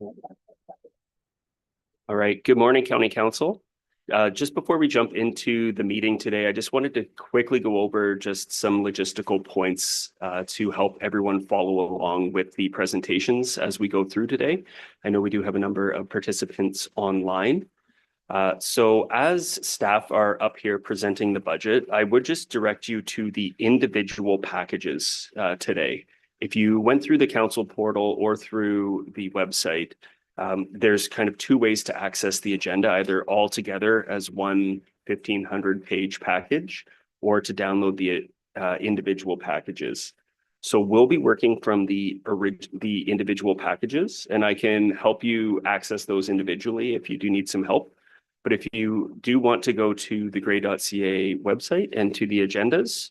All right. Good morning, County Council. Just before we jump into the meeting today, I just wanted to quickly go over just some logistical points to help everyone follow along with the presentations as we go through today. I know we do have a number of participants online. So as staff are up here presenting the budget, I would just direct you to the individual packages today. If you went through the council portal or through the website, there's kind of two ways to access the agenda, either all together as one 1,500 page package or to download the individual packages. So we'll be working from the individual packages, and I can help you access those individually if you do need some help. But if you do want to go to the gray.ca website and to the agendas,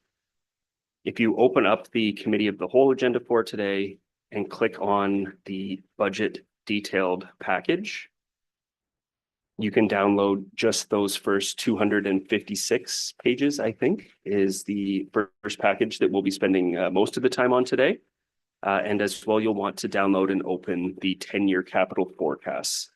if you open up the committee of the whole agenda for today and click on the budget detailed package, you can download just those first 256 pages, I think, is the first package that we'll be spending most of the time on today. And as well, you'll want to download and open the 10-year capital forecasts.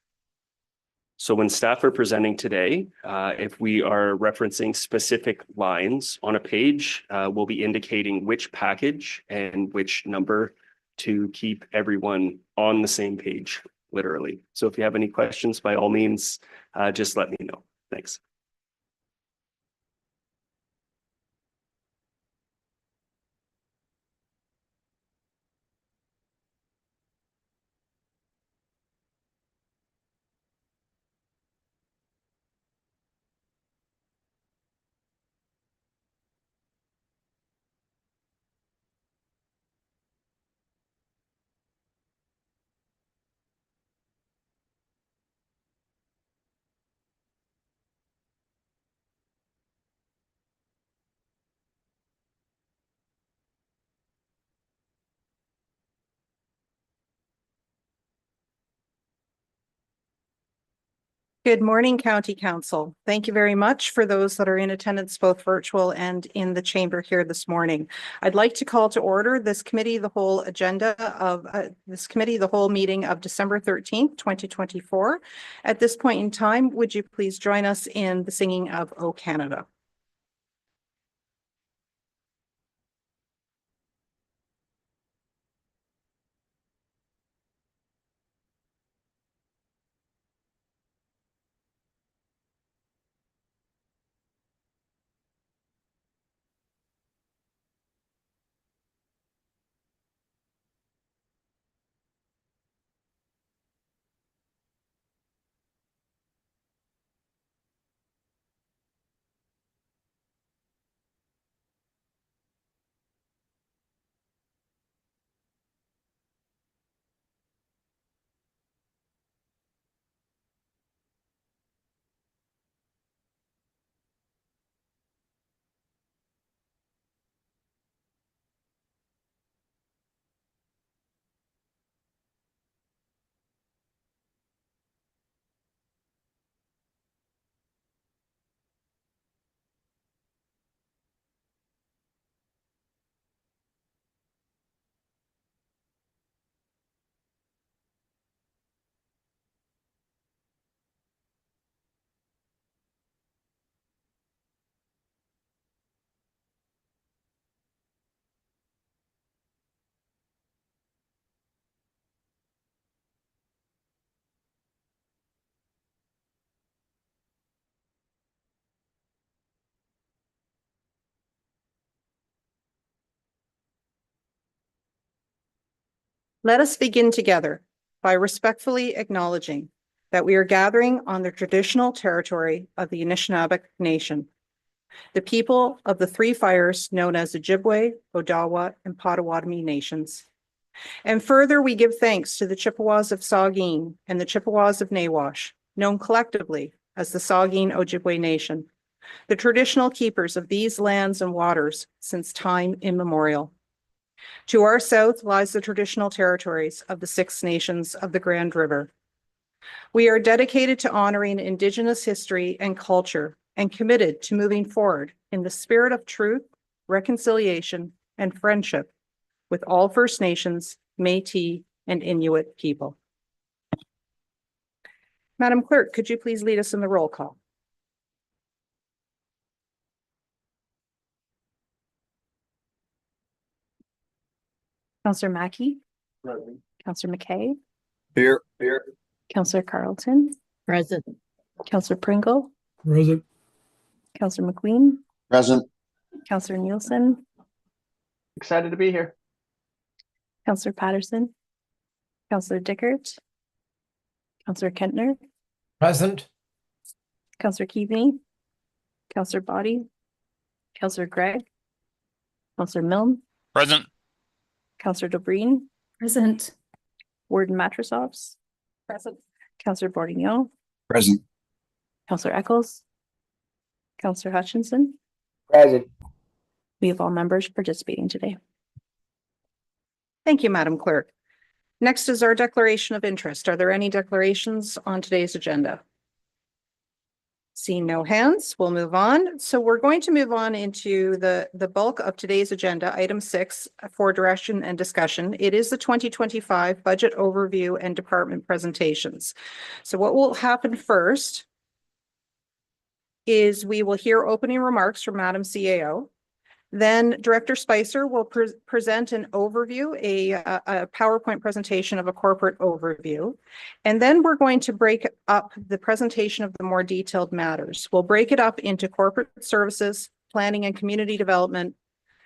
So when staff are presenting today, if we are referencing specific lines on a page, we'll be indicating which package and which number to keep everyone on the same page, literally. So if you have any questions, by all means, just let me know. Thanks. Good morning, County Council. Thank you very much for those that are in attendance, both virtual and in the chamber here this morning. I'd like to call to order this committee, the whole agenda of the whole meeting of December 13th, 2024. At this point in time, would you please join us in the singing of O Canada? Let us begin together by respectfully acknowledging that we are gathering on the traditional territory of the Anishinaabe Nation, the people of the three fires known as Ojibwe, Odawa, and Potawatomi nations. And further, we give thanks to the Chippewas of Saugeen and the Chippewas of Nawash, known collectively as the Saugeen Ojibwe Nation, the traditional keepers of these lands and waters since time immemorial. To our south lies the traditional territories of the Six Nations of the Grand River. We are dedicated to honoring Indigenous history and culture and committed to moving forward in the spirit of truth, reconciliation, and friendship with all First Nations, Métis, and Inuit people. Madam Clerk, could you please lead us in the roll call? Councillor Mackey, Councillor McKay, Here. Councillor Carlton, Present. Councillor Pringle, Present. Councillor McQueen, Present. Councillor Nielsen, Excited to be here. Councillor Patterson, Councillor Dickert, Councillor Kentner, Present. Councillor Keaveney, Councillor Body, Councillor Gregg, Councillor Milne, Present. Councillor Dobreen, Present. Warden Matrosovs, Present. Councillor Bordignon, Present. Councillor Eccles, Councillor Hutchinson. Present. We have all members participating today. Thank you, Madam Clerk. Next is our declaration of interest. Are there any declarations on today's agenda? Seeing no hands, we'll move on. So we're going to move on into the bulk of today's agenda, item 6 for direction and discussion. It is the 2025 budget overview and department presentations. So what will happen first is we will hear opening remarks from Madam CAO. Then Director Spicer will present an overview, a PowerPoint presentation of a corporate overview. And then we're going to break up the presentation of the more detailed matters. We'll break it up into corporate services, planning and community development,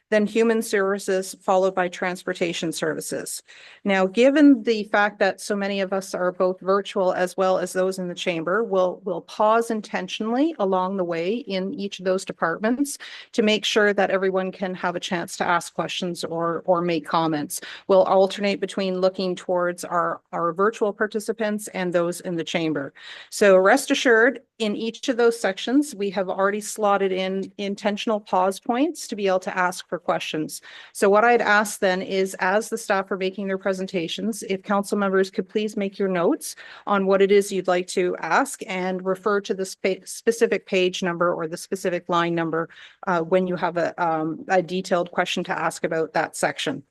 then human services, followed by transportation services. Now, given the fact that so many of us are both virtual as well as those in the chamber, we'll pause intentionally along the way in each of those departments to make sure that everyone can have a chance to ask questions or make comments. We'll alternate between looking towards our virtual participants and those in the chamber. So rest assured, in each of those sections, we have already slotted in intentional pause points to be able to ask for questions. So what I'd ask then is, as the staff are making their presentations, if council members could please make your notes on what it is you'd like to ask and refer to the specific page number or the specific line number when you have a detailed question to ask about that section.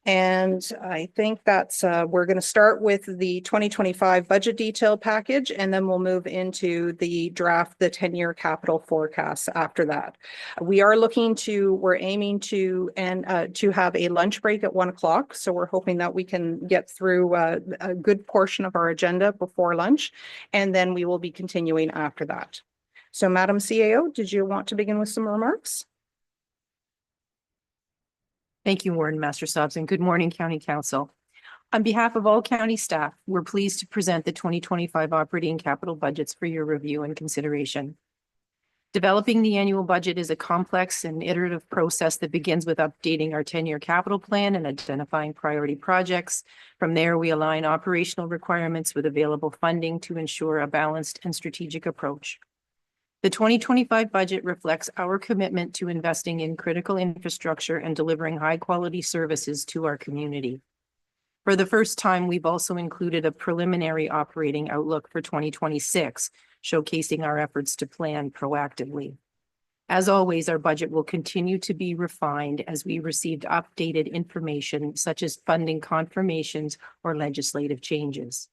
And I think that's, we're going to start with the 2025 budget detail package, and then we'll move into the draft, the 10-year capital forecast after that. We're aiming to have a lunch break at 1 o'clock. So we're hoping that we can get through a good portion of our agenda before lunch, and then we will be continuing after that. So Madam CAO, did you want to begin with some remarks? Thank you, Warden Matrosovs, and good morning, County Council. On behalf of all county staff, we're pleased to present the 2025 operating capital budgets for your review and consideration. Developing the annual budget is a complex and iterative process that begins with updating our 10-year capital plan and identifying priority projects. From there, we align operational requirements with available funding to ensure a balanced and strategic approach. The 2025 budget reflects our commitment to investing in critical infrastructure and delivering high-quality services to our community. For the first time, we've also included a preliminary operating outlook for 2026, showcasing our efforts to plan proactively. As always, our budget will continue to be refined as we received updated information such as funding confirmations or legislative changes.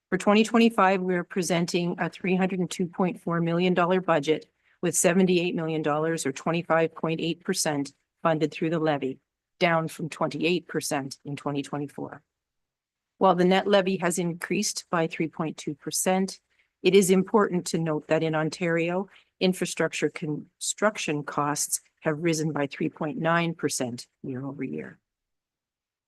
For 2025, we're presenting a $302.4 million budget with $78 million or 25.8% funded through the levy, down from 28% in 2024. While the net levy has increased by 3.2%, it is important to note that in Ontario, infrastructure construction costs have risen by 3.9% year over year.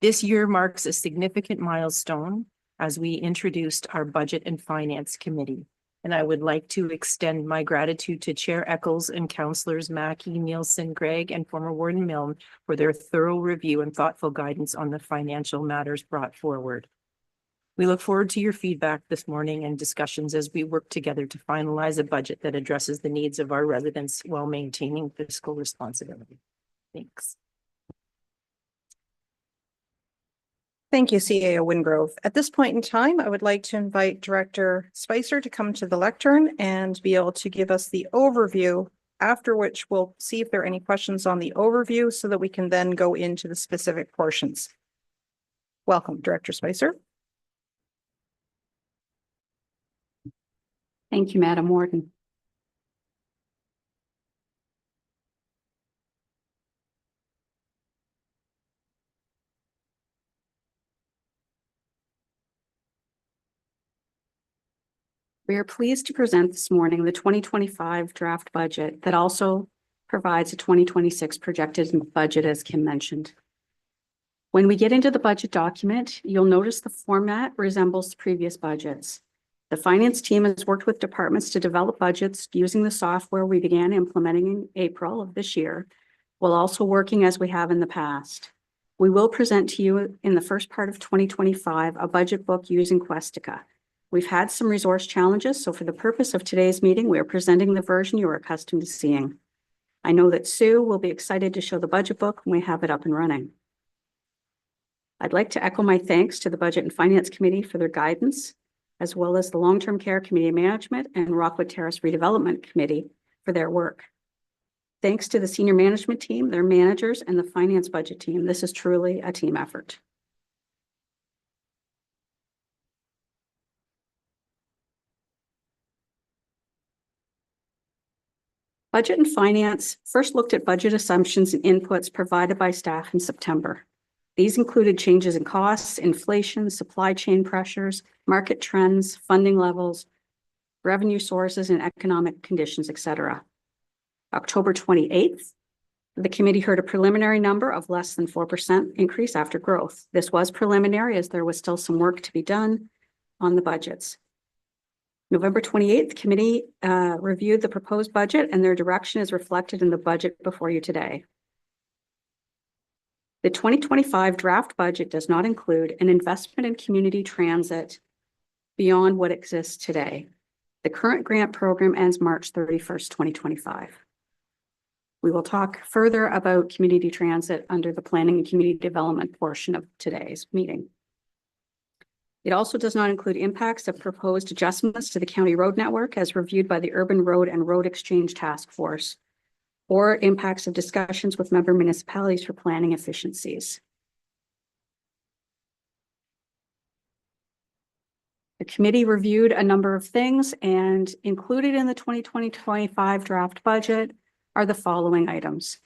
This year marks a significant milestone as we introduced our Budget and Finance Committee. And I would like to extend my gratitude to Chair Eccles and Councillors Mackey, Nielsen, Gregg, and former Warden Milne for their thorough review and thoughtful guidance on the financial matters brought forward. We look forward to your feedback this morning and discussions as we work together to finalize a budget that addresses the needs of our residents while maintaining fiscal responsibility. Thanks. Thank you, CAO Wingrove. At this point in time, I would like to invite Director Spicer to come to the lectern and be able to give us the overview, after which we'll see if there are any questions on the overview so that we can then go into the specific portions. Welcome, Director Spicer. Thank you, Madam Warden. We are pleased to present this morning the 2025 draft budget that also provides a 2026 projected budget, as Kim mentioned. When we get into the budget document, you'll notice the format resembles previous budgets. The finance team has worked with departments to develop budgets using the software we began implementing in April of this year, while also working as we have in the past. We will present to you in the first part of 2025 a budget book using Questica. We've had some resource challenges, so for the purpose of today's meeting, we are presenting the version you are accustomed to seeing. I know that Sue will be excited to show the budget book when we have it up and running. I'd like to echo my thanks to the Budget and Finance Committee for their guidance, as well as the Long-Term Care Committee of Management and Rockwood Terrace Redevelopment Committee for their work. Thanks to the senior management team, their managers, and the finance budget team. This is truly a team effort. Budget and Finance first looked at budget assumptions and inputs provided by staff in September. These included changes in costs, inflation, supply chain pressures, market trends, funding levels, revenue sources, and economic conditions, etc. October 28th, the committee heard a preliminary number of less than 4% increase after growth. This was preliminary as there was still some work to be done on the budgets. November 28th, committee reviewed the proposed budget, and their direction is reflected in the budget before you today. The 2025 draft budget does not include an investment in community transit beyond what exists today. The current grant program ends March 31st, 2025. We will talk further about community transit under the planning and community development portion of today's meeting. It also does not include impacts of proposed adjustments to the county road network as reviewed by the Urban Road and Road Exchange Task Force, or impacts of discussions with member municipalities for planning efficiencies. The committee reviewed a number of things, and included in the 2020-25 draft budget are the following items.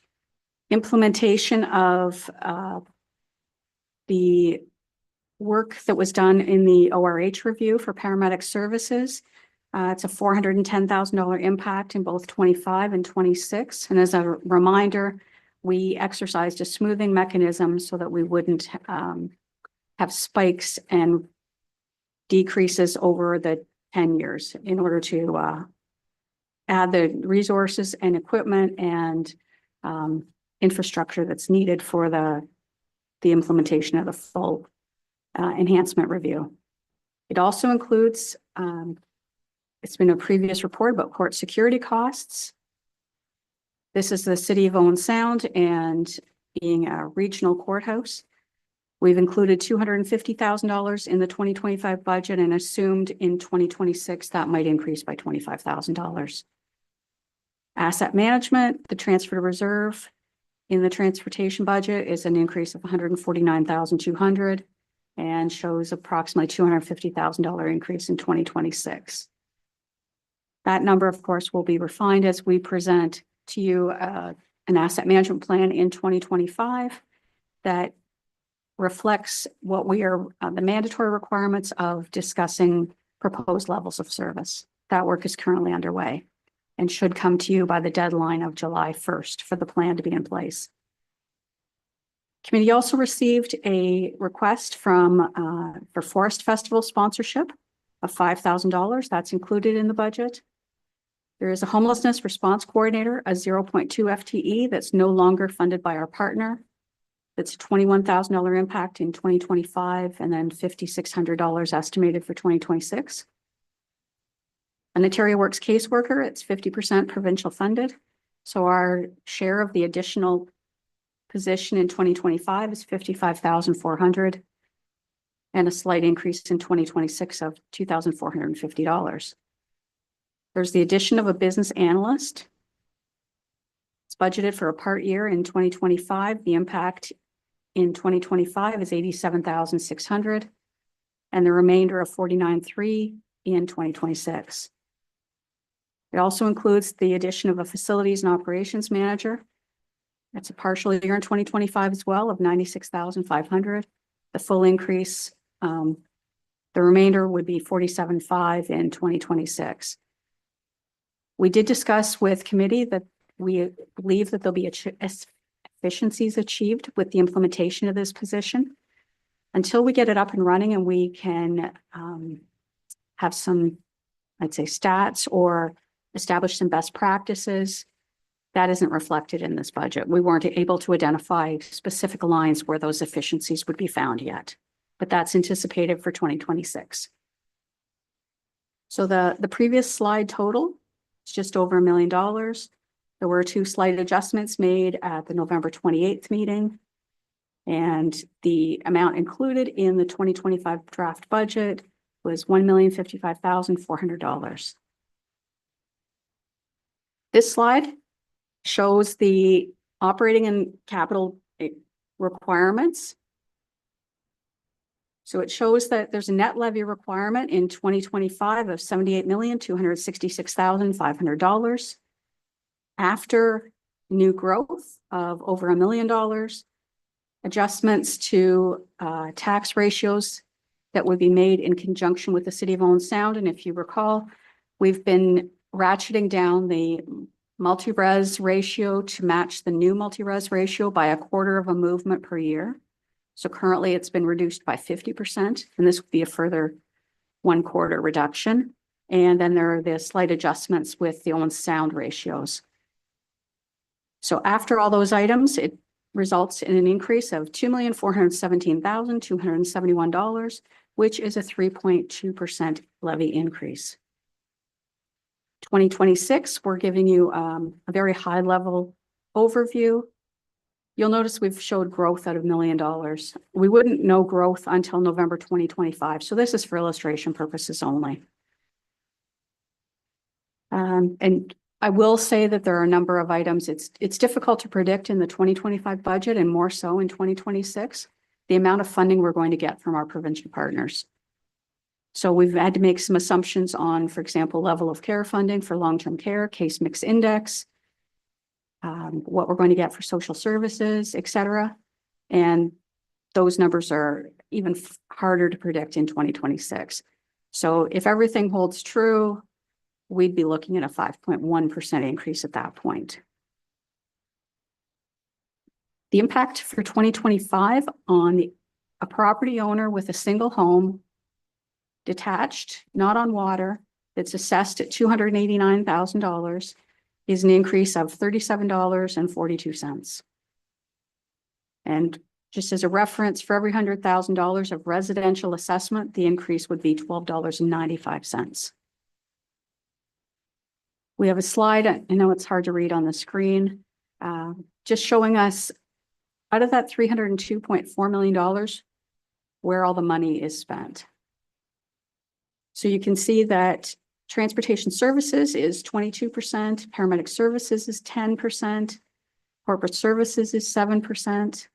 Implementation of the work that was done in the ORH review for paramedic services. It's a $410,000 impact in both 25 and 26. And as a reminder, we exercised a smoothing mechanism so that we wouldn't have spikes and decreases over the 10 years in order to add the resources and equipment and infrastructure that's needed for the implementation of the full enhancement review. It also includes it's been a previous report about court security costs. This is the city of Owen Sound and being a regional courthouse. We've included $250,000 in the 2025 budget and assumed in 2026 that might increase by $25,000. Asset management, the transfer to reserve in the transportation budget is an increase of $149,200 and shows approximately $250,000 increase in 2026. That number, of course, will be refined as we present to you an asset management plan in 2025 that reflects what we are, the mandatory requirements of discussing proposed levels of service. That work is currently underway and should come to you by the deadline of July 1st for the plan to be in place. Committee also received a request for Forest Festival sponsorship of $5,000. That's included in the budget. There is a homelessness response coordinator, a 0.2 FTE that's no longer funded by our partner. That's a $21,000 impact in 2025 and then $5,600 estimated for 2026. An Ontario Works caseworker, it's 50% provincial funded. So our share of the additional position in 2025 is $55,400 and a slight increase in 2026 of $2,450. There's the addition of a business analyst. It's budgeted for a part year in 2025. The impact in 2025 is $87,600 and the remainder of $49,300 in 2026. It also includes the addition of a facilities and operations manager. It's a partial year in 2025 as well of 96,500. The full increase, the remainder would be 47,500 in 2026. We did discuss with committee that we believe that there'll be efficiencies achieved with the implementation of this position. Until we get it up and running and we can have some, I'd say, stats or establish some best practices, that isn't reflected in this budget. We weren't able to identify specific lines where those efficiencies would be found yet, but that's anticipated for 2026. So the previous slide total is just over $1 million. There were 2 slight adjustments made at the November 28th meeting. And the amount included in the 2025 draft budget was $1,055,400. This slide shows the operating and capital requirements. So it shows that there's a net levy requirement in 2025 of $78,266,500. After new growth of over $1 million, adjustments to tax ratios that would be made in conjunction with the City of Owen Sound. And if you recall, we've been ratcheting down the multi-res ratio to match the new multi-res ratio by 1/4 of a movement per year. So currently it's been reduced by 50%, and this would be a further 1/4 reduction. And then there are the slight adjustments with the Owen Sound ratios. So after all those items, it results in an increase of $2,417,271, which is a 3.2% levy increase. 2026, we're giving you a very high level overview. You'll notice we've showed growth at $1 million. We wouldn't know growth until November 2025. So this is for illustration purposes only. And I will say that there are a number of items. It's difficult to predict in the 2025 budget and more so in 2026, the amount of funding we're going to get from our provincial partners. So we've had to make some assumptions on, for example, level of care funding for long-term care, case mix index, what we're going to get for social services, et cetera. And those numbers are even harder to predict in 2026. So if everything holds true, we'd be looking at a 5.1% increase at that point. The impact for 2025 on a property owner with a single home, detached, not on water, that's assessed at $289,000 is an increase of $37.42. And just as a reference, for every $100,000 of residential assessment, the increase would be $12.95. We have a slide, I know it's hard to read on the screen, just showing us out of that $302.4 million, where all the money is spent. So you can see that transportation services is 22%, paramedic services is 10%, corporate services is 7%.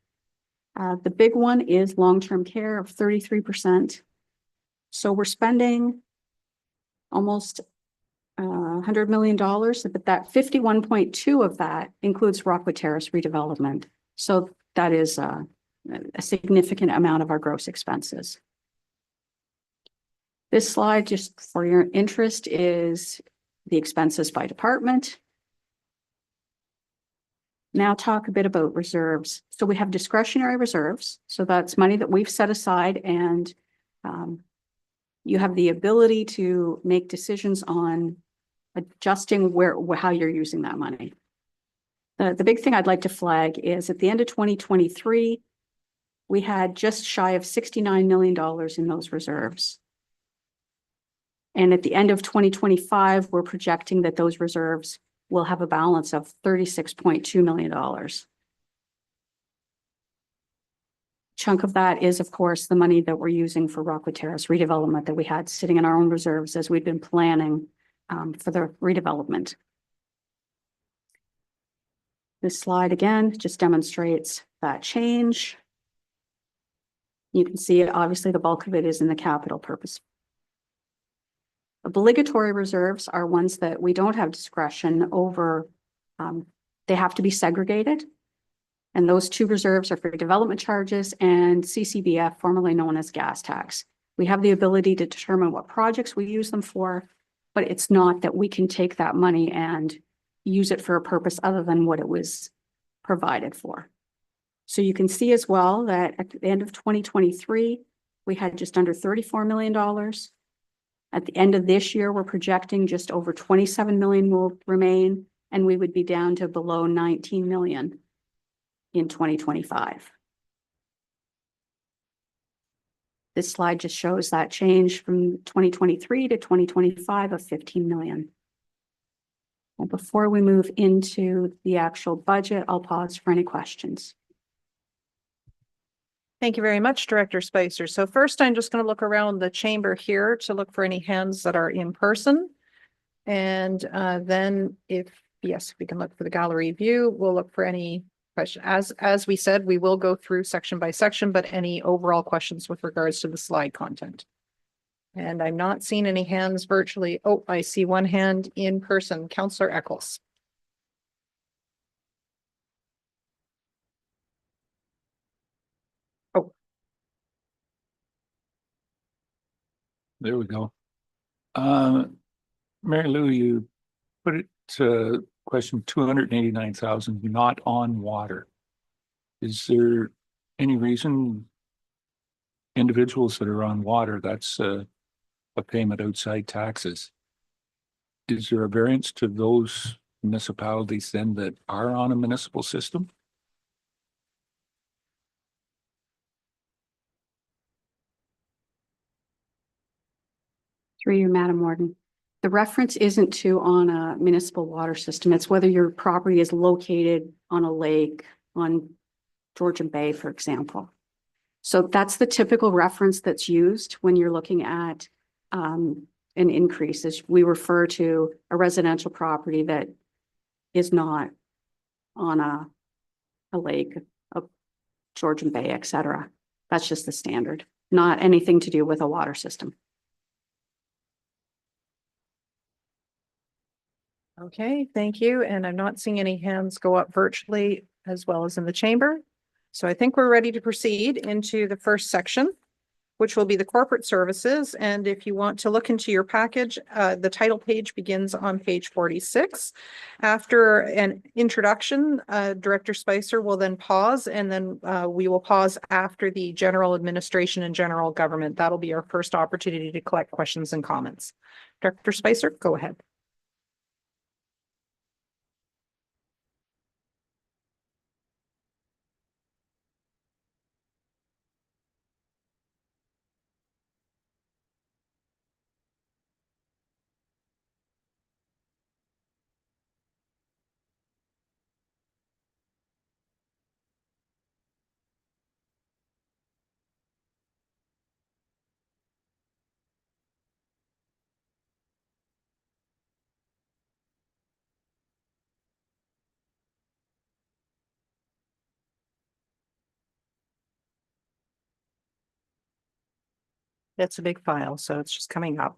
The big one is long-term care of 33%. So we're spending almost $100 million, but that 51.2 of that includes Rockwood Terrace redevelopment. So that is a significant amount of our gross expenses. This slide, just for your interest, is the expenses by department. Now talk a bit about reserves. So we have discretionary reserves. So that's money that we've set aside, and you have the ability to make decisions on adjusting how you're using that money. The big thing I'd like to flag is at the end of 2023, we had just shy of $69 million in those reserves. And at the end of 2025, we're projecting that those reserves will have a balance of $36.2 million. Chunk of that is, of course, the money that we're using for Rockwood Terrace redevelopment that we had sitting in our own reserves as we've been planning for the redevelopment. This slide again just demonstrates that change. You can see it, obviously the bulk of it is in the capital purpose. Obligatory reserves are ones that we don't have discretion over. They have to be segregated. And those two reserves are for development charges and CCBF, formerly known as gas tax. We have the ability to determine what projects we use them for, but it's not that we can take that money and use it for a purpose other than what it was provided for. So you can see as well that at the end of 2023, we had just under $34 million. At the end of this year, we're projecting just over 27 million will remain, and we would be down to below 19 million in 2025. This slide just shows that change from 2023 to 2025 of 15 million. And before we move into the actual budget, I'll pause for any questions. Thank you very much, Director Spicer. So first, I'm just going to look around the chamber here to look for any hands that are in person. And then yes, we can look for the gallery view. We'll look for any question. As we said, we will go through section by section, but any overall questions with regards to the slide content. And I'm not seeing any hands virtually. Oh, I see one hand in person. Councillor Eccles. Oh. There we go. Mary Lou, you put it to question 289,000 not on water. Is there any reason individuals that are on water, that's a payment outside taxes? Is there a variance to those municipalities then that are on a municipal system? Through you, Madam Warden. The reference isn't to on a municipal water system. It's whether your property is located on a lake, on Georgian Bay, for example. So that's the typical reference that's used when you're looking at an increase. As we refer to a residential property that is not on a lake, a Georgian Bay, et cetera. That's just the standard, not anything to do with a water system. Okay, thank you. And I'm not seeing any hands go up virtually as well as in the chamber. So I think we're ready to proceed into the first section, which will be the corporate services. And if you want to look into your package, the title page begins on page 46. After an introduction, Director Spicer will then pause, and then we will pause after the general administration and general government. That'll be our first opportunity to collect questions and comments. Director Spicer, go ahead. That's a big file, so it's just coming up.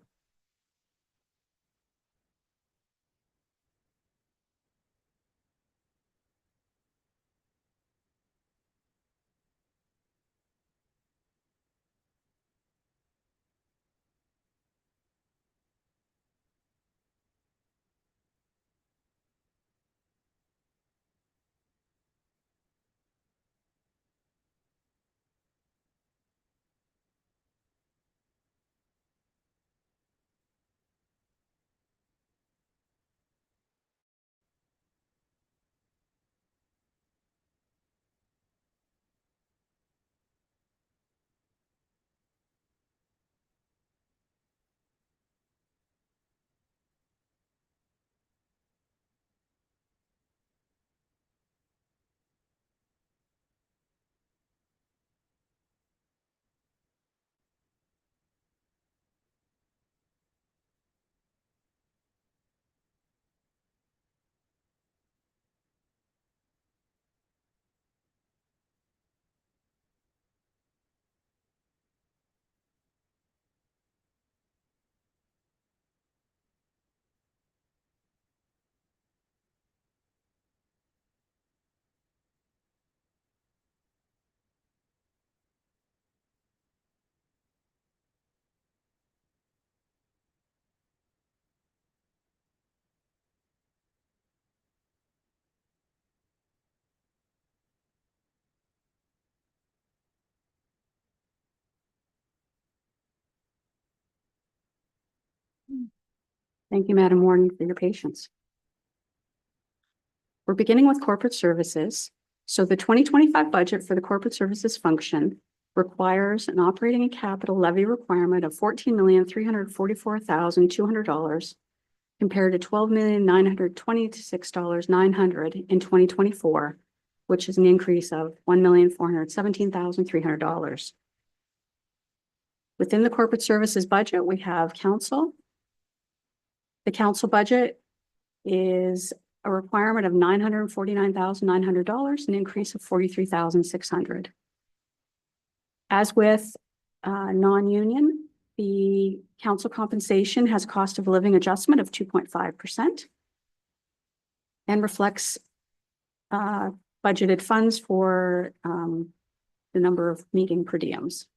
Thank you, Madam Warden, for your patience. We're beginning with corporate services. So the 2025 budget for the corporate services function requires an operating and capital levy requirement of $14,344,200 compared to $12,926,900 in 2024, which is an increase of $1,417,300. Within the corporate services budget, we have council. The council budget is a requirement of $949,900, an increase of $43,600. As with non-union, the council compensation has a cost of living adjustment of 2.5% and reflects budgeted funds for the number of meeting per diems.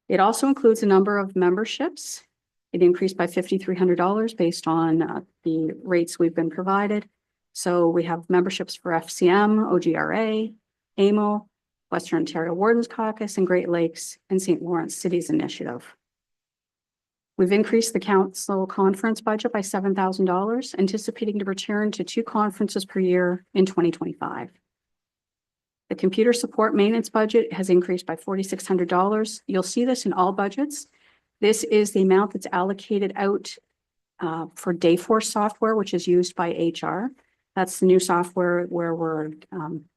It also includes a number of memberships. It increased by $5,300 based on the rates we've been provided. So we have memberships for FCM, OGRA, AMO, Western Ontario Wardens Caucus, and Great Lakes and St. Lawrence Cities Initiative. We've increased the council conference budget by $7,000, anticipating to return to 2 conferences per year in 2025. The computer support maintenance budget has increased by $4,600. You'll see this in all budgets. This is the amount that's allocated out for Dayforce software, which is used by HR. That's the new software where we're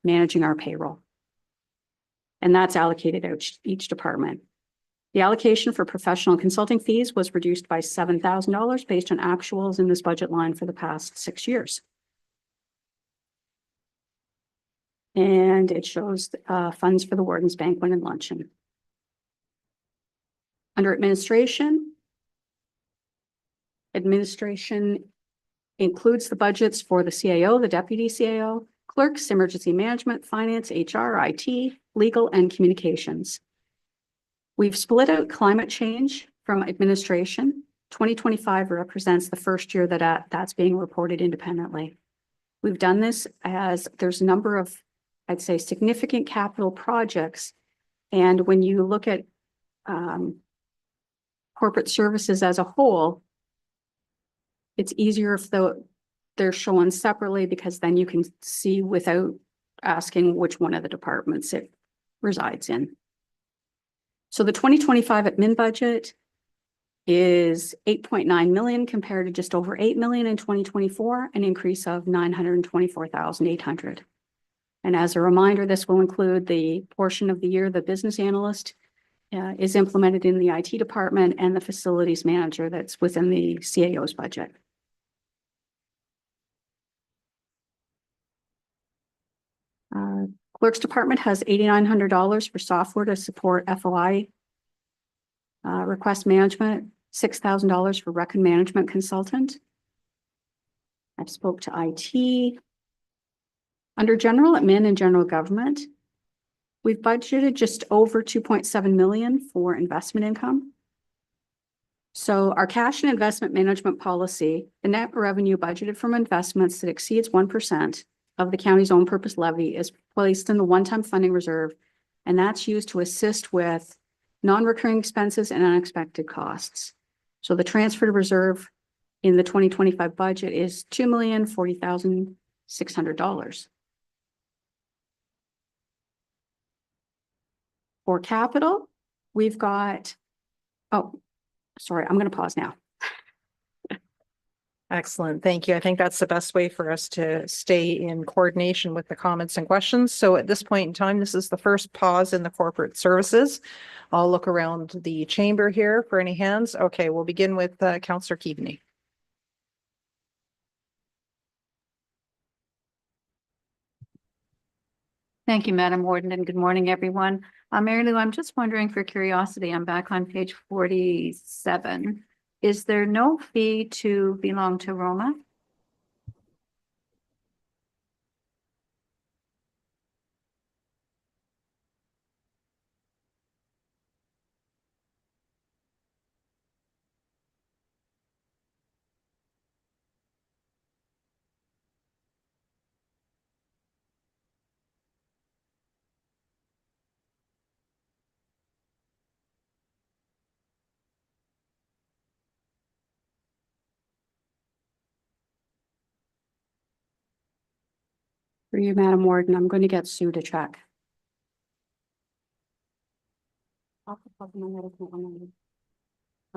managing our payroll. And that's allocated out each department. The allocation for professional consulting fees was reduced by $7,000 based on actuals in this budget line for the past 6 years. And it shows funds for the Warden's Banquet and Luncheon. Under administration includes the budgets for the CAO, the deputy CAO, clerks, emergency management, finance, HR, IT, legal, and communications. We've split out climate change from administration. 2025 represents the first year that that's being reported independently. We've done this as there's a number of, I'd say, significant capital projects. And when you look at corporate services as a whole, it's easier if they're shown separately because then you can see without asking which one of the departments it resides in. So the 2025 admin budget is 8.9 million compared to just over 8 million in 2024, an increase of 924,800. And as a reminder, this will include the portion of the year the business analyst is implemented in the IT department and the facilities manager that's within the CAO's budget. Clerk's department has $8,900 for software to support FOI request management, $6,000 for record management consultant. I've spoke to IT. Under general admin and general government, we've budgeted just over 2.7 million for investment income. So our cash and investment management policy, the net revenue budgeted from investments that exceeds 1% of the county's own purpose levy is placed in the one-time funding reserve, and that's used to assist with non-recurring expenses and unexpected costs. So the transfer to reserve in the 2025 budget is $2,040,600. For capital, we've got, oh, sorry, I'm going to pause now. Excellent. Thank you. I think that's the best way for us to stay in coordination with the comments and questions. So at this point in time, this is the first pause in the corporate services. I'll look around the chamber here for any hands. Okay, we'll begin with Councillor Keaveney. Thank you, Madam Warden, and good morning, everyone. Mary Lou, I'm just wondering for curiosity, I'm back on page 47. Is there no fee to belong to Roma? For you, Madam Warden, I'm going to get Sue to check. Off the top of my head, I can't remember.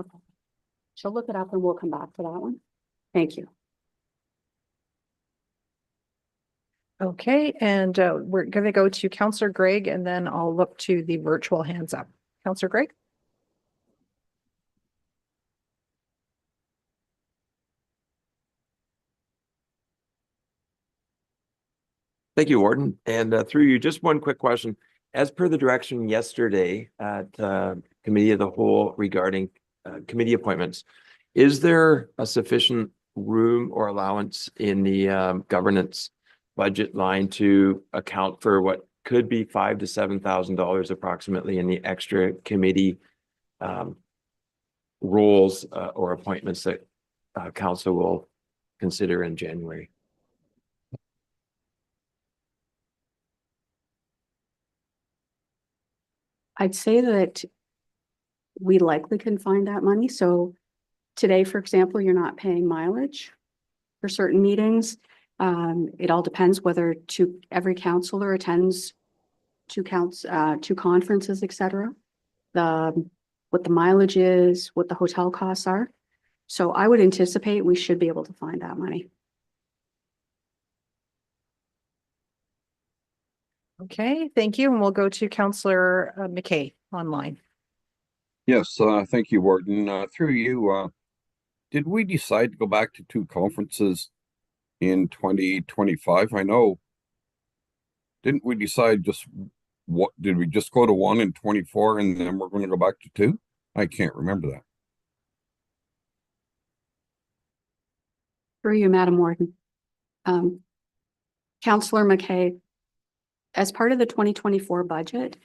Okay. She'll look it up and we'll come back to that one. Thank you. Okay, and we're going to go to Councillor Greg and then I'll look to the virtual hands up. Councillor Greg? Thank you, Warden. And through you, just one quick question. As per the direction yesterday at Committee of the Whole regarding committee appointments, is there a sufficient room or allowance in the governance budget line to account for what could be $5,000 to $7,000 approximately in the extra committee roles or appointments that council will consider in January? I'd say that we likely can find that money. So today, for example, you're not paying mileage for certain meetings. It all depends whether every councillor attends two conferences, et cetera. What the mileage is, what the hotel costs are. So I would anticipate we should be able to find that money. Okay, thank you. And we'll go to Councillor McKay online. Yes, thank you, Warden. Through you, did we decide to go back to 2 conferences in 2025? I know, didn't we decide did we just go to 1 in 24 and then we're going to go back to 2? I can't remember that. Through you, Madam Warden. Councillor McKay, as part of the 2024 budget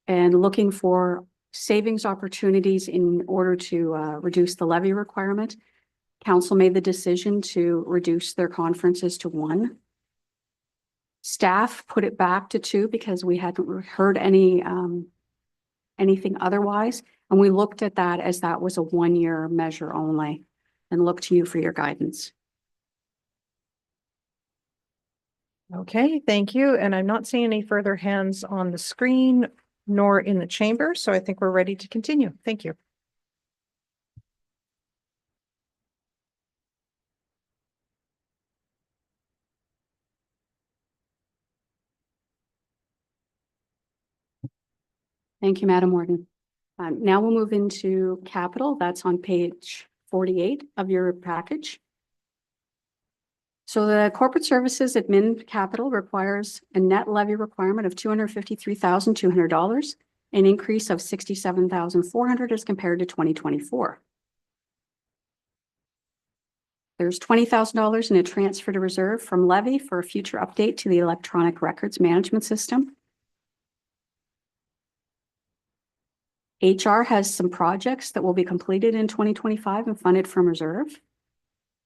and looking for savings opportunities in order to reduce the levy requirement, council made the decision to reduce their conferences to 1. Staff put it back to 2 because we hadn't heard anything otherwise. And we looked at that as that was a 1-year measure only and look to you for your guidance. Okay, thank you. And I'm not seeing any further hands on the screen nor in the chamber. So I think we're ready to continue. Thank you. Thank you, Madam Warden. Now we'll move into capital. That's on page 48 of your package. So the corporate services admin capital requires a net levy requirement of $253,200, an increase of $67,400 as compared to 2024. There's $20,000 in a transfer to reserve from levy for a future update to the electronic records management system. HR has some projects that will be completed in 2025 and funded from reserve.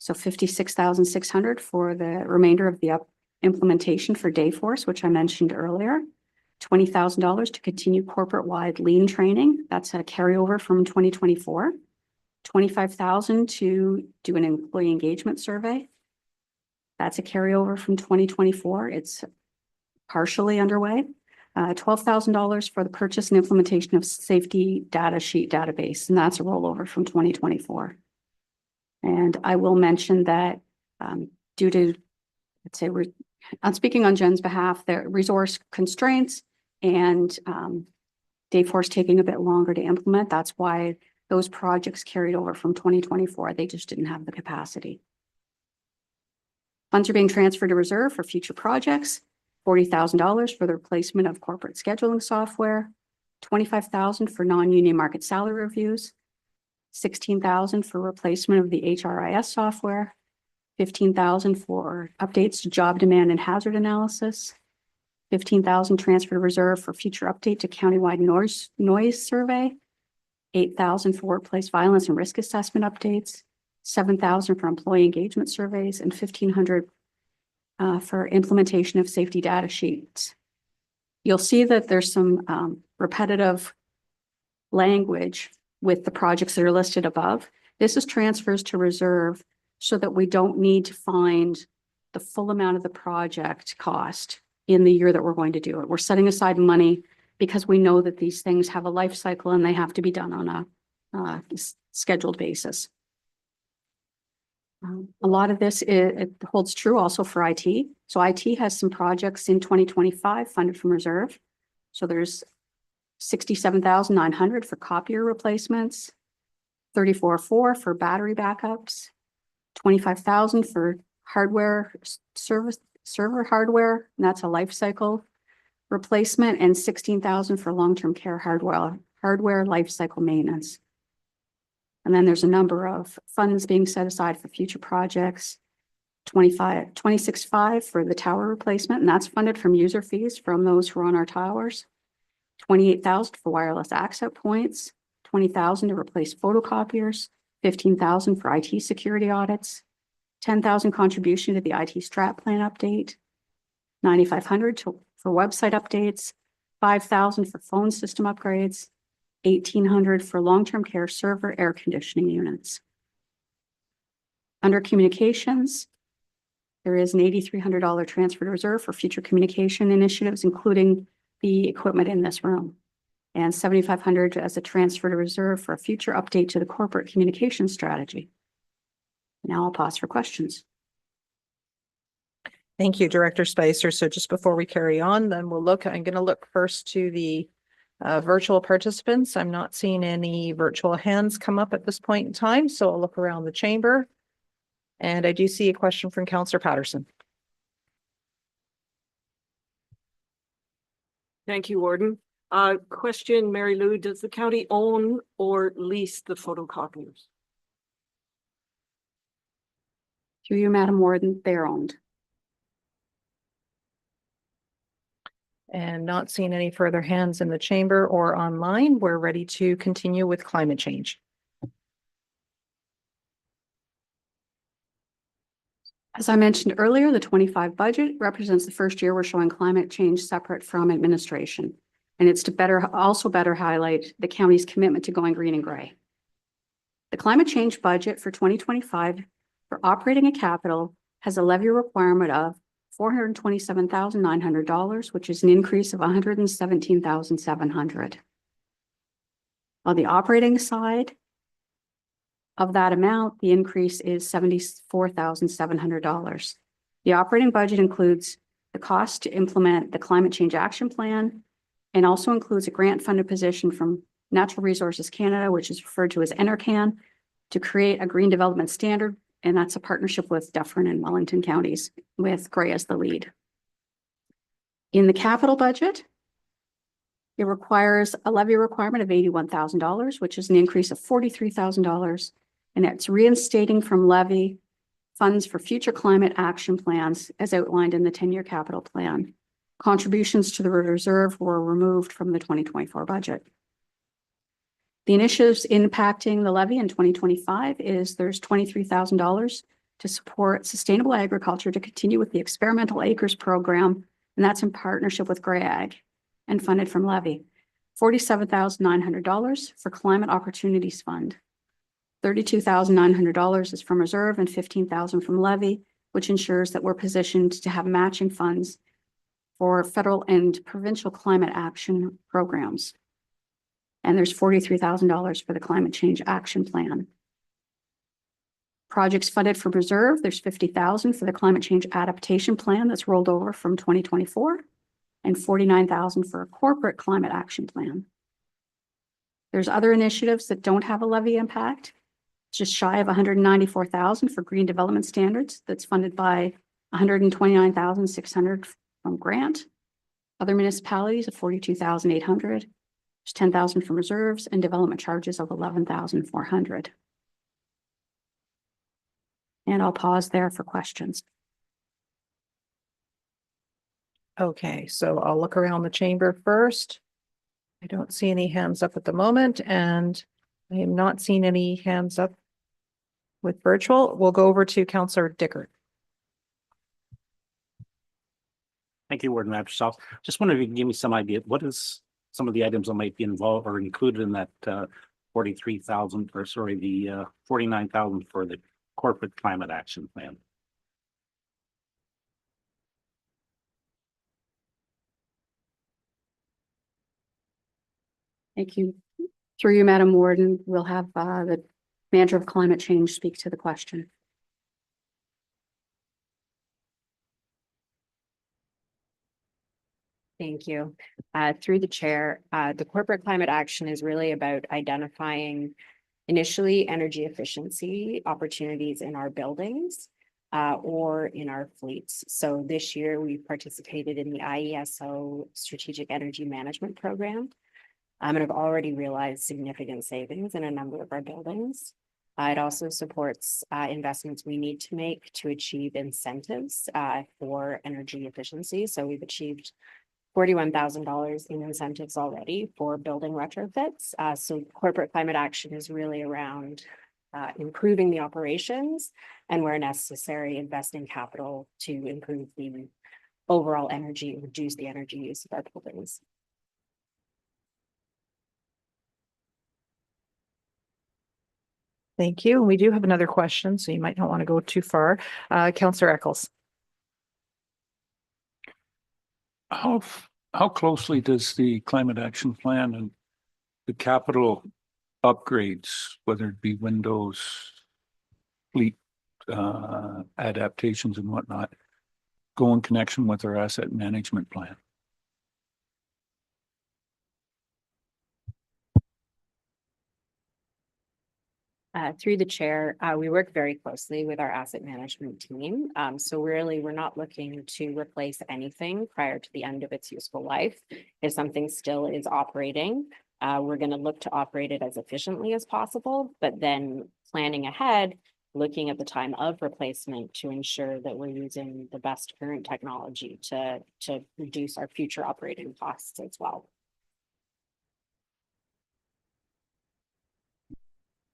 So $56,600 for the remainder of the implementation for Dayforce, which I mentioned earlier. $20,000 to continue corporate-wide lean training. That's a carryover from 2024. $25,000 to do an employee engagement survey. That's a carryover from 2024. It's partially underway. $12,000 for the purchase and implementation of safety data sheet database, and that's a rollover from 2024. And I will mention that due to, let's say, I'm speaking on Jen's behalf, the resource constraints and Dayforce taking a bit longer to implement. That's why those projects carried over from 2024. They just didn't have the capacity. Funds are being transferred to reserve for future projects. $40,000 for the replacement of corporate scheduling software. $25,000 for non-union market salary reviews. $16,000 for replacement of the HRIS software, $15,000 for updates to job demand and hazard analysis, $15,000 transfer to reserve for future update to countywide noise survey, $8,000 for workplace violence and risk assessment updates, $7,000 for employee engagement surveys, and $1,500 for implementation of safety data sheets. You'll see that there's some repetitive language with the projects that are listed above. This is transfers to reserve so that we don't need to find the full amount of the project cost in the year that we're going to do it. We're setting aside money because we know that these things have a life cycle and they have to be done on a scheduled basis. A lot of this it holds true also for IT. So IT has some projects in 2025 funded from reserve. So there's 67,900 for copier replacements, 34,400 for battery backups, 25,000 for hardware server hardware, and that's a life cycle replacement, and 16,000 for long-term care hardware life cycle maintenance. And then there's a number of funds being set aside for future projects. 26,500 for the tower replacement, and that's funded from user fees from those who are on our towers. 28,000 for wireless access points, 20,000 to replace photocopiers, 15,000 for IT security audits, 10,000 contribution to the IT strat plan update, 9,500 for website updates, 5,000 for phone system upgrades, 1,800 for long-term care server air conditioning units. Under communications, there is an $8,300 transfer to reserve for future communication initiatives, including the equipment in this room, and 7,500 as a transfer to reserve for a future update to the corporate communication strategy. Now I'll pause for questions. Thank you, Director Spicer. So just before we carry on, then I'm going to look first to the virtual participants. I'm not seeing any virtual hands come up at this point in time, so I'll look around the chamber. And I do see a question from Councillor Patterson. Thank you, Warden. Question, Mary Lou, does the county own or lease the photocopiers? Through you, Madam Warden, they're owned. And not seeing any further hands in the chamber or online, we're ready to continue with climate change. As I mentioned earlier, the 25 budget represents the first year we're showing climate change separate from administration. And it's to also better highlight the county's commitment to going green and gray. The climate change budget for 2025 for operating and capital has a levy requirement of $427,900, which is an increase of $117,700. On the operating side of that amount, the increase is $74,700. The operating budget includes the cost to implement the climate change action plan and also includes a grant-funded position from Natural Resources Canada, which is referred to as NRCan, to create a green development standard, and that's a partnership with Dufferin and Wellington counties, with Gray as the lead. In the capital budget, it requires a levy requirement of $81,000, which is an increase of $43,000, and it's reinstating from levy funds for future climate action plans as outlined in the 10-year capital plan. Contributions to the reserve were removed from the 2024 budget. The initiatives impacting the levy in 2025 is there's $23,000 to support sustainable agriculture to continue with the experimental acres program, and that's in partnership with Gray Ag and funded from levy. $47,900 for Climate Opportunities Fund. $32,900 is from reserve and $15,000 from levy, which ensures that we're positioned to have matching funds for federal and provincial climate action programs. And there's $43,000 for the Climate Change Action Plan. Projects funded from reserve, there's $50,000 for the Climate Change Adaptation Plan that's rolled over from 2024, and $49,000 for a corporate climate action plan. There's other initiatives that don't have a levy impact, just shy of $194,000 for green development standards that's funded by $129,600 from grant. Other municipalities of $42,800. There's $10,000 from reserves and development charges of $11,400. And I'll pause there for questions. Okay, so I'll look around the chamber first. I don't see any hands up at the moment, and I am not seeing any hands up with virtual. We'll go over to Councillor Dickert. Thank you, Warden Microsoft. Just wondering if you can give me some idea, what is some of the items that might be involved or included in that 43,000, or sorry, the 49,000 for the corporate climate action plan? Thank you. Through you, Madam Warden, we'll have the Manager of Climate Change speak to the question. Thank you. Through the chair, the corporate climate action is really about identifying initially energy efficiency opportunities in our buildings or in our fleets. So this year we participated in the IESO Strategic Energy Management Program. And have already realized significant savings in a number of our buildings. It also supports investments we need to make to achieve incentives for energy efficiency. So we've achieved $41,000 in incentives already for building retrofits. So corporate climate action is really around improving the operations and where necessary, investing capital to improve the overall energy, reduce the energy use of our buildings. Thank you. We do have another question, so you might not want to go too far. Councillor Eccles. How closely does the climate action plan and the capital upgrades, whether it be windows, fleet adaptations and whatnot, go in connection with our asset management plan? Through the chair, we work very closely with our asset management team. So really, we're not looking to replace anything prior to the end of its useful life. If something still is operating, we're going to look to operate it as efficiently as possible, but then planning ahead, looking at the time of replacement to ensure that we're using the best current technology to reduce our future operating costs as well.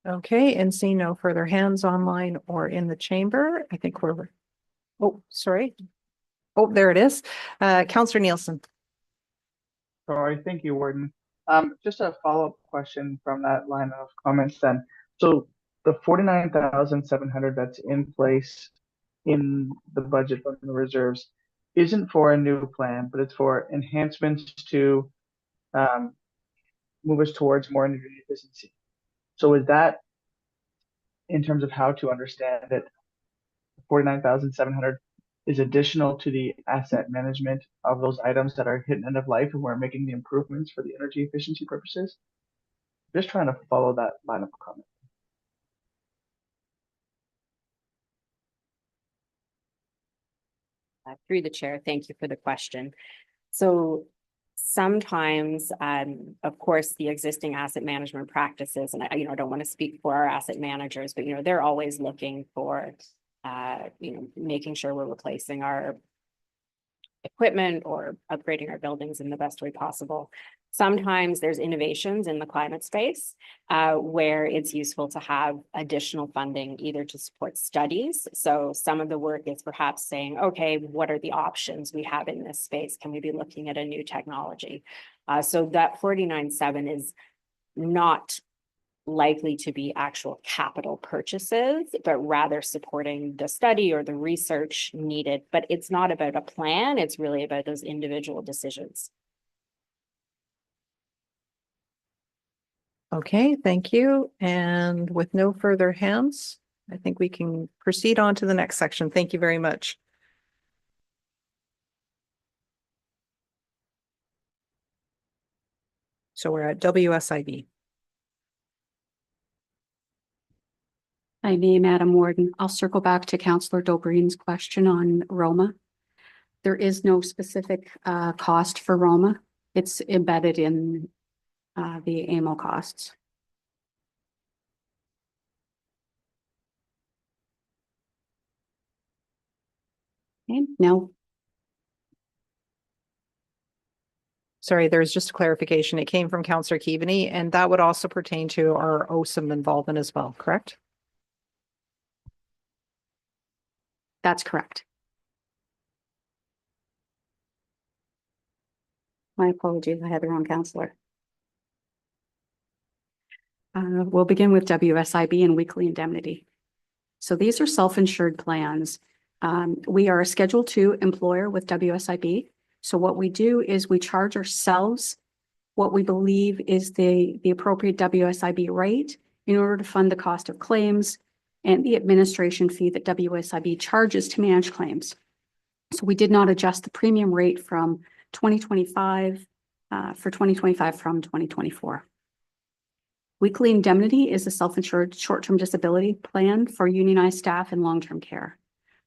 Okay, and seeing no further hands online or in the chamber, I think we're, oh, sorry. Oh, there it is. Councillor Nielsen. Sorry, thank you, Warden. Just a follow-up question from that line of comments then. So the 49,700 that's in place in the budget from the reserves isn't for a new plan, but it's for enhancements to move us towards more energy efficiency. So is that, in terms of how to understand it, 49,700 is additional to the asset management of those items that are hitting end of life and we're making the improvements for the energy efficiency purposes? Just trying to follow that line of comment. Through the chair, thank you for the question. So sometimes, of course, the existing asset management practices, and I don't want to speak for our asset managers, but they're always looking for, making sure we're replacing our equipment or upgrading our buildings in the best way possible. Sometimes there's innovations in the climate space where it's useful to have additional funding either to support studies. So some of the work is perhaps saying, okay, what are the options we have in this space? Can we be looking at a new technology? So that 49.7 is not likely to be actual capital purchases, but rather supporting the study or the research needed. But it's not about a plan, it's really about those individual decisions. Okay, thank you. And with no further hands, I think we can proceed on to the next section. Thank you very much. So we're at WSIB. Madam Warden, I'll circle back to Councillor Dobreen's question on Roma. There is no specific cost for Roma. It's embedded in the AMO costs. Okay, now. Sorry, there's just a clarification. It came from Councillor Keaveney, and that would also pertain to our OSIM involvement as well, correct? That's correct. My apologies, I had the wrong councillor. We'll begin with WSIB and weekly indemnity. So these are self-insured plans. We are a Schedule II employer with WSIB. So what we do is we charge ourselves what we believe is the appropriate WSIB rate in order to fund the cost of claims and the administration fee that WSIB charges to manage claims. So we did not adjust the premium rate from 2025 for 2025 from 2024. Weekly indemnity is a self-insured short-term disability plan for unionized staff in long-term care.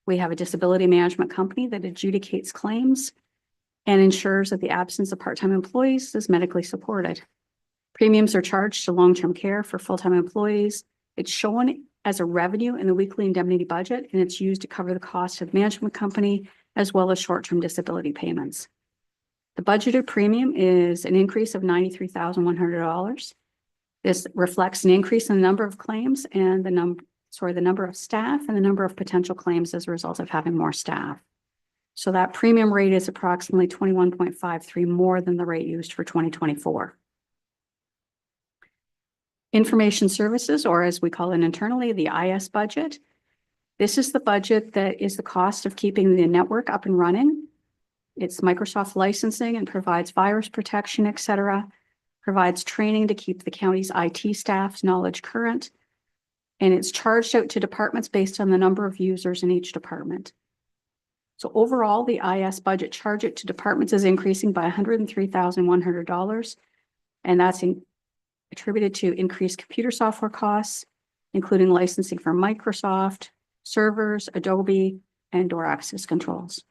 We have a disability management company that adjudicates claims and ensures that the absence of part-time employees is medically supported. Premiums are charged to long-term care for full-time employees. It's shown as a revenue in the weekly indemnity budget, and it's used to cover the cost of the management company as well as short-term disability payments. The budgeted premium is an increase of $93,100. This reflects an increase in the number of claims and the number of staff and the number of potential claims as a result of having more staff. So that premium rate is approximately 21.53 more than the rate used for 2024. Information services, or as we call it internally, the IS budget. This is the budget that is the cost of keeping the network up and running. It's Microsoft licensing and provides virus protection, et cetera, provides training to keep the county's IT staff's knowledge current, and it's charged out to departments based on the number of users in each department. So overall, the IS budget charge it to departments is increasing by $103,100, and that's attributed to increased computer software costs, including licensing from Microsoft, servers, Adobe, and door access controls.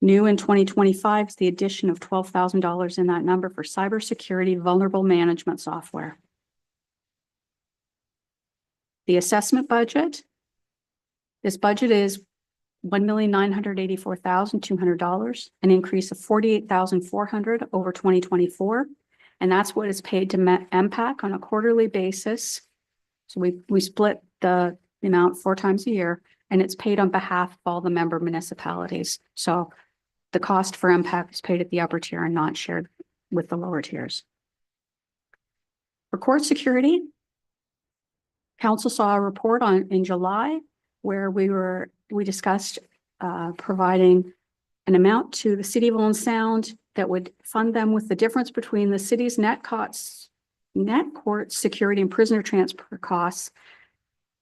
New in 2025 is the addition of $12,000 in that number for cybersecurity vulnerable management software. The assessment budget. This budget is $1,984,200, an increase of $48,400 over 2024. And that's what is paid to MPAC on a quarterly basis. So we split the amount 4 times a year, and it's paid on behalf of all the member municipalities. So the cost for MPAC is paid at the upper tier and not shared with the lower tiers. For court security, council saw a report in July where we discussed providing an amount to the city of Owen Sound that would fund them with the difference between the city's net court security and prisoner transfer costs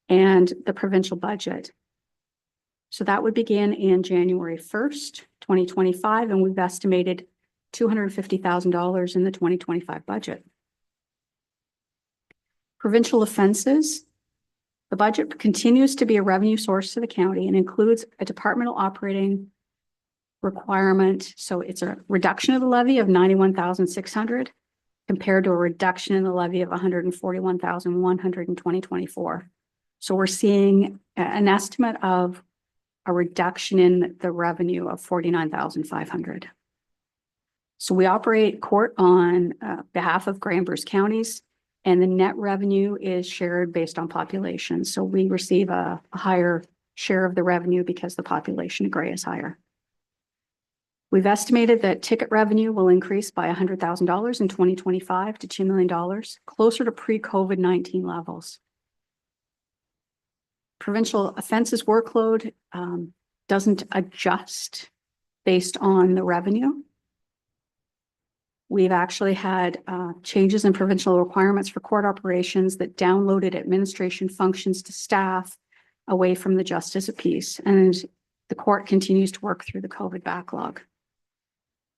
and the provincial budget. So that would begin in January 1st, 2025, and we've estimated $250,000 in the 2025 budget. Provincial offenses. The budget continues to be a revenue source to the county and includes a departmental operating requirement. So it's a reduction of the levy of $91,600 compared to a reduction in the levy of $141,100 in 2024. So we're seeing an estimate of a reduction in the revenue of $49,500. So we operate court on behalf of Grey and Bruce counties, and the net revenue is shared based on population. So we receive a higher share of the revenue because the population of Grey is higher. We've estimated that ticket revenue will increase by $100,000 in 2025 to $2 million, closer to pre-COVID-19 levels. Provincial offenses workload doesn't adjust based on the revenue. We've actually had changes in provincial requirements for court operations that downloaded administration functions to staff away from the Justice of Peace, and the court continues to work through the COVID backlog.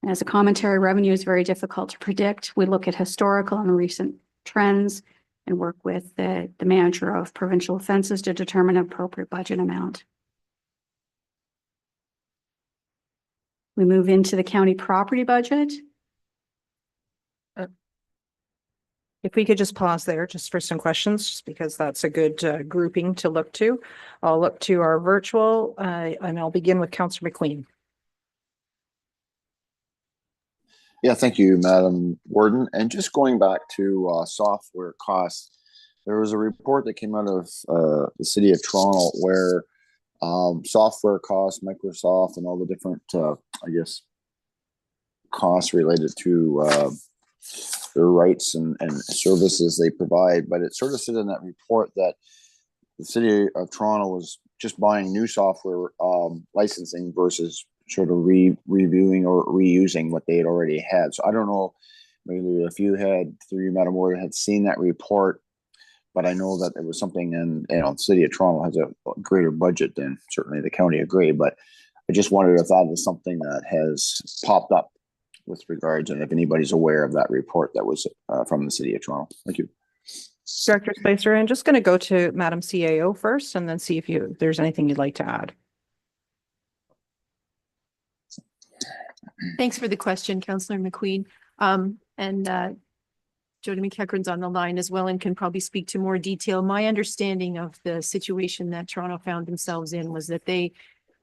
As a commentary, revenue is very difficult to predict. We look at historical and recent trends and work with the manager of provincial offenses to determine an appropriate budget amount. We move into the county property budget. If we could just pause there just for some questions, just because that's a good grouping to look to. I'll look to our virtual and I'll begin with Councillor McQueen. Yeah, thank you, Madam Warden. And just going back to software costs, there was a report that came out of the city of Toronto where software costs, Microsoft, and all the different, costs related to their rights and services they provide. But it sort of said in that report that the city of Toronto was just buying new software licensing versus sort of reviewing or reusing what they had already had. So I don't know Maybe if you had, through you, Madam Warden, had seen that report, but I know that it was something in, the city of Toronto has a greater budget than certainly the county of Grey, but I just wondered if that is something that has popped up with regards, and if anybody's aware of that report that was from the city of Toronto. Thank you. Director Spicer, I'm just going to go to Madam CAO first and then see if there's anything you'd like to add. Thanks for the question, Councillor McQueen. Jody McEachran's on the line as well and can probably speak to more detail. My understanding of the situation that Toronto found themselves in was that they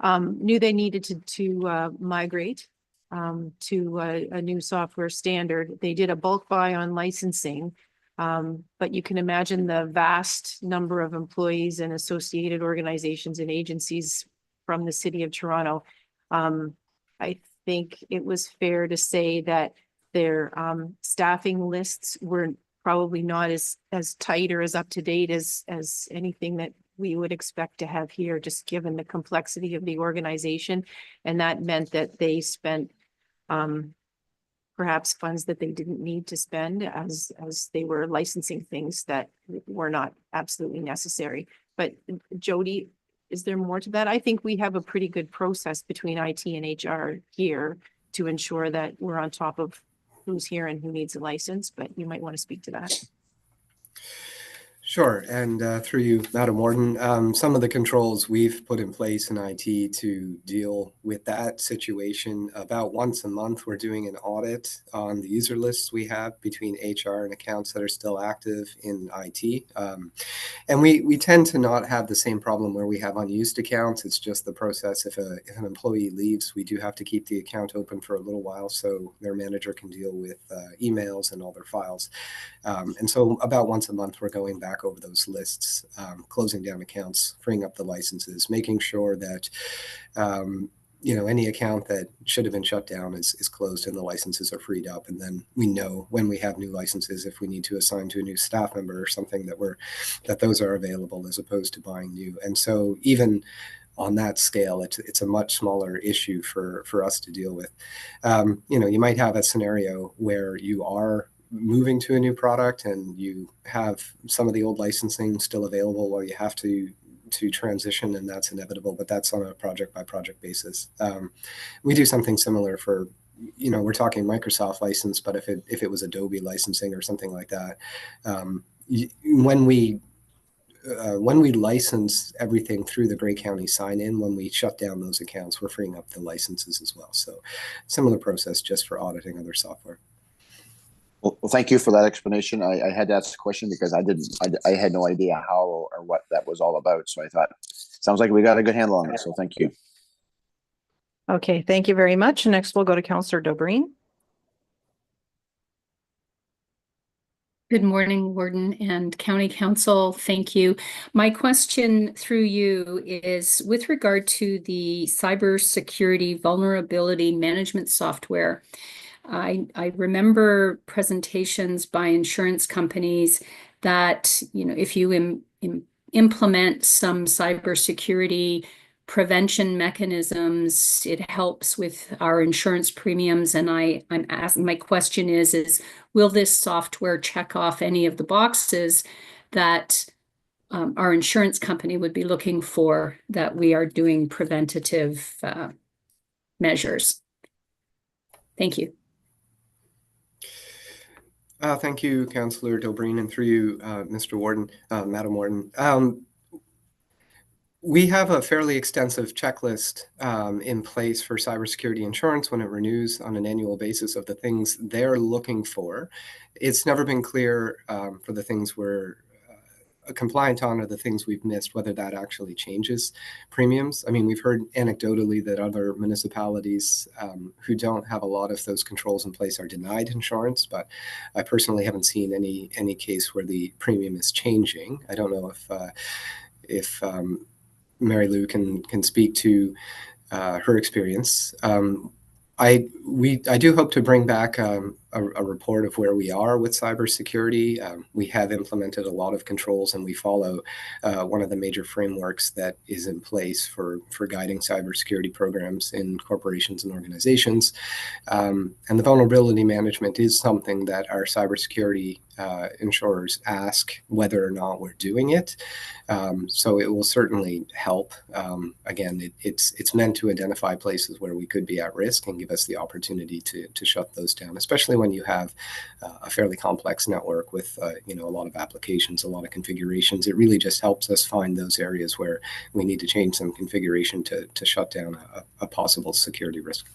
knew they needed to migrate to a new software standard. They did a bulk buy on licensing, but you can imagine the vast number of employees and associated organizations and agencies from the city of Toronto. I think it was fair to say that their staffing lists were probably not as tight or as up to date as anything that we would expect to have here, just given the complexity of the organization. And that meant that they spent perhaps funds that they didn't need to spend as they were licensing things that were not absolutely necessary. But Jody, is there more to that? I think we have a pretty good process between IT and HR here to ensure that we're on top of who's here and who needs a license, but you might want to speak to that. Sure, and through you, Madam Warden, some of the controls we've put in place in IT to deal with that situation. About once a month, we're doing an audit on the user lists we have between HR and accounts that are still active in IT. And we tend to not have the same problem where we have unused accounts. It's just the process. If an employee leaves, we do have to keep the account open for a little while so their manager can deal with emails and all their files. And so about once a month, we're going back over those lists, closing down accounts, freeing up the licenses, making sure that any account that should have been shut down is closed and the licenses are freed up. And then we know when we have new licenses, if we need to assign to a new staff member or something, that those are available as opposed to buying new. And so even on that scale, it's a much smaller issue for us to deal with. You might have a scenario where you are moving to a new product and you have some of the old licensing still available while you have to transition, and that's inevitable, but that's on a project by project basis. We do something similar for, we're talking Microsoft license, but if it was Adobe licensing or something like that, when we license everything through the Grey County sign-in, when we shut down those accounts, we're freeing up the licenses as well. So similar process just for auditing other software. Well, thank you for that explanation. I had to ask the question because I had no idea how or what that was all about. So I thought, sounds like we got a good handle on it. So thank you. Okay, thank you very much. Next, we'll go to Councillor Dobreen. Good morning, Warden and County Council. Thank you. My question through you is with regard to the cybersecurity vulnerability management software. I remember presentations by insurance companies that, if you implement some cybersecurity prevention mechanisms, it helps with our insurance premiums. And I'm asking, my question is will this software check off any of the boxes that our insurance company would be looking for, that we are doing preventative measures? Thank you. Thank you, Councillor Dobreen, and through you, Mr. Warden, Madam Warden. We have a fairly extensive checklist in place for cybersecurity insurance when it renews on an annual basis of the things they're looking for. It's never been clear for the things we're compliant on or the things we've missed, whether that actually changes premiums. I mean, we've heard anecdotally that other municipalities who don't have a lot of those controls in place are denied insurance, but I personally haven't seen any case where the premium is changing. I don't know if Mary Lou can speak to her experience. I do hope to bring back a report of where we are with cybersecurity. We have implemented a lot of controls, and we follow one of the major frameworks that is in place for guiding cybersecurity programs in corporations and organizations. And the vulnerability management is something that our cybersecurity insurers ask whether or not we're doing it. So it will certainly help. Again, it's meant to identify places where we could be at risk and give us the opportunity to shut those down, especially when you have a fairly complex network with a lot of applications, a lot of configurations. It really just helps us find those areas where we need to change some configuration to shut down a possible security risk.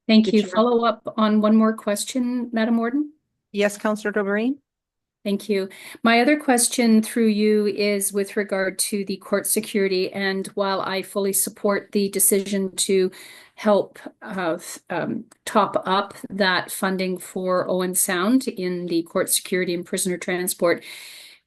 Thank you. Follow up on one more question, Madam Warden? Yes, Councillor Deliberations. Thank you. My other question through you is with regard to the court security. And while I fully support the decision to help top up that funding for Owen Sound in the court security and prisoner transport,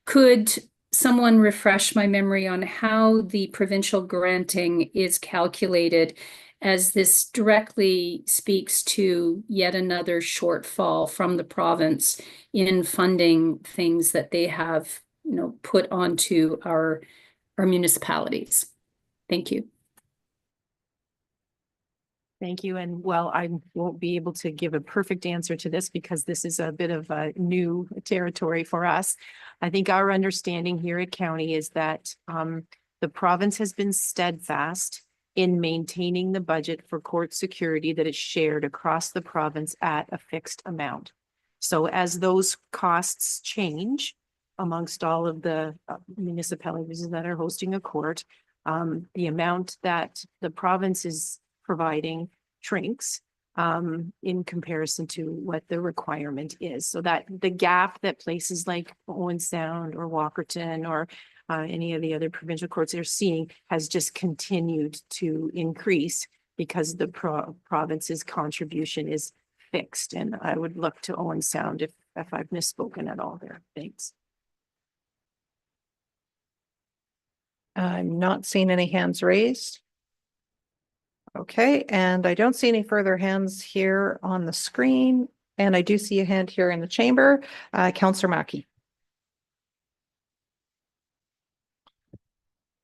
could someone refresh my memory on how the provincial granting is calculated, as this directly speaks to yet another shortfall from the province in funding things that they have, put onto our municipalities? Thank you. Thank you. And while I won't be able to give a perfect answer to this because this is a bit of a new territory for us, I think our understanding here at county is that the province has been steadfast in maintaining the budget for court security that is shared across the province at a fixed amount. So as those costs change amongst all of the municipalities that are hosting a court, the amount that the province is providing shrinks in comparison to what the requirement is. So that the gap that places like Owen Sound or Walkerton or any of the other provincial courts are seeing has just continued to increase because the province's contribution is fixed. And I would look to Owen Sound if I've misspoken at all there. Thanks. I'm not seeing any hands raised. Okay, and I don't see any further hands here on the screen. And I do see a hand here in the chamber. Councillor Mackey.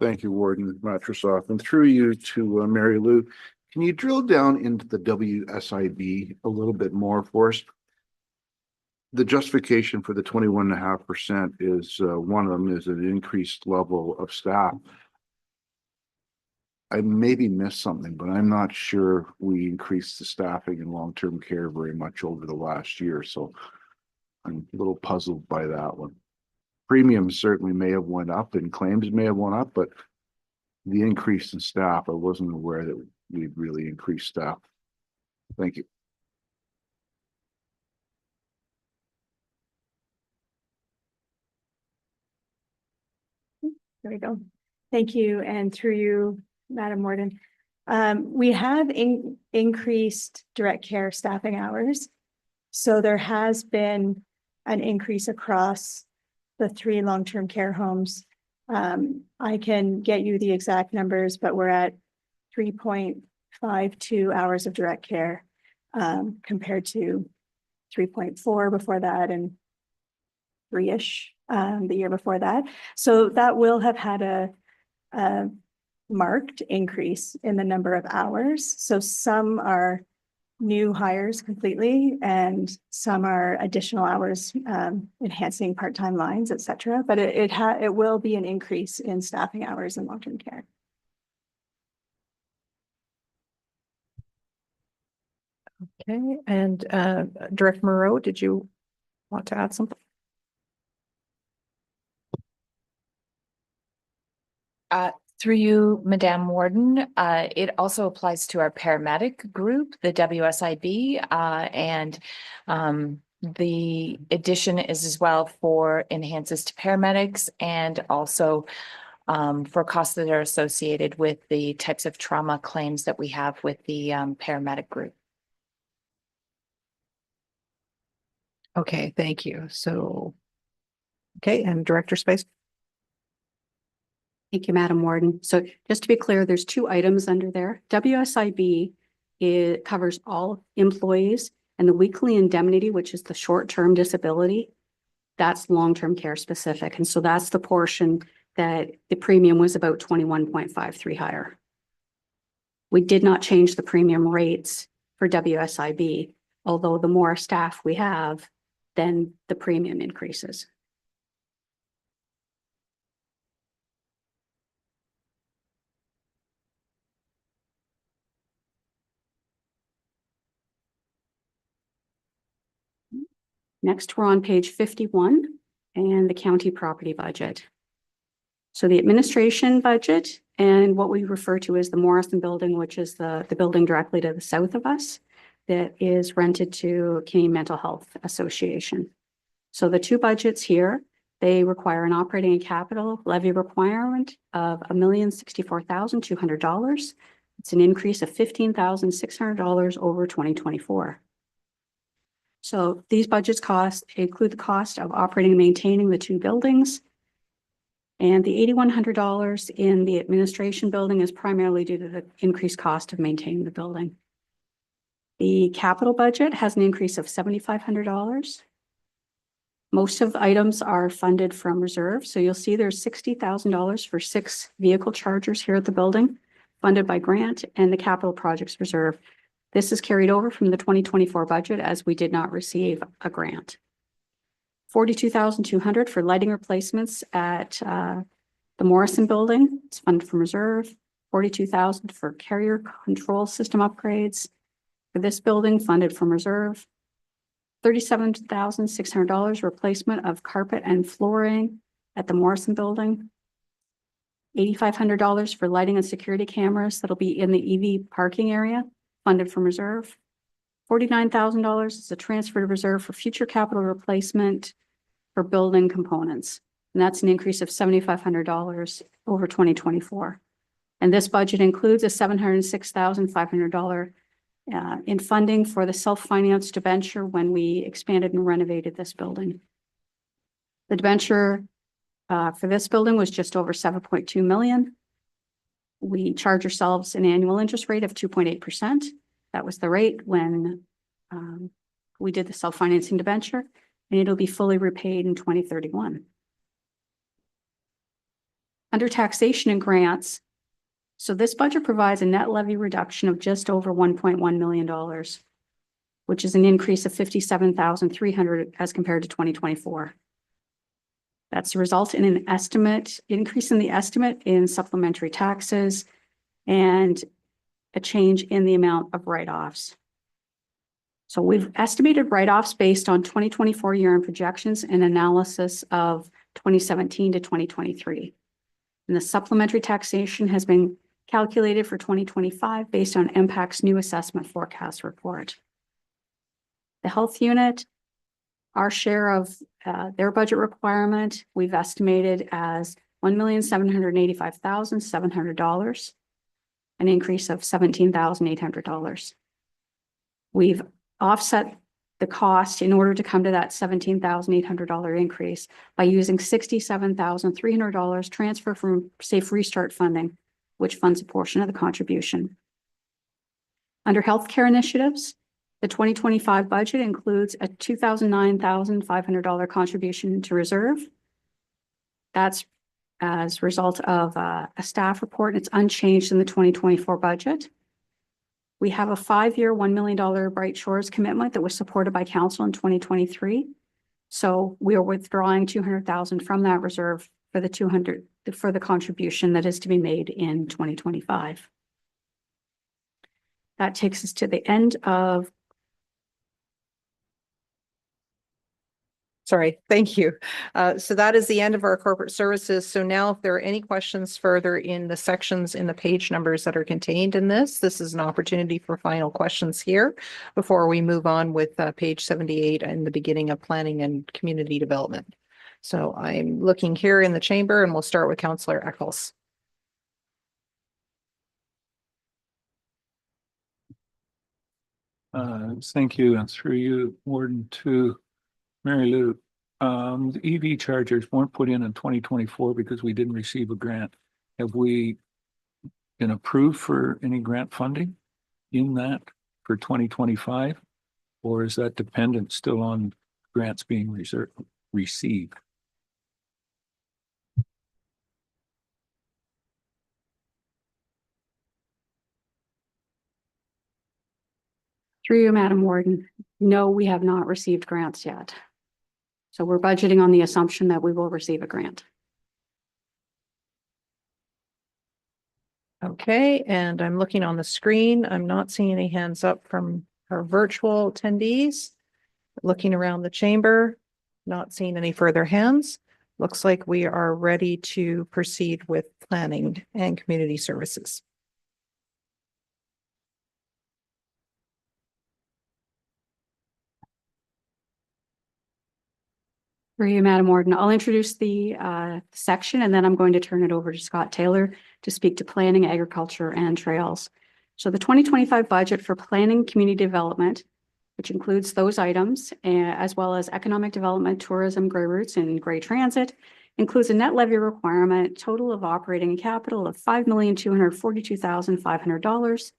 Thank you, Warden Matrosov. And through you to Mary Lou, can you drill down into the WSIB a little bit more for us? The justification for the 21.5% is one of them is an increased level of staff. I maybe missed something, but I'm not sure we increased the staffing in long-term care very much over the last year. So I'm a little puzzled by that one. Premiums certainly may have went up and claims may have went up, but the increase in staff, I wasn't aware that we'd really increased staff. Thank you. There we go. Thank you. And through you, Madam Warden, we have increased direct care staffing hours. So there has been an increase across the 3 long-term care homes. I can get you the exact numbers, but we're at 3.52 hours of direct care compared to 3.4 before that and 3-ish the year before that. So that will have had a marked increase in the number of hours. So some are new hires completely, and some are additional hours, enhancing part-time lines, et cetera. But it will be an increase in staffing hours in long-term care. Okay, and Director Moreau, did you want to add something? Through you, Madam Warden, it also applies to our paramedic group, the WSIB, and the addition is as well for enhances to paramedics and also for costs that are associated with the types of trauma claims that we have with the paramedic group. Okay, thank you. So, okay, and Director Space. Thank you, Madam Warden. So just to be clear, there's 2 items under there. WSIB it covers all employees, and the weekly indemnity, which is the short-term disability, that's long-term care specific. And so that's the portion that the premium was about 21.53 higher. We did not change the premium rates for WSIB, although the more staff we have, then the premium increases. Next, we're on page 51 and the county property budget. So the administration budget and what we refer to as the Morrison building, which is the building directly to the south of us that is rented to Canadian Mental Health Association. So the two budgets here, they require an operating and capital levy requirement of $1,064,200. It's an increase of $15,600 over 2024. So these budgets include the cost of operating and maintaining the two buildings. And the $8,100 in the administration building is primarily due to the increased cost of maintaining the building. The capital budget has an increase of $7,500. Most of the items are funded from reserve. So you'll see there's $60,000 for 6 vehicle chargers here at the building, funded by grant and the capital projects reserve. This is carried over from the 2024 budget as we did not receive a grant. $42,200 for lighting replacements at the Morrison building. It's funded from reserve. $42,000 for carrier control system upgrades for this building, funded from reserve. $37,600 replacement of carpet and flooring at the Morrison building. $8,500 for lighting and security cameras that'll be in the EV parking area, funded from reserve. $49,000 is a transfer to reserve for future capital replacement for building components. And that's an increase of $7,500 over 2024. And this budget includes a $706,500 in funding for the self-financed debenture when we expanded and renovated this building. The debenture for this building was just over $7.2 million. We charge ourselves an annual interest rate of 2.8%. That was the rate when we did the self-financing debenture, and it'll be fully repaid in 2031. Under taxation and grants, so this budget provides a net levy reduction of just over $1.1 million, which is an increase of $57,300 as compared to 2024. That's a result in an increase in the estimate in supplementary taxes and a change in the amount of write-offs. So we've estimated write-offs based on 2024 year-end projections and analysis of 2017 to 2023. And the supplementary taxation has been calculated for 2025 based on MPAC's new assessment forecast report. The health unit, our share of their budget requirement, we've estimated as $1,785,700, an increase of $17,800. We've offset the cost in order to come to that $17,800 increase by using $67,300 transfer from Safe Restart funding, which funds a portion of the contribution. Under healthcare initiatives, the 2025 budget includes a $209,500 contribution to reserve. That's as a result of a staff report. It's unchanged in the 2024 budget. We have a 5-year, $1 million Bright Shores commitment that was supported by council in 2023. So we are withdrawing $200,000 from that reserve for the contribution that is to be made in 2025. That takes us to the end of. Sorry, thank you. So that is the end of our corporate services. So now if there are any questions further in the sections in the page numbers that are contained in this is an opportunity for final questions here before we move on with page 78 and the beginning of planning and community development. So I'm looking here in the chamber and we'll start with Councillor Eccles. Thank you. And through you, Warden, to Mary Lou, the EV chargers weren't put in 2024 because we didn't receive a grant. Have we been approved for any grant funding? in that for 2025? Or is that dependent still on grants being received? Through you, Madam Warden, no, we have not received grants yet. So we're budgeting on the assumption that we will receive a grant. Okay, and I'm looking on the screen. I'm not seeing any hands up from our virtual attendees. Looking around the chamber, not seeing any further hands. Looks like we are ready to proceed with planning and community services. Through you, Madam Warden, I'll introduce the section and then I'm going to turn it over to Scott Taylor to speak to planning, agriculture, and trails. So the 2025 budget for planning community development, which includes those items, as well as economic development, tourism, gray routes, and gray transit, includes a net levy requirement total of operating capital of $5,242,500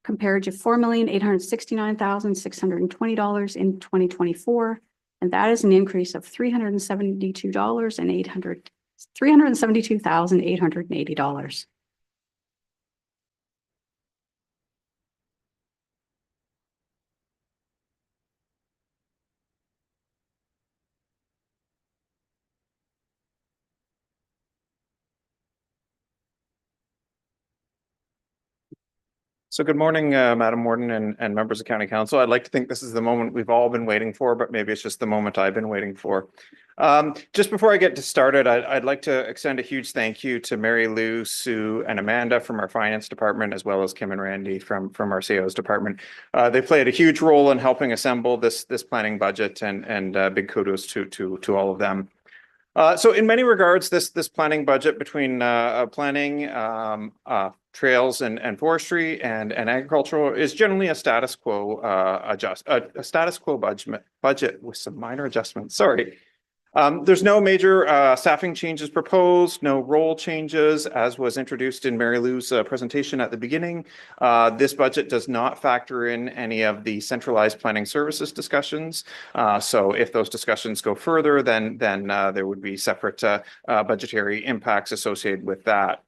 compared to $4,869,620 in 2024. And that is an increase of $372,880. So good morning, Madam Warden and members of County Council. I'd like to think this is the moment we've all been waiting for, but maybe it's just the moment I've been waiting for. Just before I get started, I'd like to extend a huge thank you to Mary Lou, Sue, and Amanda from our finance department, as well as Kim and Randy from our sales department. They played a huge role in helping assemble this planning budget, and big kudos to all of them. So in many regards, this planning budget between planning, trails and forestry and agricultural is generally a status quo a status quo budget with some minor adjustments. Sorry. There's no major staffing changes proposed, no role changes, as was introduced in Mary Lou's presentation at the beginning. This budget does not factor in any of the centralized planning services discussions. So if those discussions go further, then there would be separate budgetary impacts associated with that.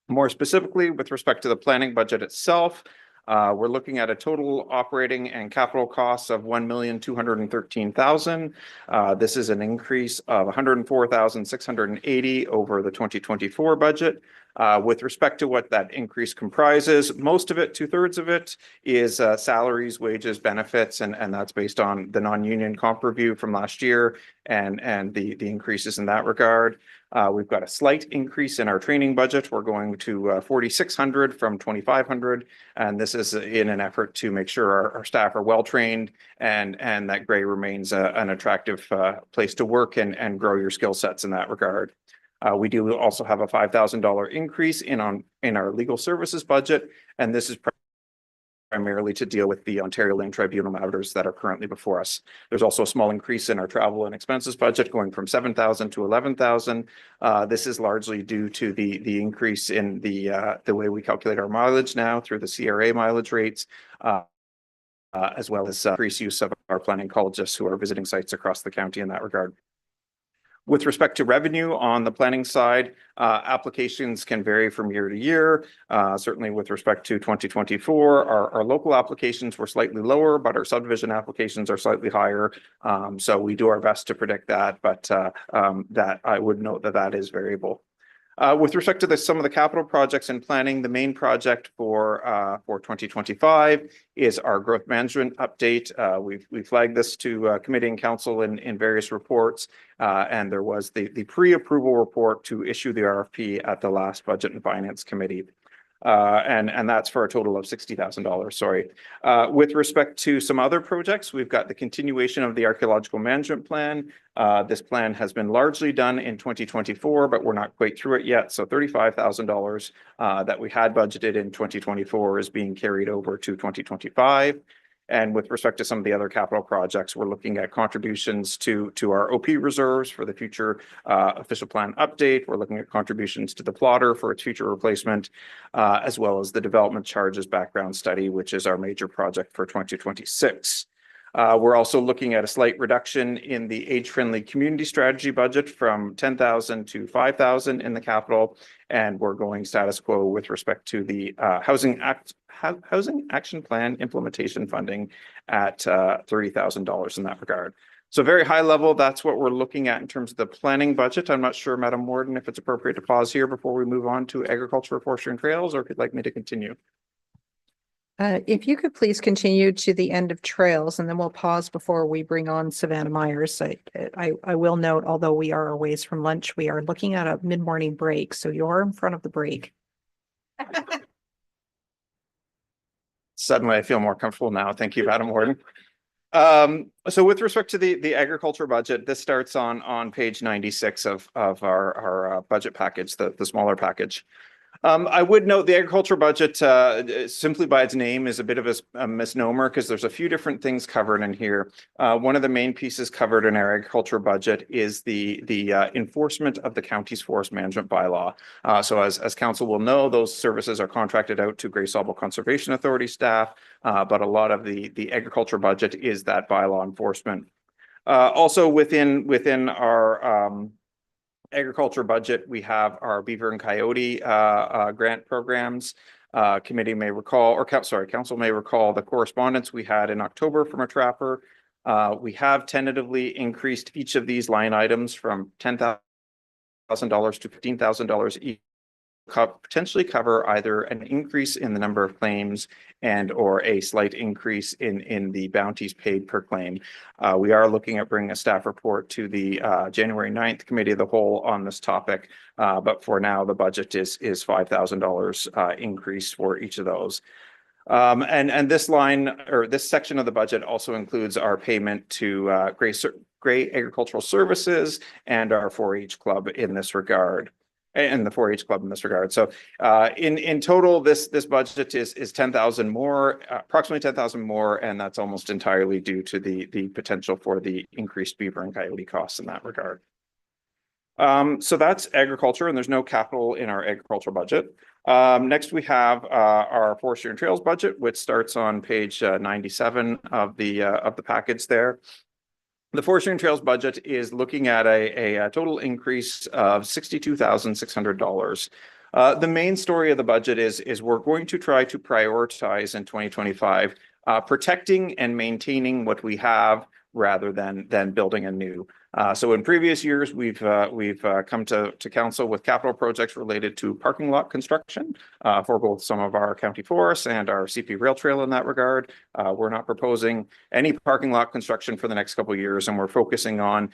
More specifically, with respect to the planning budget itself, we're looking at a total operating and capital costs of $1,213,000. This is an increase of $104,680 over the 2024 budget. With respect to what that increase comprises, most of it, 2/3 of it, is salaries, wages, benefits, and that's based on the non-union comp review from last year and the increases in that regard. We've got a slight increase in our training budget. We're going to 4,600 from 2,500, and this is in an effort to make sure our staff are well trained and that Gray remains an attractive place to work and grow your skill sets in that regard. We do also have a $5,000 increase in our legal services budget, and this is primarily to deal with the Ontario Land Tribunal matters that are currently before us. There's also a small increase in our travel and expenses budget, going from $7,000 to $11,000. This is largely due to the increase in the way we calculate our mileage now through the CRA mileage rates, as well as increased use of our planning ecologists who are visiting sites across the county in that regard. With respect to revenue on the planning side, applications can vary from year to year. Certainly with respect to 2024, our local applications were slightly lower, but our subdivision applications are slightly higher. So we do our best to predict that, but that I would note that is variable. With respect to some of the capital projects in planning, the main project for 2025 is our growth management update. We flagged this to committee and council in various reports, and there was the pre-approval report to issue the RFP at the last Budget and Finance Committee. And that's for a total of $60,000, sorry. With respect to some other projects, we've got the continuation of the archaeological management plan. This plan has been largely done in 2024, but we're not quite through it yet. So $35,000 that we had budgeted in 2024 is being carried over to 2025. And with respect to some of the other capital projects, we're looking at contributions to our OP reserves for the future official plan update. We're looking at contributions to the plotter for its future replacement, as well as the development charges background study, which is our major project for 2026. We're also looking at a slight reduction in the age-friendly community strategy budget from 10,000 to 5,000 in the capital, and we're going status quo with respect to the housing action plan implementation funding at $30,000 in that regard. So very high level, that's what we're looking at in terms of the planning budget. I'm not sure, Madam Warden, if it's appropriate to pause here before we move on to agriculture, forestry, and trails, or if you'd like me to continue. If you could please continue to the end of trails, and then we'll pause before we bring on Savannah Myers. I will note, although we are a ways from lunch, we are looking at a mid-morning break, so you're in front of the break. Suddenly I feel more comfortable now. Thank you, Madam Warden. So with respect to the agriculture budget, this starts on page 96 of our budget package, the smaller package. I would note the agriculture budget, simply by its name, is a bit of a misnomer because there's a few different things covered in here. One of the main pieces covered in our agriculture budget is the enforcement of the county's forest management bylaw. So as council will know, those services are contracted out to Grey Sauble Conservation Authority staff, but a lot of the agriculture budget is that bylaw enforcement. Also within our agriculture budget, we have our beaver and coyote grant programs. Committee may recall, or council may recall the correspondence we had in October from a trapper. We have tentatively increased each of these line items from $10,000 to $15,000 each. Potentially cover either an increase in the number of claims and or a slight increase in the bounties paid per claim. We are looking at bringing a staff report to the January 9th Committee of the Whole on this topic, but for now the budget is $5,000 increase for each of those. And this line, or this section of the budget, also includes our payment to Grey Agricultural Services and our 4-H club in this regard. And the 4-H club in this regard. So in total, this budget is 10,000 more, approximately 10,000 more, and that's almost entirely due to the potential for the increased beaver and coyote costs in that regard. So that's agriculture, and there's no capital in our agricultural budget. Next, we have our forestry and trails budget, which starts on page 97 of the package there. The forestry and trails budget is looking at a total increase of $62,600. The main story of the budget is we're going to try to prioritize in 2025 protecting and maintaining what we have rather than building a new. So in previous years, we've come to council with capital projects related to parking lot construction for both some of our county forests and our CP rail trail in that regard. We're not proposing any parking lot construction for the next couple of years, and we're focusing on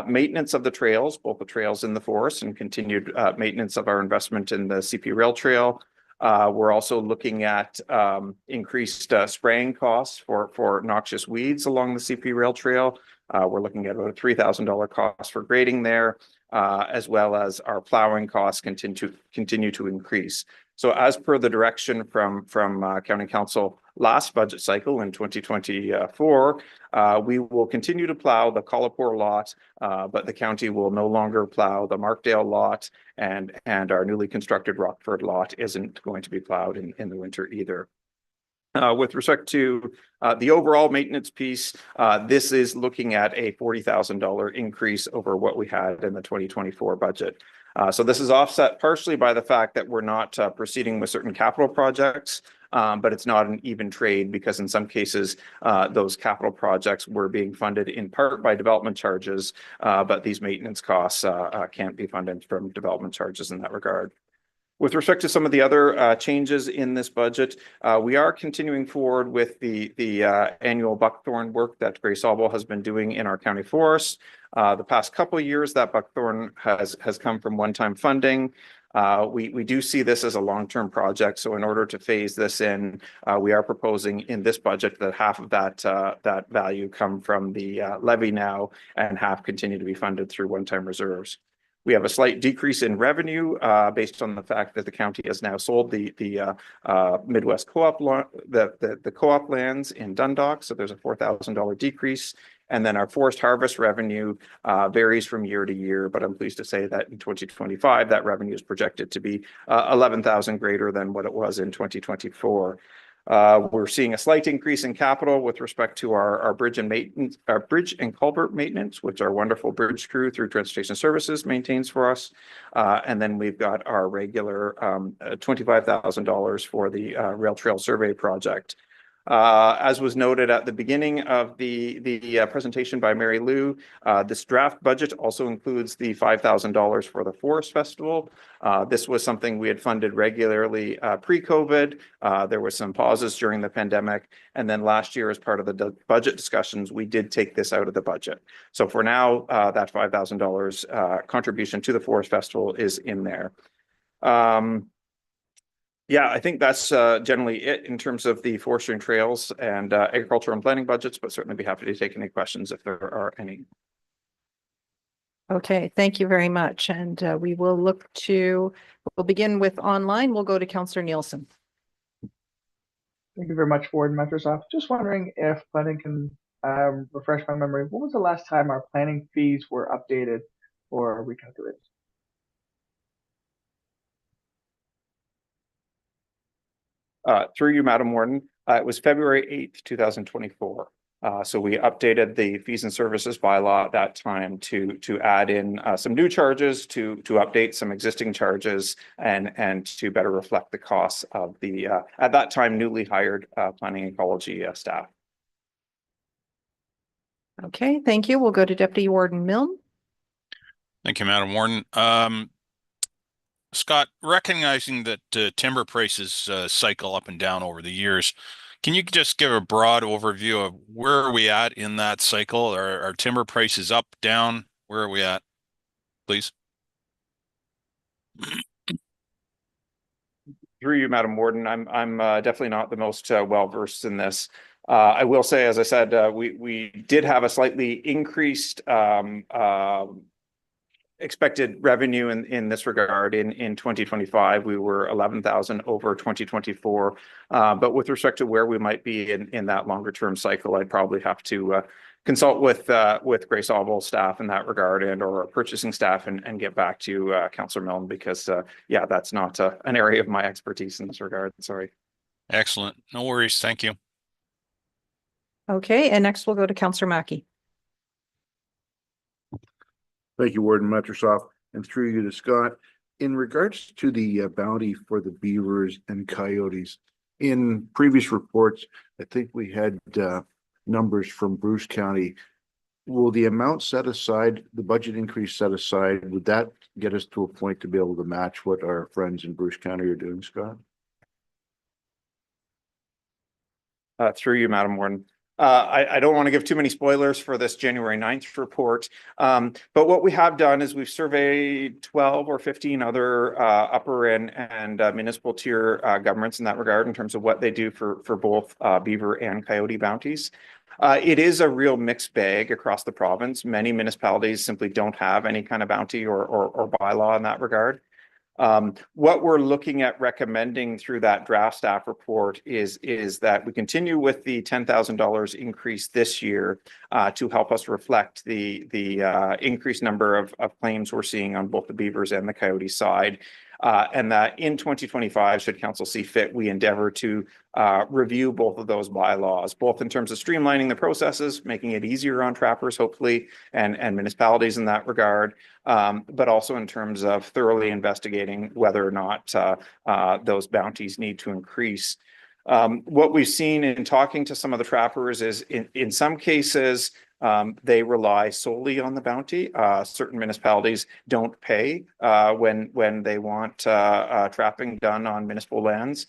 maintenance of the trails, both the trails in the forest, and continued maintenance of our investment in the CP rail trail. We're also looking at increased spraying costs for noxious weeds along the CP rail trail. We're looking at about a $3,000 cost for grading there, as well as our plowing costs continue to increase. So as per the direction from County Council last budget cycle in 2024, we will continue to plow the Collapore lot, but the county will no longer plow the Markdale lot, and our newly constructed Rockford lot isn't going to be plowed in the winter either. With respect to the overall maintenance piece, this is looking at a $40,000 increase over what we had in the 2024 budget. So this is offset partially by the fact that we're not proceeding with certain capital projects, but it's not an even trade because in some cases, those capital projects were being funded in part by development charges, but these maintenance costs can't be funded from development charges in that regard. With respect to some of the other changes in this budget, we are continuing forward with the annual buckthorn work that Grey Sauble has been doing in our county forests. The past couple of years, that buckthorn has come from one-time funding. We do see this as a long-term project, so in order to phase this in, we are proposing in this budget that half of that value come from the levy now, and half continue to be funded through one-time reserves. We have a slight decrease in revenue based on the fact that the county has now sold the Midwest Co-op the co-op lands in Dundalk. So there's a $4,000 decrease. And then our forest harvest revenue varies from year to year, but I'm pleased to say that in 2025, that revenue is projected to be 11,000 greater than what it was in 2024. We're seeing a slight increase in capital with respect to our bridge and maintenance, our bridge and culvert maintenance, which our wonderful bridge crew through Transportation Services maintains for us. And then we've got our regular $25,000 for the rail trail survey project. As was noted at the beginning of the presentation by Mary Lou, this draft budget also includes the $5,000 for the Forest Festival. This was something we had funded regularly pre-COVID. There were some pauses during the pandemic. And then last year, as part of the budget discussions, we did take this out of the budget. So for now, that $5,000 contribution to the Forest Festival is in there. Yeah, I think that's generally it in terms of the forestry and trails and agriculture and planning budgets, but certainly be happy to take any questions if there are any. Okay, thank you very much. And we'll begin with online. We'll go to Councillor Nielsen. Thank you very much, Warden Metrosoft. Just wondering if planning can refresh my memory. When was the last time our planning fees were updated or recalculated? Through you, Madam Warden, it was February 8th, 2024. So we updated the fees and services bylaw at that time to add in some new charges, to update some existing charges, and to better reflect the costs of the at that time newly hired planning ecology staff. Okay, thank you. We'll go to Deputy Warden Milne. Thank you, Madam Warden. Scott, recognizing that timber prices cycle up and down over the years, can you just give a broad overview of where are we at in that cycle? Are timber prices up, down? Where are we at, please? Through you, Madam Warden, I'm definitely not the most well-versed in this. I will say, as I said, we did have a slightly increased expected revenue in this regard in 2025. We were 11,000 over 2024. But with respect to where we might be in that longer term cycle, I'd probably have to consult with Grace Oval staff in that regard and or purchasing staff and get back to Councillor Milne because yeah, that's not an area of my expertise in this regard. Sorry. Excellent. No worries. Thank you. Okay, and next we'll go to Councillor Mackey. Thank you, Warden Metrosoft, and through you to Scott. In regards to the bounty for the beavers and coyotes, in previous reports, I think we had numbers from Bruce County. Will the amount set aside, the budget increase set aside, would that get us to a point to be able to match what our friends in Bruce County are doing, Scott? Through you, Madam Warden. I don't want to give too many spoilers for this January 9th report, but what we have done is we've surveyed 12 or 15 other upper and municipal tier governments in that regard in terms of what they do for both beaver and coyote bounties. It is a real mixed bag across the province. Many municipalities simply don't have any kind of bounty or bylaw in that regard. What we're looking at recommending through that draft staff report is that we continue with the $10,000 increase this year to help us reflect the increased number of claims we're seeing on both the beavers and the coyote side. And that in 2025, should council see fit, we endeavor to review both of those bylaws, both in terms of streamlining the processes, making it easier on trappers, hopefully, and municipalities in that regard, but also in terms of thoroughly investigating whether or not those bounties need to increase. What we've seen in talking to some of the trappers is in some cases, they rely solely on the bounty. Certain municipalities don't pay when they want trapping done on municipal lands.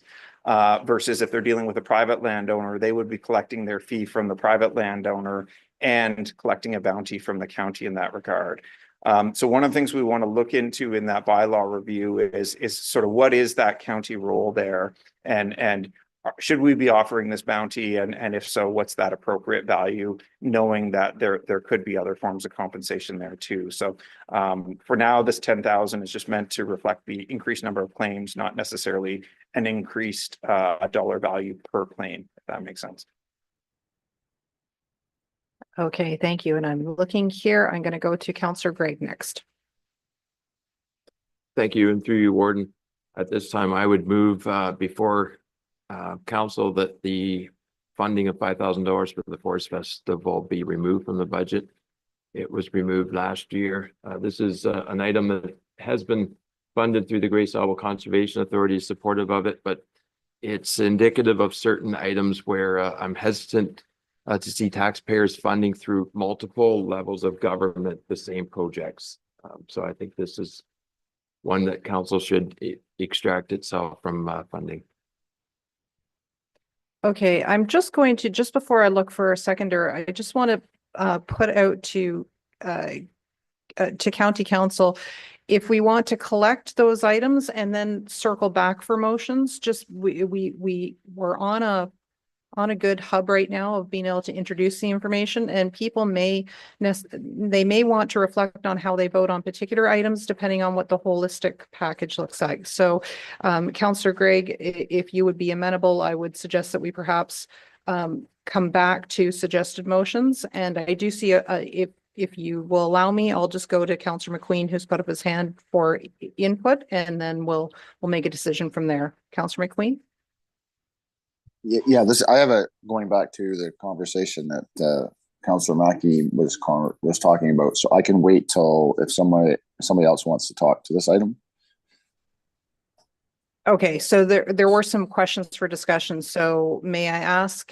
Versus if they're dealing with a private landowner, they would be collecting their fee from the private landowner and collecting a bounty from the county in that regard. So one of the things we want to look into in that bylaw review is sort of what is that county role there, and should we be offering this bounty? And if so, what's that appropriate value, knowing that there could be other forms of compensation there too. So for now, this 10,000 is just meant to reflect the increased number of claims, not necessarily an increased dollar value per claim, if that makes sense. Okay, thank you. And I'm looking here. I'm going to go to Councillor Gregg next. Thank you. And through you, Warden, at this time, I would move before council that the funding of $5,000 for the Forest Festival be removed from the budget. It was removed last year. This is an item that has been funded through the Grace Isle Conservation Authority, is supportive of it, but it's indicative of certain items where I'm hesitant to see taxpayers funding through multiple levels of government the same projects. So I think this is one that council should extract itself from funding. Okay, I'm just going to, just before I look for a seconder, I just want to put out to County Council, if we want to collect those items and then circle back for motions, just we're on a good hub right now of being able to introduce the information, and people may want to reflect on how they vote on particular items depending on what the holistic package looks like. So Councillor Gregg, if you would be amenable, I would suggest that we perhaps come back to suggested motions. And I do see if you will allow me, I'll just go to Councillor McQueen, who's put up his hand for input, and then we'll make a decision from there. Councillor McQueen? Yeah, I have going back to the conversation that Councillor Mackey was talking about. So I can wait till if somebody else wants to talk to this item. Okay, so there were some questions for discussion. So may I ask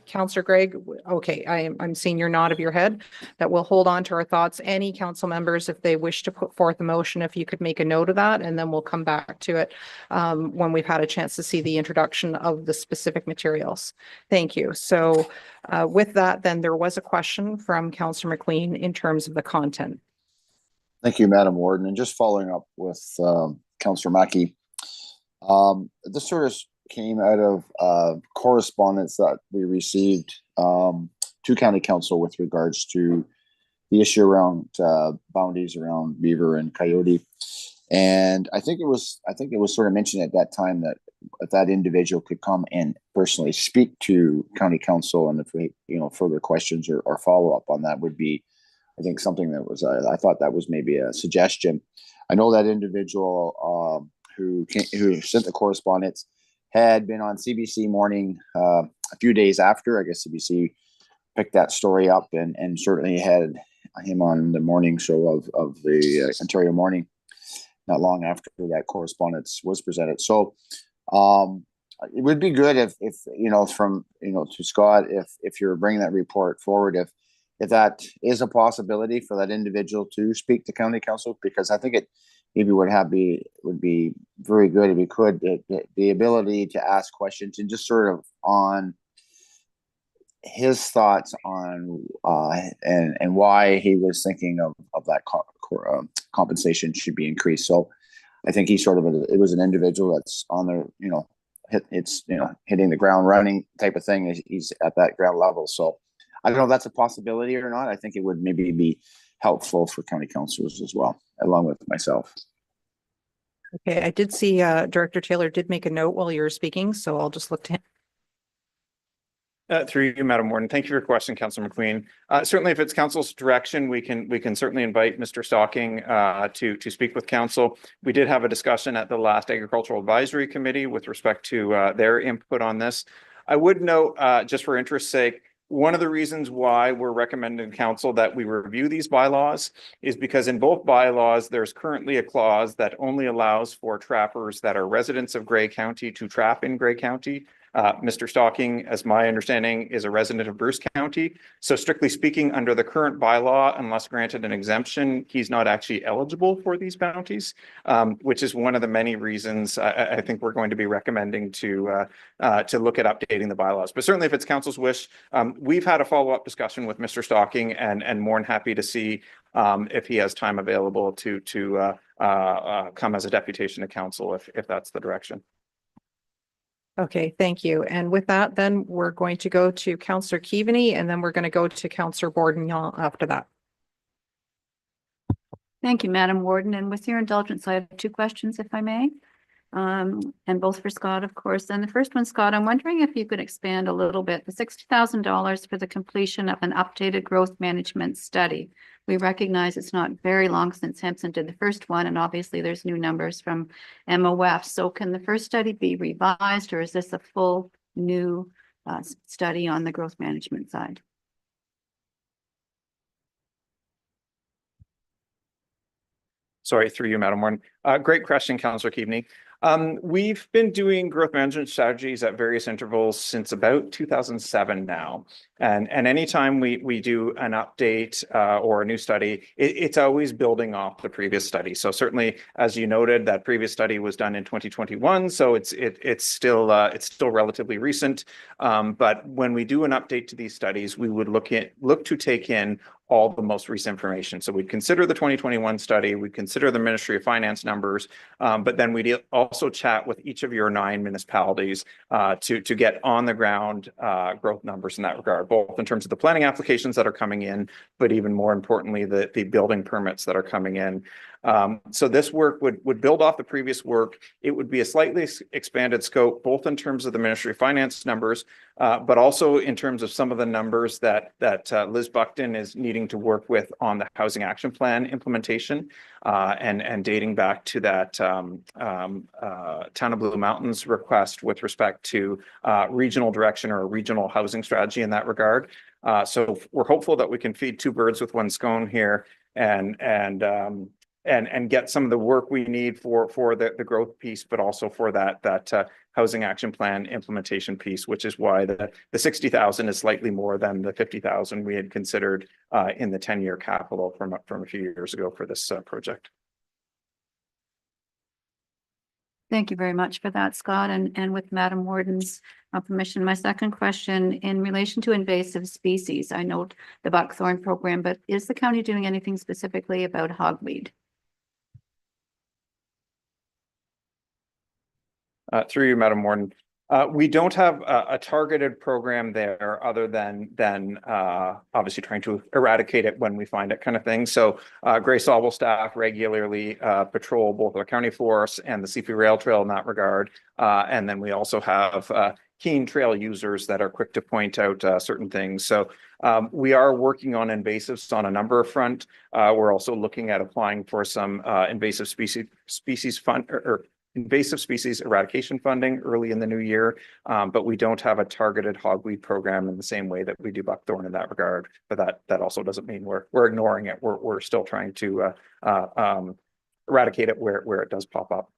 Councillor Gregg? Okay, I'm seeing your nod of your head that we'll hold on to our thoughts. Any council members, if they wish to put forth a motion, if you could make a note of that, and then we'll come back to it when we've had a chance to see the introduction of the specific materials. Thank you. So with that, then there was a question from Councillor McLean in terms of the content. Thank you, Madam Warden. And just following up with Councillor Mackey, this sort of came out of correspondence that we received to County Council with regards to the issue around bounties around beaver and coyote. And I think it was sort of mentioned at that time that if that individual could come and personally speak to County Council, and if we, further questions or follow up on that would be, I think, something that was, I thought that was maybe a suggestion. I know that individual who sent the correspondence had been on CBC Morning a few days after. I guess CBC picked that story up and certainly had him on the morning show of the Ontario Morning not long after that correspondence was presented. So it would be good if from to Scott, if you're bringing that report forward, if that is a possibility for that individual to speak to County Council, because I think it maybe would be very good if you could, the ability to ask questions and just sort of on his thoughts on and why he was thinking of that compensation should be increased. So I think he sort of, it was an individual that's on the, hitting the ground running type of thing. He's at that ground level. So I don't know if that's a possibility or not. I think it would maybe be helpful for county councilors as well, along with myself. Okay, I did see Director Taylor did make a note while you were speaking, so I'll just look to him. Through you, Madam Warden. Thank you for your question, Councillor McQueen. Certainly, if it's council's direction, we can certainly invite Mr. Stocking to speak with council. We did have a discussion at the last Agricultural Advisory Committee with respect to their input on this. I would note, just for interest's sake, one of the reasons why we're recommending council that we review these bylaws is because in both bylaws, there's currently a clause that only allows for trappers that are residents of Grey County to trap in Grey County. Mr. Stocking, as my understanding, is a resident of Bruce County. So strictly speaking, under the current bylaw, unless granted an exemption, he's not actually eligible for these bounties, which is one of the many reasons I think we're going to be recommending to look at updating the bylaws. But certainly if it's council's wish, we've had a follow-up discussion with Mr. Stocking and more than happy to see if he has time available to come as a deputation to council if that's the direction. Okay, thank you. And with that, then we're going to go to Councillor Keaveney, and then we're going to go to Councillor Bourdignon after that. Thank you, Madam Warden. And with your indulgence, I have two questions, if I may. And both for Scott, of course. And the first one, Scott, I'm wondering if you could expand a little bit, the $60,000 for the completion of an updated growth management study. We recognize it's not very long since Hampson did the first one, and obviously there's new numbers from MOF. So can the first study be revised, or is this a full new study on the growth management side? Sorry, through you, Madam Warden. Great question, Councillor Keaveney. We've been doing growth management strategies at various intervals since about 2007 now. And anytime we do an update or a new study, it's always building off the previous study. So certainly, as you noted, that previous study was done in 2021, so it's still relatively recent. But when we do an update to these studies, we would look to take in all the most recent information. So we'd consider the 2021 study, we'd consider the Ministry of Finance numbers, but then we'd also chat with each of your 9 municipalities to get on the ground growth numbers in that regard, both in terms of the planning applications that are coming in, but even more importantly, the building permits that are coming in. So this work would build off the previous work. It would be a slightly expanded scope, both in terms of the Ministry of Finance numbers, but also in terms of some of the numbers that Liz Buckton is needing to work with on the Housing Action Plan implementation, and dating back to that Town of Blue Mountains request with respect to regional direction or a regional housing strategy in that regard. So we're hopeful that we can feed 2 birds with 1 stone here and get some of the work we need for the growth piece, but also for that Housing Action Plan implementation piece, which is why the 60,000 is slightly more than the 50,000 we had considered in the 10-year capital from a few years ago for this project. Thank you very much for that, Scott. And with Madam Warden's permission, my second question in relation to invasive species. I note the buckthorn program, but is the county doing anything specifically about hogweed? Through you, Madam Warden. We don't have a targeted program there other than obviously trying to eradicate it when we find it, kind of thing. So Gray Sauble staff regularly patrol both our county forests and the CP Rail Trail in that regard. And then we also have keen trail users that are quick to point out certain things. So we are working on invasives on a number of fronts. We're also looking at applying for some invasive species fund or invasive species eradication funding early in the new year, but we don't have a targeted hogweed program in the same way that we do buckthorn in that regard. But that also doesn't mean we're ignoring it. We're still trying to eradicate it where it does pop up.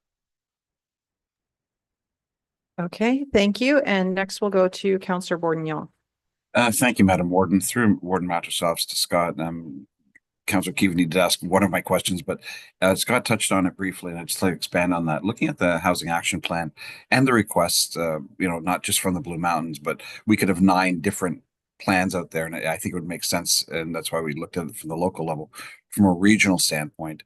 Okay, thank you. And next we'll go to Councillor Bourdignon. Thank you, Madam Warden. Through Warden Matusoff's to Scott. Councillor Keaveney did ask one of my questions, but Scott touched on it briefly, and I'd just like to expand on that. Looking at the Housing Action Plan and the requests, not just from the Blue Mountains, but we could have 9 different plans out there, and I think it would make sense, and that's why we looked at it from the local level. From a regional standpoint,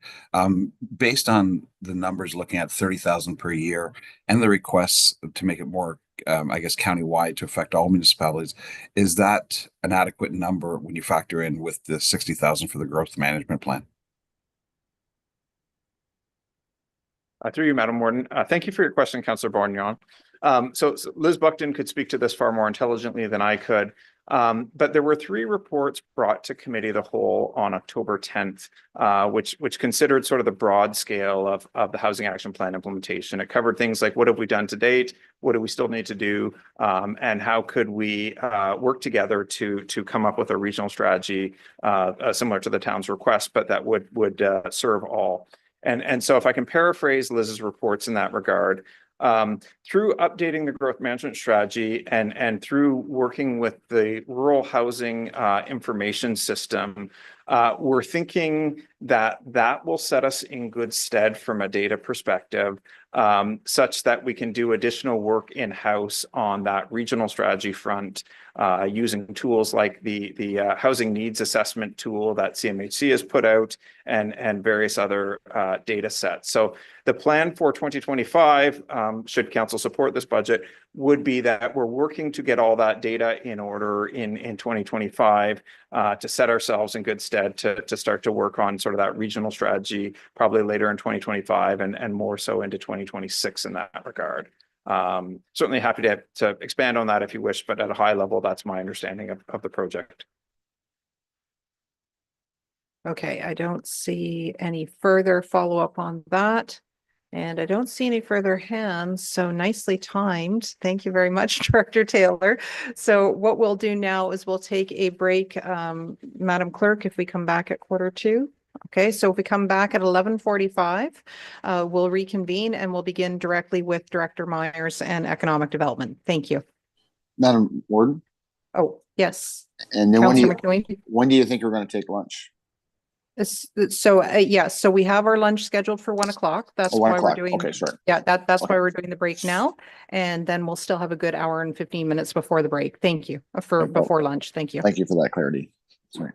based on the numbers looking at 30,000 per year and the requests to make it more countywide to affect all municipalities, is that an adequate number when you factor in with the 60,000 for the growth management plan? Through you, Madam Warden. Thank you for your question, Councillor Bourdignon. So Liz Buckton could speak to this far more intelligently than I could. But there were 3 reports brought to Committee of the Whole on October 10th, which considered sort of the broad scale of the Housing Action Plan implementation. It covered things like what have we done to date, what do we still need to do, and how could we work together to come up with a regional strategy similar to the town's request, but that would serve all. And so if I can paraphrase Liz's reports in that regard, through updating the growth management strategy and through working with the rural housing information system, we're thinking that will set us in good stead from a data perspective, such that we can do additional work in-house on that regional strategy front, using tools like the housing needs assessment tool that CMHC has put out and various other data sets. So the plan for 2025, should council support this budget, would be that we're working to get all that data in order in 2025 to set ourselves in good stead to start to work on sort of that regional strategy, probably later in 2025 and more so into 2026 in that regard. Certainly happy to expand on that if you wish, but at a high level, that's my understanding of the project. Okay, I don't see any further follow-up on that. And I don't see any further hands, so nicely timed. Thank you very much, Director Taylor. So what we'll do now is we'll take a break, Madam Clerk, if we come back at 1:45. Okay, so if we come back at 11:45, we'll reconvene and we'll begin directly with Director Myers and Economic Development. Thank you. Madam Warden? Oh, yes. And then Councillor McNoy? when do you think we're going to take lunch? So, yes, so we have our lunch scheduled for 1:00. That's Oh, 1 why we're o'clock. doing. Okay, sorry. Yeah, that's Okay. why we're doing the break now. And then we'll still have a good hour and 15 minutes before the break. Thank you for before lunch. Thank you. Thank you for that clarity. Sorry.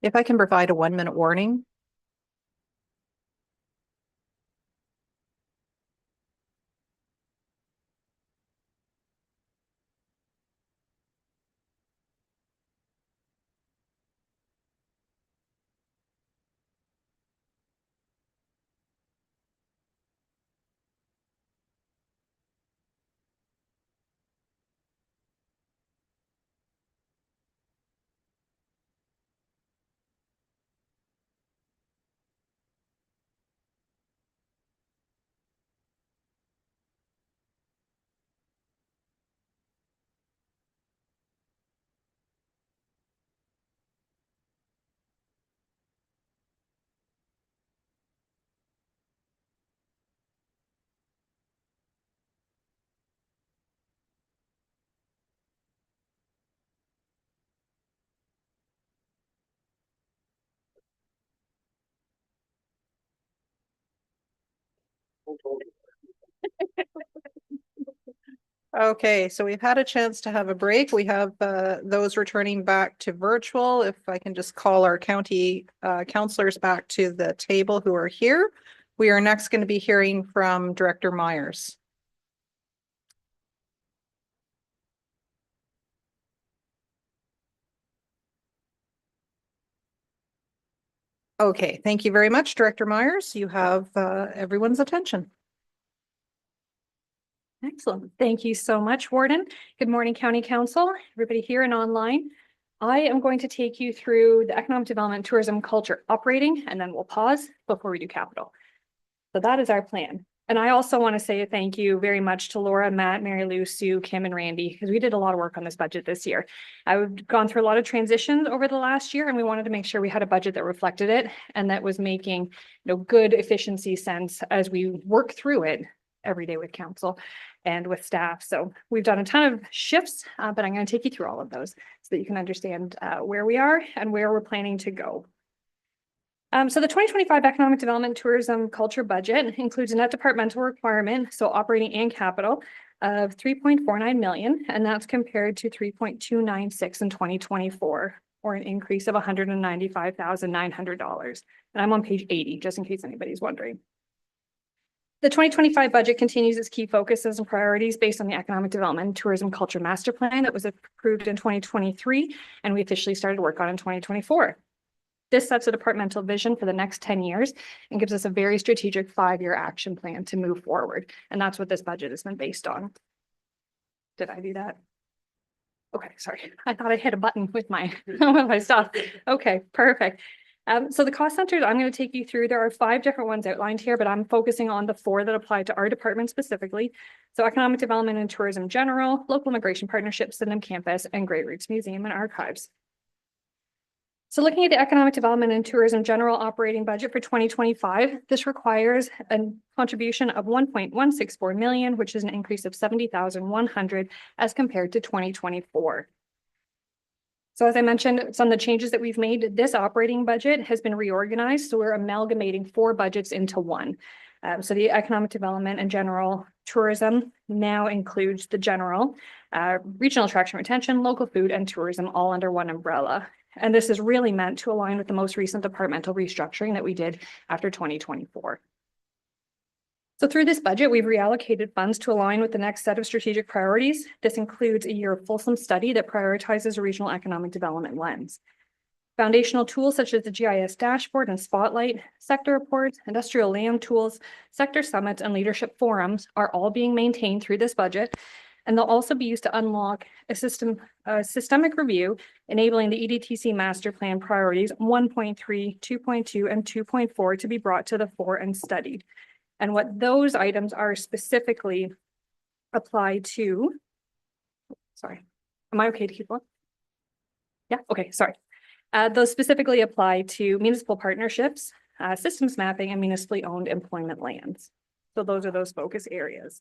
If I can provide a 1-minute warning. Okay, so we've had a chance to have a break. We have those returning back to virtual. If I can just call our county councillors back to the table who are here. We are next going to be hearing from Director Myers. Okay, thank you very much, Director Myers. You have everyone's attention. Excellent. Thank you so much, Warden. Good morning, County Council, everybody here and online. I am going to take you through the economic development, tourism, culture, operating, and then we'll pause before we do capital. So that is our plan. And I also want to say thank you very much to Laura, Matt, Mary Lou, Sue, Kim, and Randy, because we did a lot of work on this budget this year. I've gone through a lot of transitions over the last year, and we wanted to make sure we had a budget that reflected it and that was making good efficiency sense as we work through it every day with council and with staff. So we've done a ton of shifts, but I'm going to take you through all of those so that you can understand where we are and where we're planning to go. So the 2025 Economic Development, Tourism, Culture budget includes a net departmental requirement, so operating and capital, of 3.49 million, and that's compared to 3.296 in 2024, or an increase of $195,900. And I'm on page 80, just in case anybody's wondering. The 2025 budget continues its key focuses and priorities based on the Economic Development and Tourism Culture Master Plan that was approved in 2023, and we officially started work on in 2024. This sets a departmental vision for the next 10 years and gives us a very strategic 5-year action plan to move forward. And that's what this budget has been based on. Did I do that? Okay, sorry. I thought I hit a button with my, with my stuff. Okay, perfect. So the cost centers I'm going to take you through, there are 5 different ones outlined here, but I'm focusing on the 4 that apply to our department specifically. So economic development and tourism general, local immigration partnerships, Sydenham campus, and Great Roots Museum and Archives. So looking at the economic development and tourism general operating budget for 2025, this requires a contribution of 1.164 million, which is an increase of 70,100 as compared to 2024. So as I mentioned, some of the changes that we've made, this operating budget has been reorganized. So we're amalgamating 4 budgets into one. So the economic development and general tourism now includes the general, regional attraction retention, local food, and tourism all under one umbrella. And this is really meant to align with the most recent departmental restructuring that we did after 2024. So through this budget, we've reallocated funds to align with the next set of strategic priorities. This includes a year of fulsome study that prioritizes a regional economic development lens. Foundational tools such as the GIS dashboard and Spotlight, sector reports, industrial land tools, sector summits, and leadership forums are all being maintained through this budget. And they'll also be used to unlock a systemic review, enabling the EDTC master plan priorities 1.3, 2.2, and 2.4 to be brought to the fore and studied. And what those items are specifically applied to, sorry, am I okay to keep going? Yeah, okay, sorry. Those specifically apply to municipal partnerships, systems mapping, and municipally owned employment lands. So those are those focus areas.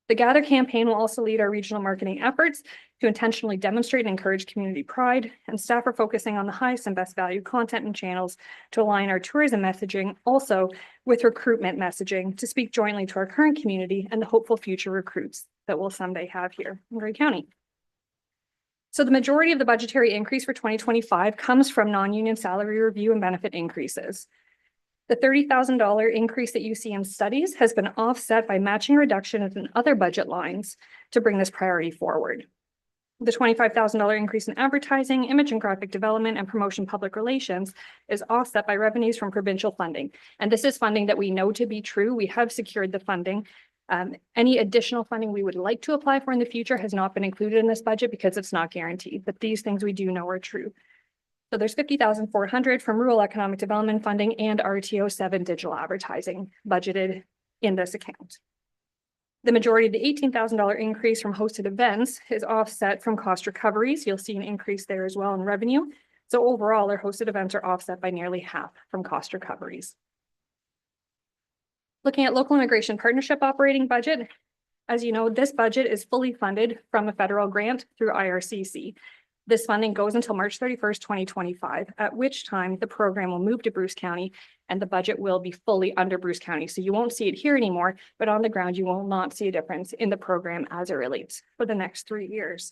The Gather campaign will also lead our regional marketing efforts to intentionally demonstrate and encourage community pride, and staff are focusing on the highest and best value content and channels to align our tourism messaging also with recruitment messaging to speak jointly to our current community and the hopeful future recruits that we'll someday have here in Grey County. So the majority of the budgetary increase for 2025 comes from non-union salary review and benefit increases. The $30,000 increase that you see in studies has been offset by matching reductions in other budget lines to bring this priority forward. The $25,000 increase in advertising, image and graphic development, and promotion public relations is offset by revenues from provincial funding. And this is funding that we know to be true. We have secured the funding. Any additional funding we would like to apply for in the future has not been included in this budget because it's not guaranteed, but these things we do know are true. So there's $50,400 from rural economic development funding and RTO 7 digital advertising budgeted in this account. The majority of the $18,000 increase from hosted events is offset from cost recoveries. You'll see an increase there as well in revenue. So overall, our hosted events are offset by nearly half from cost recoveries. Looking at local immigration partnership operating budget, as you know, this budget is fully funded from a federal grant through IRCC. This funding goes until March 31st, 2025, at which time the program will move to Bruce County and the budget will be fully under Bruce County. So you won't see it here anymore, but on the ground, you will not see a difference in the program as it relates for the next 3 years.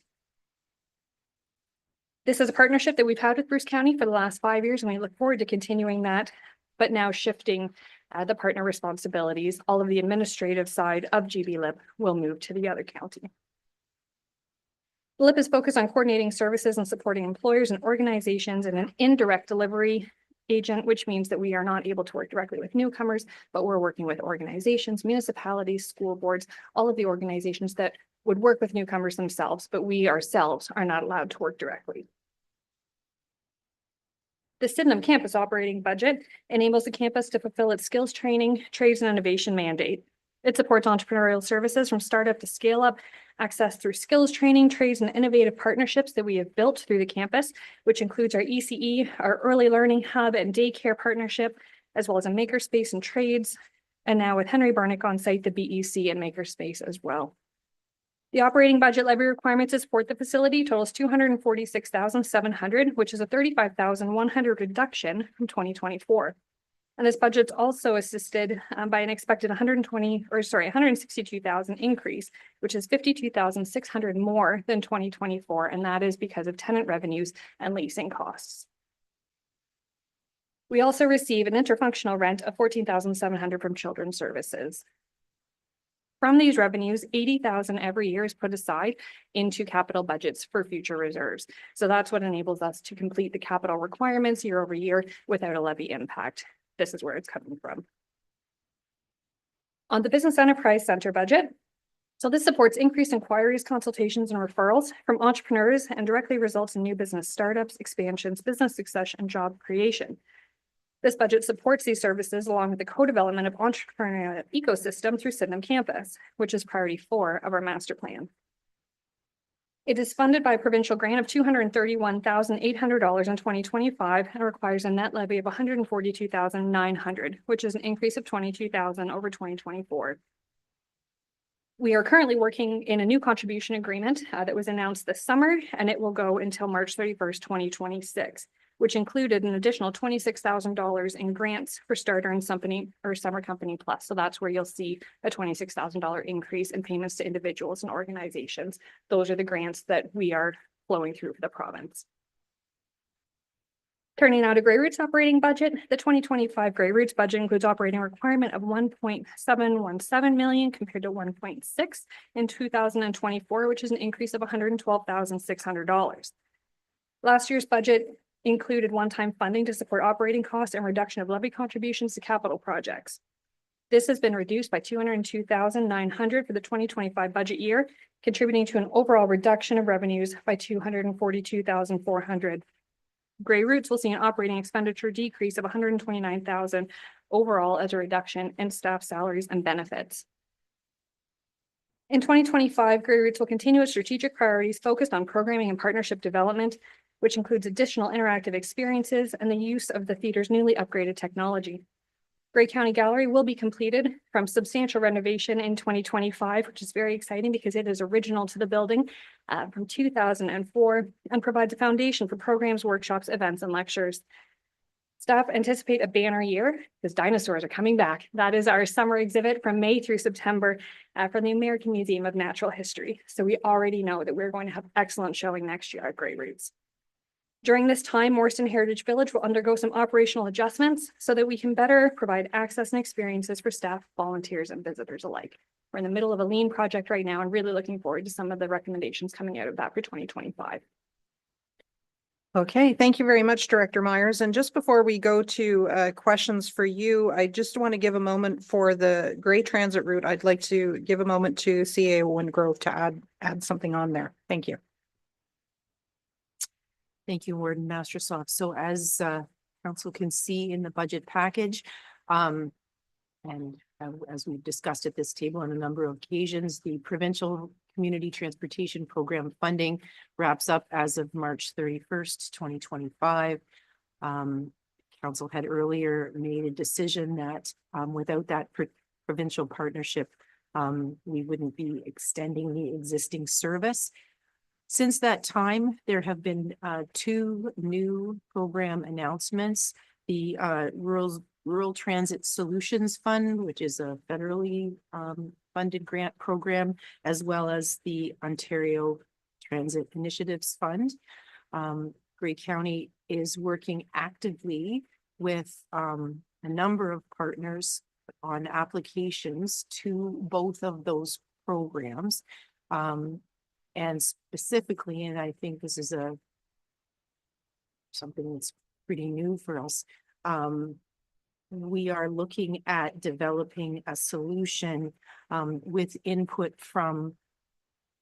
This is a partnership that we've had with Bruce County for the last 5 years, and we look forward to continuing that, but now shifting the partner responsibilities. All of the administrative side of GBLIP will move to the other county. LIP is focused on coordinating services and supporting employers and organizations in an indirect delivery agent, which means that we are not able to work directly with newcomers, but we're working with organizations, municipalities, school boards, all of the organizations that would work with newcomers themselves, but we ourselves are not allowed to work directly. The Sydenham campus operating budget enables the campus to fulfill its skills training, trades, and innovation mandate. It supports entrepreneurial services from startup to scale up, access through skills training, trades, and innovative partnerships that we have built through the campus, which includes our ECE, our early learning hub and daycare partnership, as well as a makerspace and trades. And now with Henry Barnick on site, the BEC and makerspace as well. The operating budget levy requirements to support the facility totals $246,700, which is a $35,100 reduction from 2024. And this budget's also assisted by an expected 162,000 increase, which is 52,600 more than 2024. And that is because of tenant revenues and leasing costs. We also receive an interfunctional rent of 14,700 from Children's Services. From these revenues, 80,000 every year is put aside into capital budgets for future reserves. So that's what enables us to complete the capital requirements year over year without a levy impact. This is where it's coming from. On the Business Enterprise Center budget, so this supports increased inquiries, consultations, and referrals from entrepreneurs and directly results in new business startups, expansions, business success, and job creation. This budget supports these services along with the co-development of entrepreneurial ecosystem through Sydenham campus, which is priority 4 of our master plan. It is funded by a provincial grant of $231,800 in 2025 and requires a net levy of $142,900, which is an increase of $22,000 over 2024. We are currently working in a new contribution agreement that was announced this summer, and it will go until March 31st, 2026, which included an additional $26,000 in grants for starter and summer company plus. So that's where you'll see a $26,000 increase in payments to individuals and organizations. Those are the grants that we are flowing through for the province. Turning now to Grey Root's operating budget, the 2025 Grey Root's budget includes operating requirement of $1.717 million compared to $1.6 in 2024, which is an increase of $112,600. Last year's budget included one-time funding to support operating costs and reduction of levy contributions to capital projects. This has been reduced by $202,900 for the 2025 budget year, contributing to an overall reduction of revenues by $242,400. Grey Roots will see an operating expenditure decrease of $129,000 overall as a reduction in staff salaries and benefits. In 2025, Grey Roots will continue its strategic priorities focused on programming and partnership development, which includes additional interactive experiences and the use of the theater's newly upgraded technology. Grey County Gallery will be completed from substantial renovation in 2025, which is very exciting because it is original to the building from 2004 and provides a foundation for programs, workshops, events, and lectures. Staff anticipate a banner year because dinosaurs are coming back. That is our summer exhibit from May through September from the American Museum of Natural History. So we already know that we're going to have excellent showing next year at Grey Roots. During this time, Morrison Heritage Village will undergo some operational adjustments so that we can better provide access and experiences for staff, volunteers, and visitors alike. We're in the middle of a lean project right now and really looking forward to some of the recommendations coming out of that for 2025. Okay, thank you very much, Director Myers. And just before we go to questions for you, I just want to give a moment for the Grey Transit route. I'd like to give a moment to CAO Windgrove to add something on there. Thank you. Thank you, Warden Mastersoft. So as council can see in the budget package, and as we've discussed at this table on a number of occasions, the provincial community transportation program funding wraps up as of March 31st, 2025. Council had earlier made a decision that without that provincial partnership, we wouldn't be extending the existing service. Since that time, there have been two new program announcements. The Rural Transit Solutions Fund, which is a federally funded grant program, as well as the Ontario Transit Initiatives Fund. Grey County is working actively with a number of partners on applications to both of those programs. And specifically, and I think this is something that's pretty new for us, we are looking at developing a solution with input from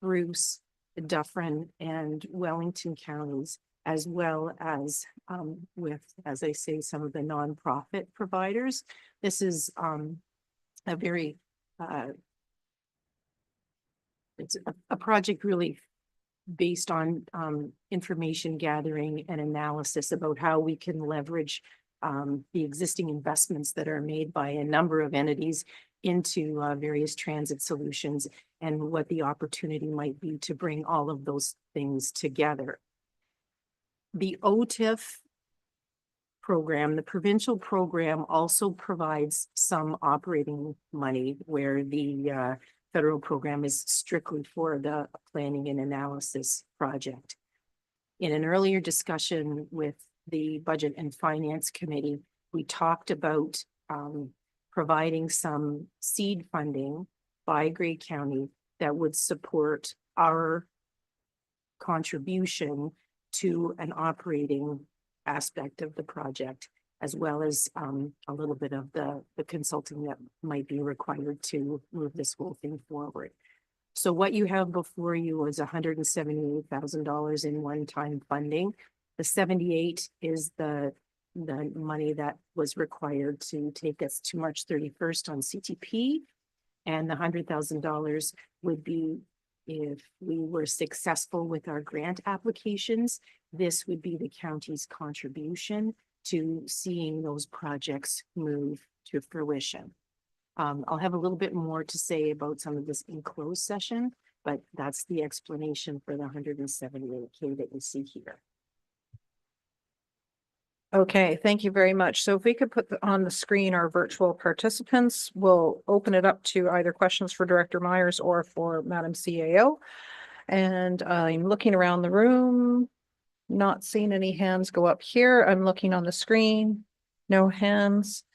Bruce, Dufferin, and Wellington counties, as well as with, as I say, some of the nonprofit providers. This is a very it's a project really based on information gathering and analysis about how we can leverage the existing investments that are made by a number of entities into various transit solutions and what the opportunity might be to bring all of those things together. The OTIF program, the provincial program, also provides some operating money where the federal program is strictly for the planning and analysis project. In an earlier discussion with the Budget and Finance Committee, we talked about providing some seed funding by Grey County that would support our contribution to an operating aspect of the project, as well as a little bit of the consulting that might be required to move this whole thing forward. So what you have before you is $178,000 in one-time funding. The 78 is the money that was required to take us to March 31st on CTP, and the $100,000 would be if we were successful with our grant applications. This would be the county's contribution to seeing those projects move to fruition. I'll have a little bit more to say about some of this in closed session, but that's the explanation for the $178K that you see here. Okay, thank you very much. So if we could put on the screen our virtual participants, we'll open it up to either questions for Director Myers or for Madam CAO. And I'm looking around the room, not seeing any hands go up here. I'm looking on the screen, no hands.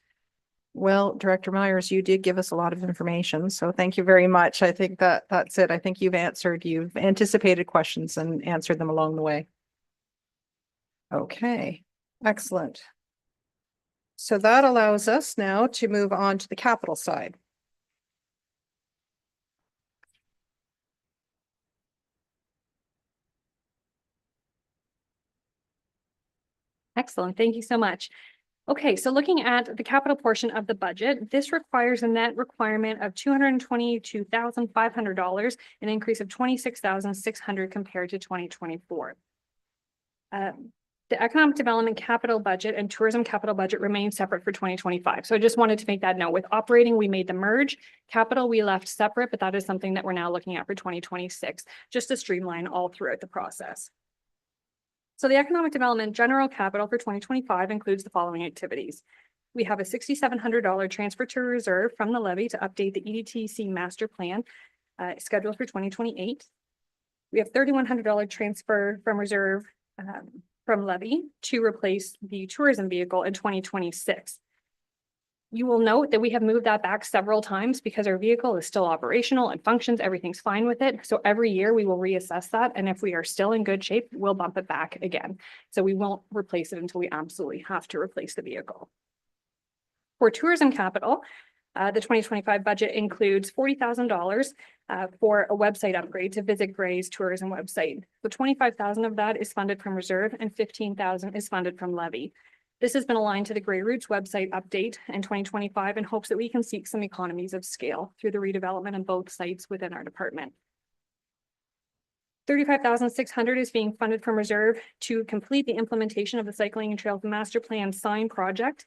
Well, Director Myers, you did give us a lot of information, so thank you very much. I think that's it. I think you've anticipated questions and answered them along the way. Okay, excellent. So that allows us now to move on to the capital side. Excellent. Thank you so much. Okay, so looking at the capital portion of the budget, this requires a net requirement of $222,500, an increase of $26,600 compared to 2024. The economic development capital budget and tourism capital budget remain separate for 2025. So I just wanted to make that note. With operating, we made the merge. Capital, we left separate, but that is something that we're now looking at for 2026, just to streamline all throughout the process. So the economic development general capital for 2025 includes the following activities. We have a $6,700 transfer to reserve from the levy to update the EDTC master plan scheduled for 2028. We have $3,100 transfer from reserve from levy to replace the tourism vehicle in 2026. You will note that we have moved that back several times because our vehicle is still operational and functions, everything's fine with it. So every year we will reassess that. And if we are still in good shape, we'll bump it back again. So we won't replace it until we absolutely have to replace the vehicle. For tourism capital, the 2025 budget includes $40,000 for a website upgrade to Visit Gray's tourism website. So $25,000 of that is funded from reserve and $15,000 is funded from levy. This has been aligned to the Grey Routes website update in 2025 in hopes that we can seek some economies of scale through the redevelopment of both sites within our department. $35,600 is being funded from reserve to complete the implementation of the Cycling and Trails Master Plan sign project.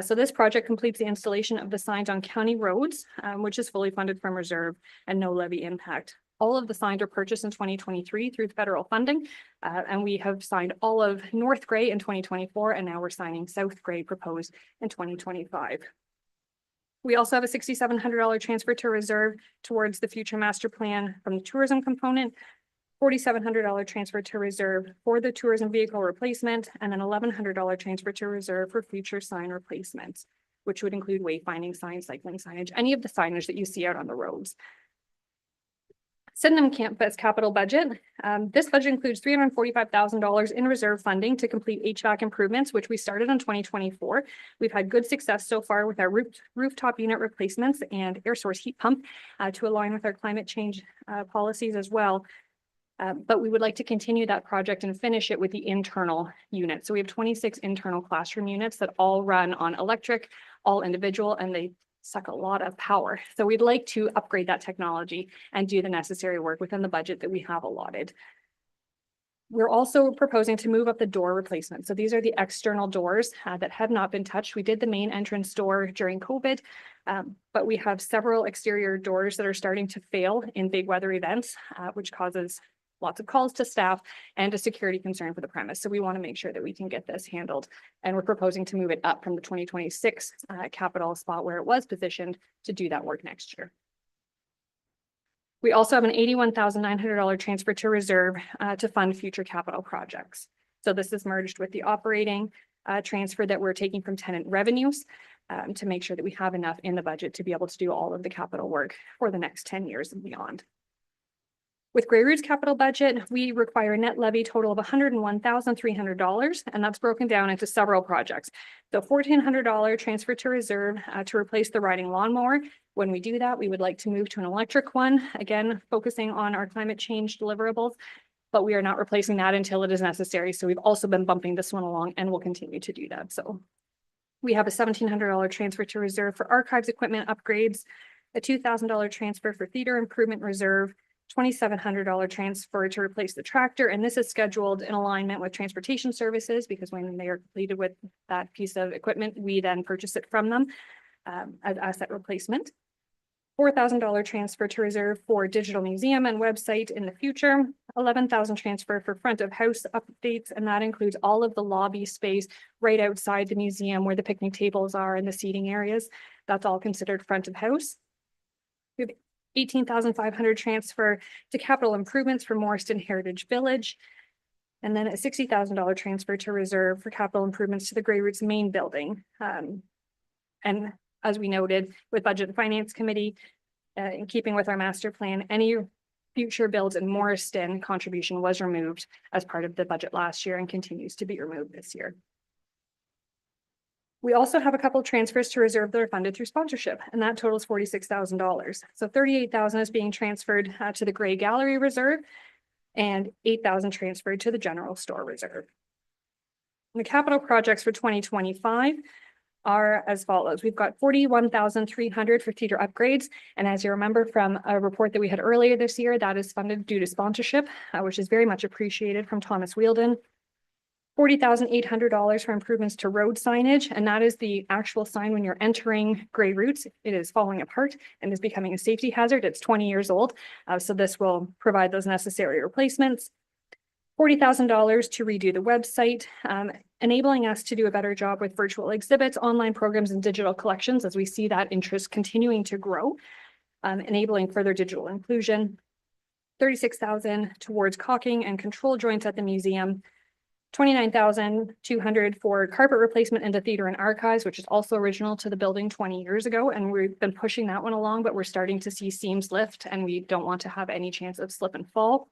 So this project completes the installation of the signs on county roads, which is fully funded from reserve and no levy impact. All of the signs are purchased in 2023 through federal funding, and we have signed all of North Grey in 2024, and now we're signing South Grey proposed in 2025. We also have a $6,700 transfer to reserve towards the future master plan from the tourism component, $4,700 transfer to reserve for the tourism vehicle replacement, and an $1,100 transfer to reserve for future sign replacements, which would include wayfinding signs, cycling signage, any of the signage that you see out on the roads. Sydenham Campus capital budget. This budget includes $345,000 in reserve funding to complete HVAC improvements, which we started in 2024. We've had good success so far with our rooftop unit replacements and air source heat pump to align with our climate change policies as well. But we would like to continue that project and finish it with the internal units. So we have 26 internal classroom units that all run on electric, all individual, and they suck a lot of power. So we'd like to upgrade that technology and do the necessary work within the budget that we have allotted. We're also proposing to move up the door replacement. So these are the external doors that have not been touched. We did the main entrance door during COVID, but we have several exterior doors that are starting to fail in big weather events, which causes lots of calls to staff and a security concern for the premise. So we want to make sure that we can get this handled. And we're proposing to move it up from the 2026 capital spot where it was positioned to do that work next year. We also have an $81,900 transfer to reserve to fund future capital projects. So this is merged with the operating transfer that we're taking from tenant revenues to make sure that we have enough in the budget to be able to do all of the capital work for the next 10 years and beyond. With Grey Routes capital budget, we require a net levy total of $101,300, and that's broken down into several projects. The $1,400 transfer to reserve to replace the riding lawnmower. When we do that, we would like to move to an electric one, again, focusing on our climate change deliverables, but we are not replacing that until it is necessary. So we've also been bumping this one along and will continue to do that. So we have a $1,700 transfer to reserve for archives equipment upgrades, a $2,000 transfer for theater improvement reserve, $2,700 transfer to replace the tractor. And this is scheduled in alignment with transportation services because when they are completed with that piece of equipment, we then purchase it from them as asset replacement. $4,000 transfer to reserve for digital museum and website in the future, $11,000 transfer for front of house updates. And that includes all of the lobby space right outside the museum where the picnic tables are and the seating areas. That's all considered front of house. We have $18,500 transfer to capital improvements for Morriston Heritage Village. And then a $60,000 transfer to reserve for capital improvements to the Grey Routes main building. And as we noted with Budget and Finance Committee, in keeping with our master plan, any future builds in Morriston contribution was removed as part of the budget last year and continues to be removed this year. We also have a couple of transfers to reserve that are funded through sponsorship, and that totals $46,000. So $38,000 is being transferred to the Grey Gallery Reserve and $8,000 transferred to the General Store Reserve. The capital projects for 2025 are as follows. We've got $41,300 for theater upgrades. And as you remember from a report that we had earlier this year, that is funded due to sponsorship, which is very much appreciated from Thomas Wheeldon. $40,800 for improvements to road signage, and that is the actual sign when you're entering Grey Routes. It is falling apart and is becoming a safety hazard. It's 20 years old, so this will provide those necessary replacements. $40,000 to redo the website, enabling us to do a better job with virtual exhibits, online programs, and digital collections as we see that interest continuing to grow, enabling further digital inclusion. $36,000 towards caulking and control joints at the museum. $29,200 for carpet replacement in the theater and archives, which is also original to the building 20 years ago. And we've been pushing that one along, but we're starting to see seams lift and we don't want to have any chance of slip and fall.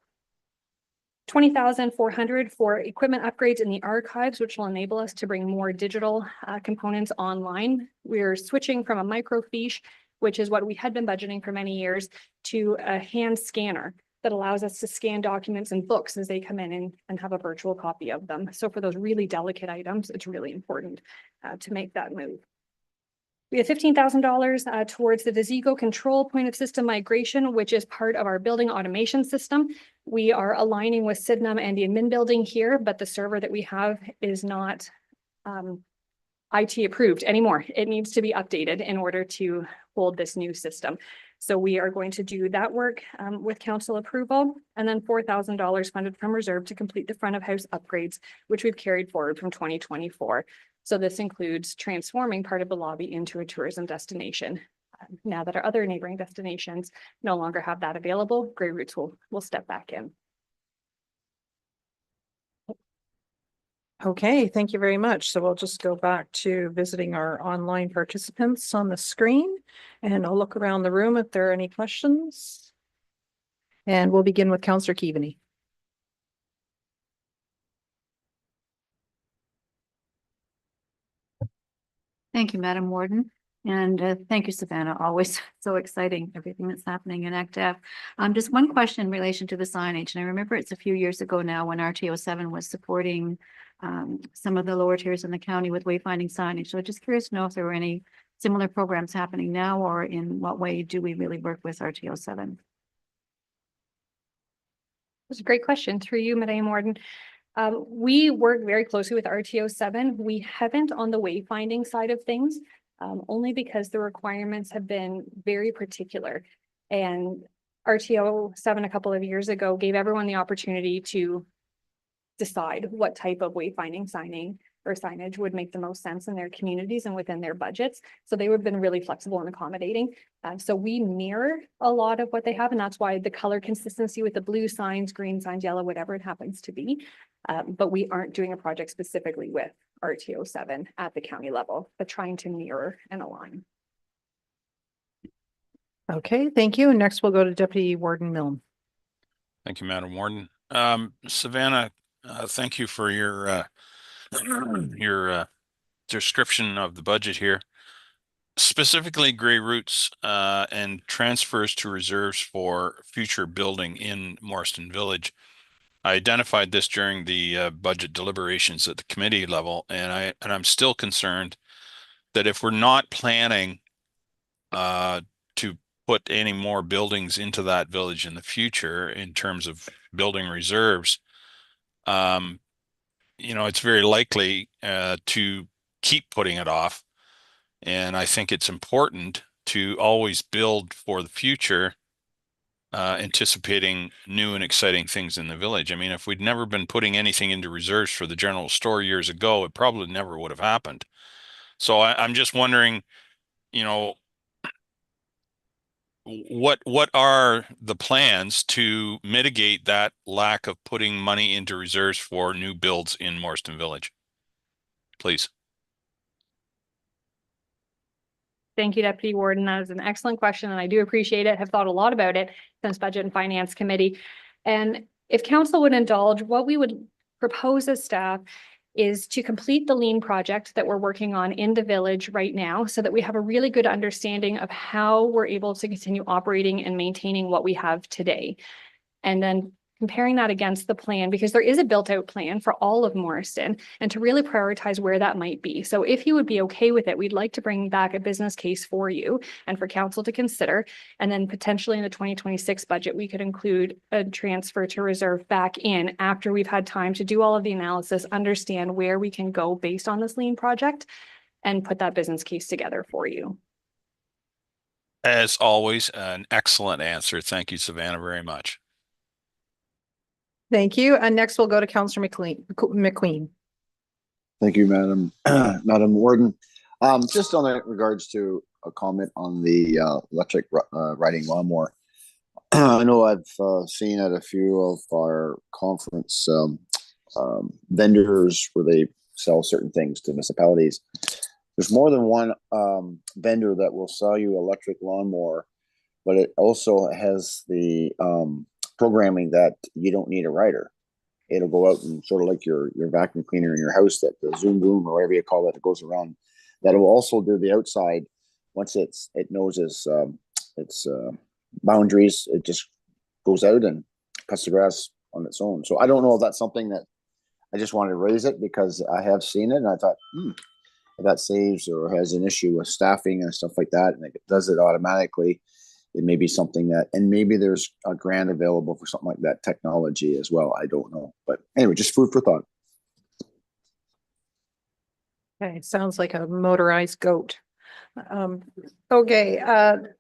$20,400 for equipment upgrades in the archives, which will enable us to bring more digital components online. We're switching from a microfiche, which is what we had been budgeting for many years, to a hand scanner that allows us to scan documents and books as they come in and have a virtual copy of them. So for those really delicate items, it's really important to make that move. We have $15,000 towards the Vizigo control point of system migration, which is part of our building automation system. We are aligning with Sydenham and the admin building here, but the server that we have is not IT approved anymore. It needs to be updated in order to hold this new system. So we are going to do that work with council approval, and then $4,000 funded from reserve to complete the front of house upgrades, which we've carried forward from 2024. So this includes transforming part of the lobby into a tourism destination. Now that our other neighboring destinations no longer have that available, Grey Roots will step back in. Okay, thank you very much. So we'll just go back to visiting our online participants on the screen, and I'll look around the room if there are any questions. And we'll begin with Councillor Keaveney. Thank you, Madam Warden. And thank you, Savannah. Always so exciting, everything that's happening in ACTF. Just one question in relation to the signage. And I remember it's a few years ago now when RTO 7 was supporting some of the lower tiers in the county with wayfinding signage. So just curious to know if there were any similar programs happening now, or in what way do we really work with RTO 7? That's a great question. Through you, Madam Warden. We work very closely with RTO 7. We haven't on the wayfinding side of things, only because the requirements have been very particular. And RTO 7 a couple of years ago gave everyone the opportunity to decide what type of wayfinding signing or signage would make the most sense in their communities and within their budgets. So they have been really flexible and accommodating. So we mirror a lot of what they have, and that's why the color consistency with the blue signs, green signs, yellow, whatever it happens to be. But we aren't doing a project specifically with RTO 7 at the county level, but trying to mirror and align. Okay, thank you. And next we'll go to Deputy Warden Milne. Thank you, Madam Warden. Savannah, thank you for your description of the budget here. Specifically, Grey Roots and transfers to reserves for future building in Marston Village. I identified this during the budget deliberations at the committee level, and I'm still concerned that if we're not planning to put any more buildings into that village in the future in terms of building reserves, it's very likely to keep putting it off. And I think it's important to always build for the future, anticipating new and exciting things in the village. I mean, if we'd never been putting anything into reserves for the general store years ago, it probably never would have happened. So I'm just wondering, what are the plans to mitigate that lack of putting money into reserves for new builds in Marston Village? Please. Thank you, Deputy Warden. That was an excellent question, and I do appreciate it. Have thought a lot about it since Budget and Finance Committee. And if council would indulge, what we would propose as staff is to complete the lean project that we're working on in the village right now, so that we have a really good understanding of how we're able to continue operating and maintaining what we have today. And then comparing that against the plan, because there is a built out plan for all of Morriston, and to really prioritize where that might be. So if you would be okay with it, we'd like to bring back a business case for you and for council to consider. And then potentially in the 2026 budget, we could include a transfer to reserve back in after we've had time to do all of the analysis, understand where we can go based on this lean project, and put that business case together for you. As always, an excellent answer. Thank you, Savannah, very much. Thank you. And next we'll go to Councillor McQueen. Thank you, Madam Madam Warden. Just on the regards to a comment on the electric riding lawnmower. I know I've seen at a few of our conference vendors where they sell certain things to municipalities. There's more than one vendor that will sell you electric lawnmower, but it also has the programming that you don't need a rider. It'll go out and sort of like your vacuum cleaner in your house, that the zoom boom or whatever you call it, it goes around. That will also do the outside. Once it knows its boundaries, it just goes out and cuts the grass on its own. So I don't know if that's something that I just wanted to raise it because I have seen it and I thought, if that saves or has an issue with staffing and stuff like that, and it does it automatically, it may be something that, and maybe there's a grant available for something like that technology as well. I don't know, but anyway, just food for thought. Okay, sounds like a motorized goat. Okay, are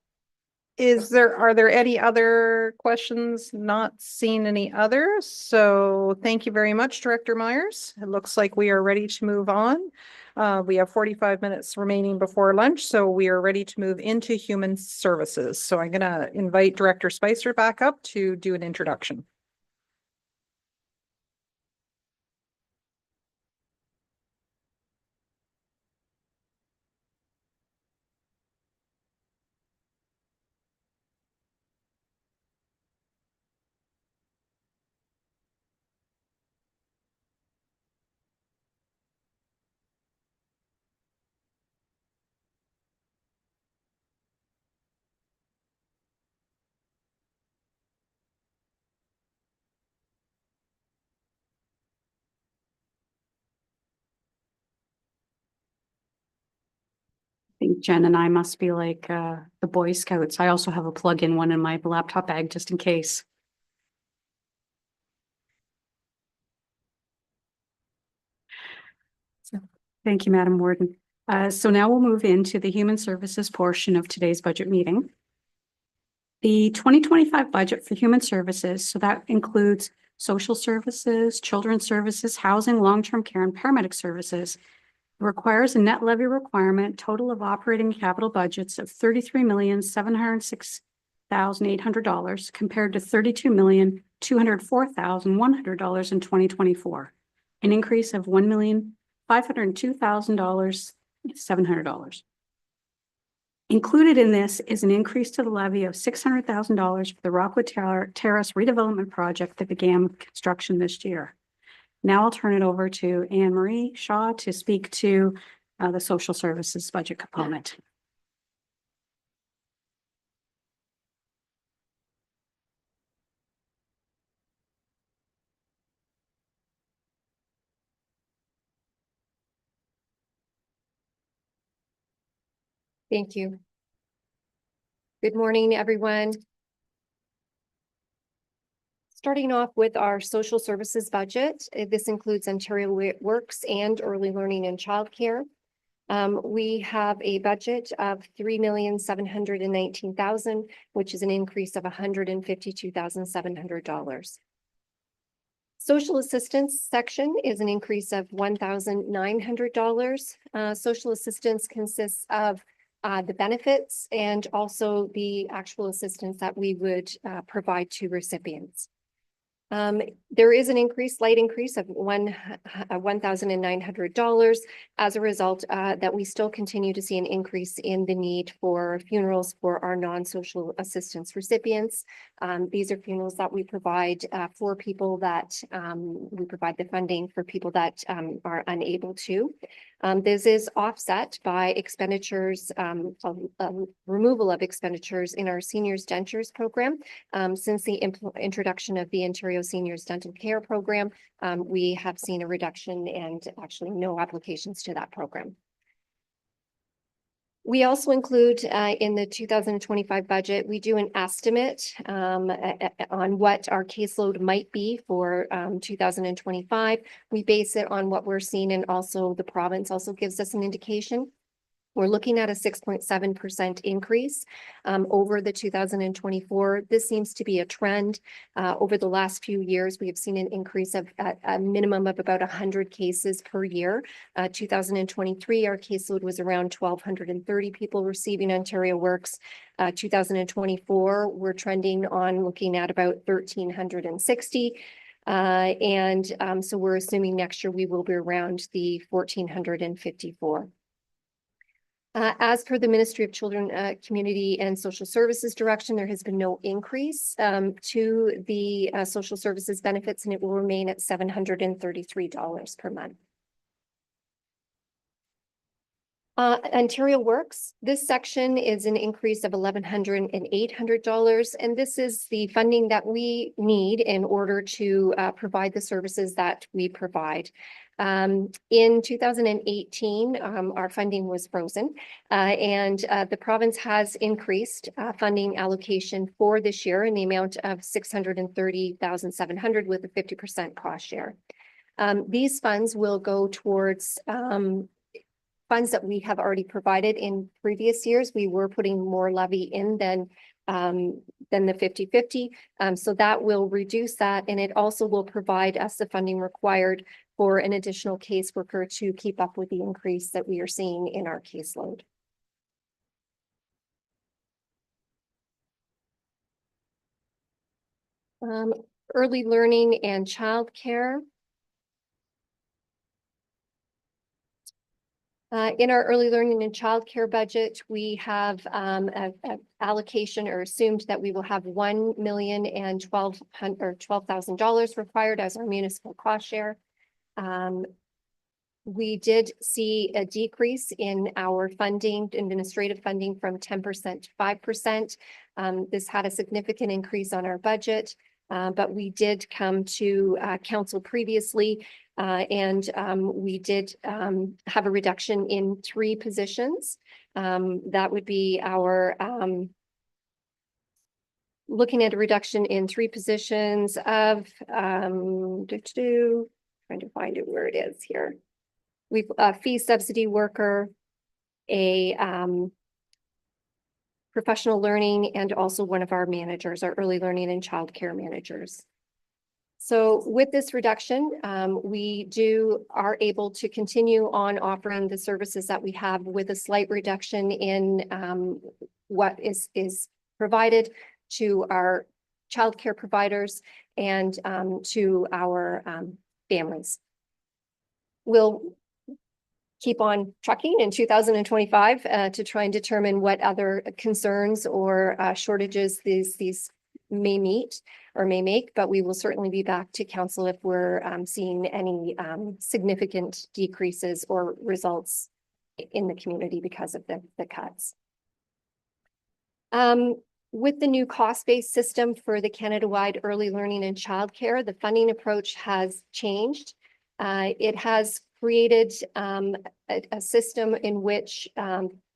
there any other questions? Not seen any others. So thank you very much, Director Myers. It looks like we are ready to move on. We have 45 minutes remaining before lunch, so we are ready to move into human services. So I'm going to invite Director Spicer back up to do an introduction. I think Jen and I must be like the Boy Scouts. I also have a plug-in one in my laptop bag just in case. So, thank you, Madam Warden. So now we'll move into the human services portion of today's budget meeting. The 2025 budget for human services, so that includes social services, children's services, housing, long-term care, and paramedic services, requires a net levy requirement total of operating capital budgets of $33,706,800 compared to $32,204,100 in 2024, an increase of $1,502,700. Included in this is an increase to the levy of $600,000 for the Rockwood Terrace redevelopment project that began construction this year. Now I'll turn it over to Anne Marie Shaw to speak to the social services budget component. Thank you. Good morning, everyone. Starting off with our social services budget, this includes Ontario Works and early learning and childcare. We have a budget of $3,719,000, which is an increase of $152,700. Social assistance section is an increase of $1,900. Social assistance consists of the benefits and also the actual assistance that we would provide to recipients. There is an slight increase of $1,900 as a result that we still continue to see an increase in the need for funerals for our non-social assistance recipients. These are funerals that we provide for people that we provide the funding for people that are unable to. This is offset by expenditures, removal of expenditures in our seniors dentures program. Since the introduction of the Ontario Seniors Dental Care Program, we have seen a reduction and actually no applications to that program. We also include in the 2025 budget, we do an estimate on what our caseload might be for 2025. We base it on what we're seeing, and also the province also gives us an indication. We're looking at a 6.7% increase over the 2024. This seems to be a trend. Over the last few years, we have seen an increase of a minimum of about 100 cases per year. 2023, our caseload was around 1,230 people receiving Ontario Works. 2024, we're trending on looking at about 1,360. So we're assuming next year we will be around the 1,454. As per the Ministry of Children, Community and Social Services direction, there has been no increase to the social services benefits, and it will remain at $733 per month. Ontario Works, this section is an increase of $1,100 and $800, and this is the funding that we need in order to provide the services that we provide. In 2018, our funding was frozen, and the province has increased funding allocation for this year in the amount of $630,700 with a 50% cost share. These funds will go towards funds that we have already provided in previous years. We were putting more levy in than the 50-50. So that will reduce that, and it also will provide us the funding required for an additional caseworker to keep up with the increase that we are seeing in our caseload. Early learning and childcare. In our early learning and childcare budget, we have an allocation or assumed that we will have $1,012,000 required as our municipal cost share. We did see a decrease in our funding, administrative funding, from 10% to 5%. This had a significant increase on our budget, but we did come to council previously, and we did have a reduction in 3 positions. That would be our looking at a reduction in 3 positions of trying to find it where it is here. We've a fee subsidy worker, a professional learning, and also one of our managers, our early learning and childcare managers. So with this reduction, we are able to continue on offering the services that we have with a slight reduction in what is provided to our childcare providers and to our families. We'll keep on trucking in 2025 to try and determine what other concerns or shortages these may meet or may make, but we will certainly be back to council if we're seeing any significant decreases or results in the community because of the cuts. With the new cost-based system for the Canada-wide early learning and childcare, the funding approach has changed. It has created a system in which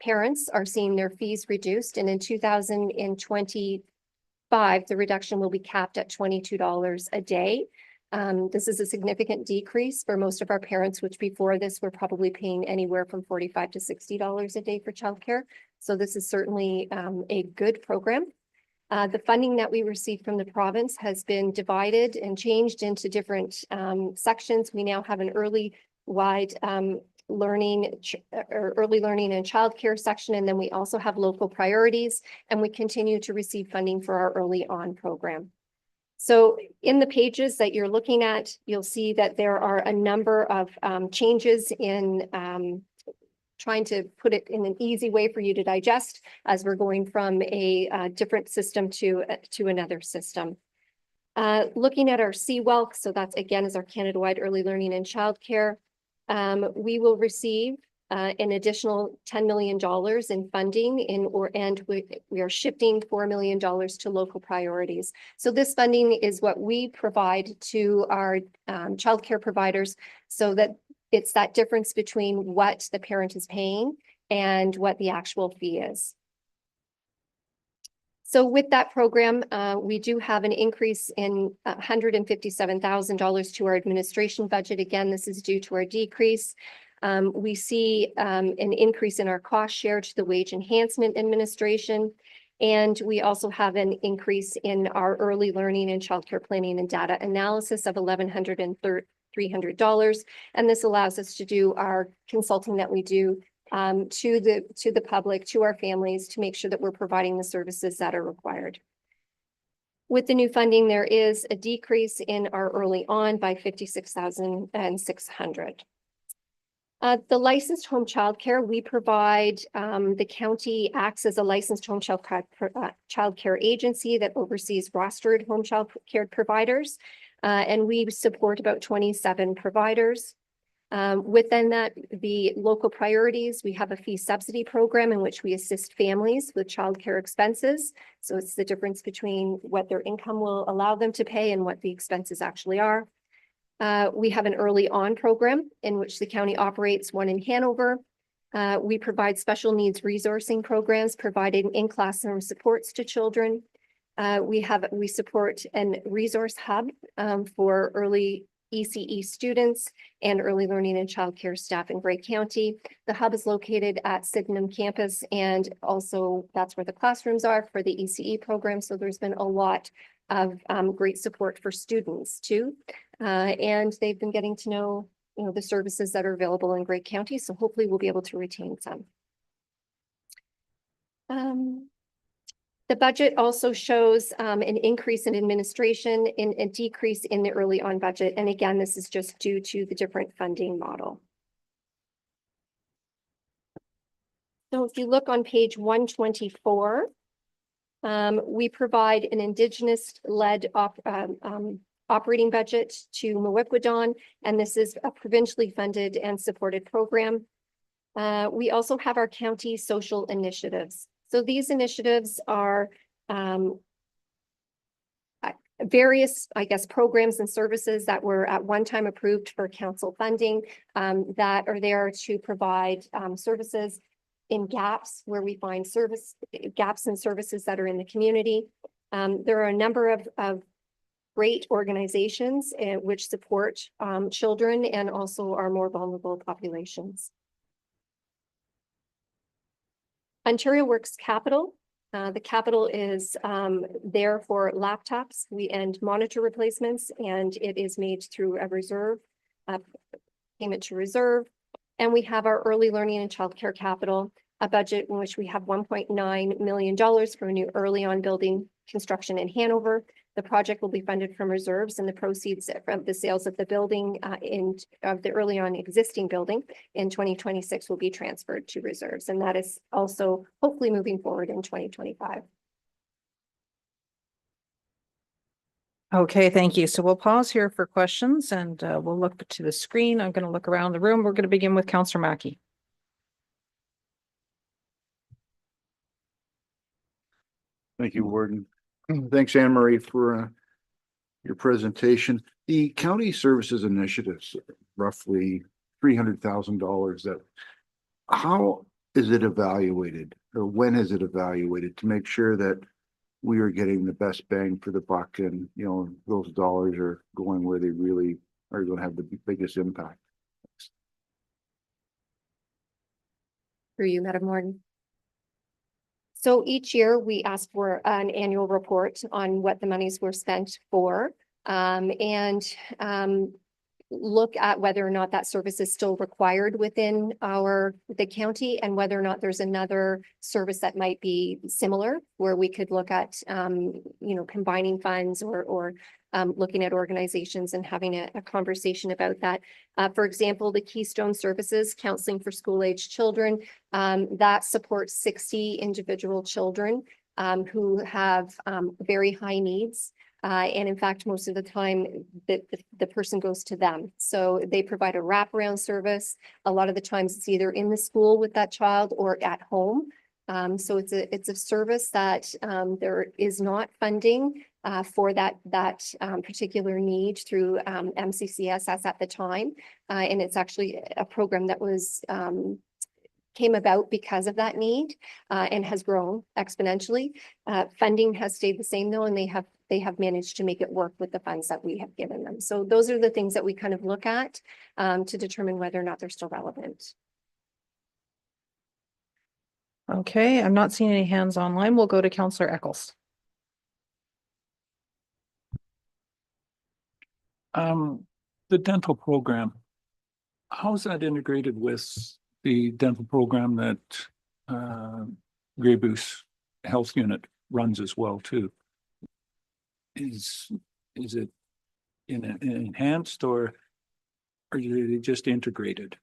parents are seeing their fees reduced, and in 2025, the reduction will be capped at $22 a day. This is a significant decrease for most of our parents, which before this were probably paying anywhere from $45 to $60 a day for childcare. So this is certainly a good program. The funding that we receive from the province has been divided and changed into different sections. We now have an early learning and childcare section, and then we also have local priorities, and we continue to receive funding for our early on program. So in the pages that you're looking at, you'll see that there are a number of changes in trying to put it in an easy way for you to digest as we're going from a different system to another system. Looking at our CWELC, so that's again is our Canada-wide early learning and childcare. We will receive an additional $10 million in funding and we are shifting $4 million to local priorities. So this funding is what we provide to our childcare providers, so that it's that difference between what the parent is paying and what the actual fee is. So with that program, we do have an increase in $157,000 to our administration budget. Again, this is due to our decrease. We see an increase in our cost share to the Wage Enhancement Administration. And we also have an increase in our early learning and childcare planning and data analysis of $300. And this allows us to do our consulting that we do to the public, to our families, to make sure that we're providing the services that are required. With the new funding, there is a decrease in our early on by $56,600. The licensed home childcare, we provide, the county acts as a licensed home childcare agency that oversees rostered home childcare providers. And we support about 27 providers. Within that, the local priorities, we have a fee subsidy program in which we assist families with childcare expenses. So it's the difference between what their income will allow them to pay and what the expenses actually are. We have an early on program in which the county operates, one in Hanover. We provide special needs resourcing programs, providing in-classroom supports to children. We support a resource hub for early ECE students and early learning and childcare staff in Grey County. The hub is located at Sydenham campus, and also that's where the classrooms are for the ECE program. So there's been a lot of great support for students too. And they've been getting to know, the services that are available in Grey County. So hopefully we'll be able to retain some. The budget also shows an increase in administration and a decrease in the early on budget. And again, this is just due to the different funding model. So if you look on page 124, we provide an Indigenous-led operating budget to Mawikwadon, and this is a provincially funded and supported program. We also have our county social initiatives. So these initiatives are various, programs and services that were at one time approved for council funding that are there to provide services in gaps where we find gaps in services that are in the community. There are a number of great organizations which support children and also our more vulnerable populations. Ontario Works Capital. The capital is there for laptops and monitor replacements, and it is made through a reserve, payment to reserve. And we have our early learning and childcare capital, a budget in which we have $1.9 million for a new early on building construction in Hanover. The project will be funded from reserves, and the proceeds from the sales of the building of the early on existing building in 2026 will be transferred to reserves. And that is also hopefully moving forward in 2025. Okay, thank you. So we'll pause here for questions, and we'll look to the screen. I'm going to look around the room. We're going to begin with Councillor Mackey. Thank you, Warden. Thanks, Anne Marie, for your presentation. The county services initiatives, roughly $300,000. That how is it evaluated, or when is it evaluated to make sure that we are getting the best bang for the buck, and those dollars are going where they really are going to have the biggest impact? Through you, Madam Warden. So each year we ask for an annual report on what the monies were spent for, and look at whether or not that service is still required within the county, and whether or not there's another service that might be similar, where we could look at combining funds or looking at organizations and having a conversation about that. For example, the Keystone Services Counseling for School-Aged Children, that supports 60 individual children who have very high needs. And in fact, most of the time the person goes to them. So they provide a wraparound service. A lot of the times it's either in the school with that child or at home. So it's a service that there is not funding for that particular need through MCCS as at the time. And it's actually a program that was came about because of that need and has grown exponentially. Funding has stayed the same though, and they have they have managed to make it work with the funds that we have given them. So those are the things that we kind of look at to determine whether or not they're still relevant. Okay, I'm not seeing any hands online. We'll go to Councillor Eccles. The dental program, how is that integrated with the dental program that Grey Goose Health Unit runs as well too? Is it enhanced or are they just integrated?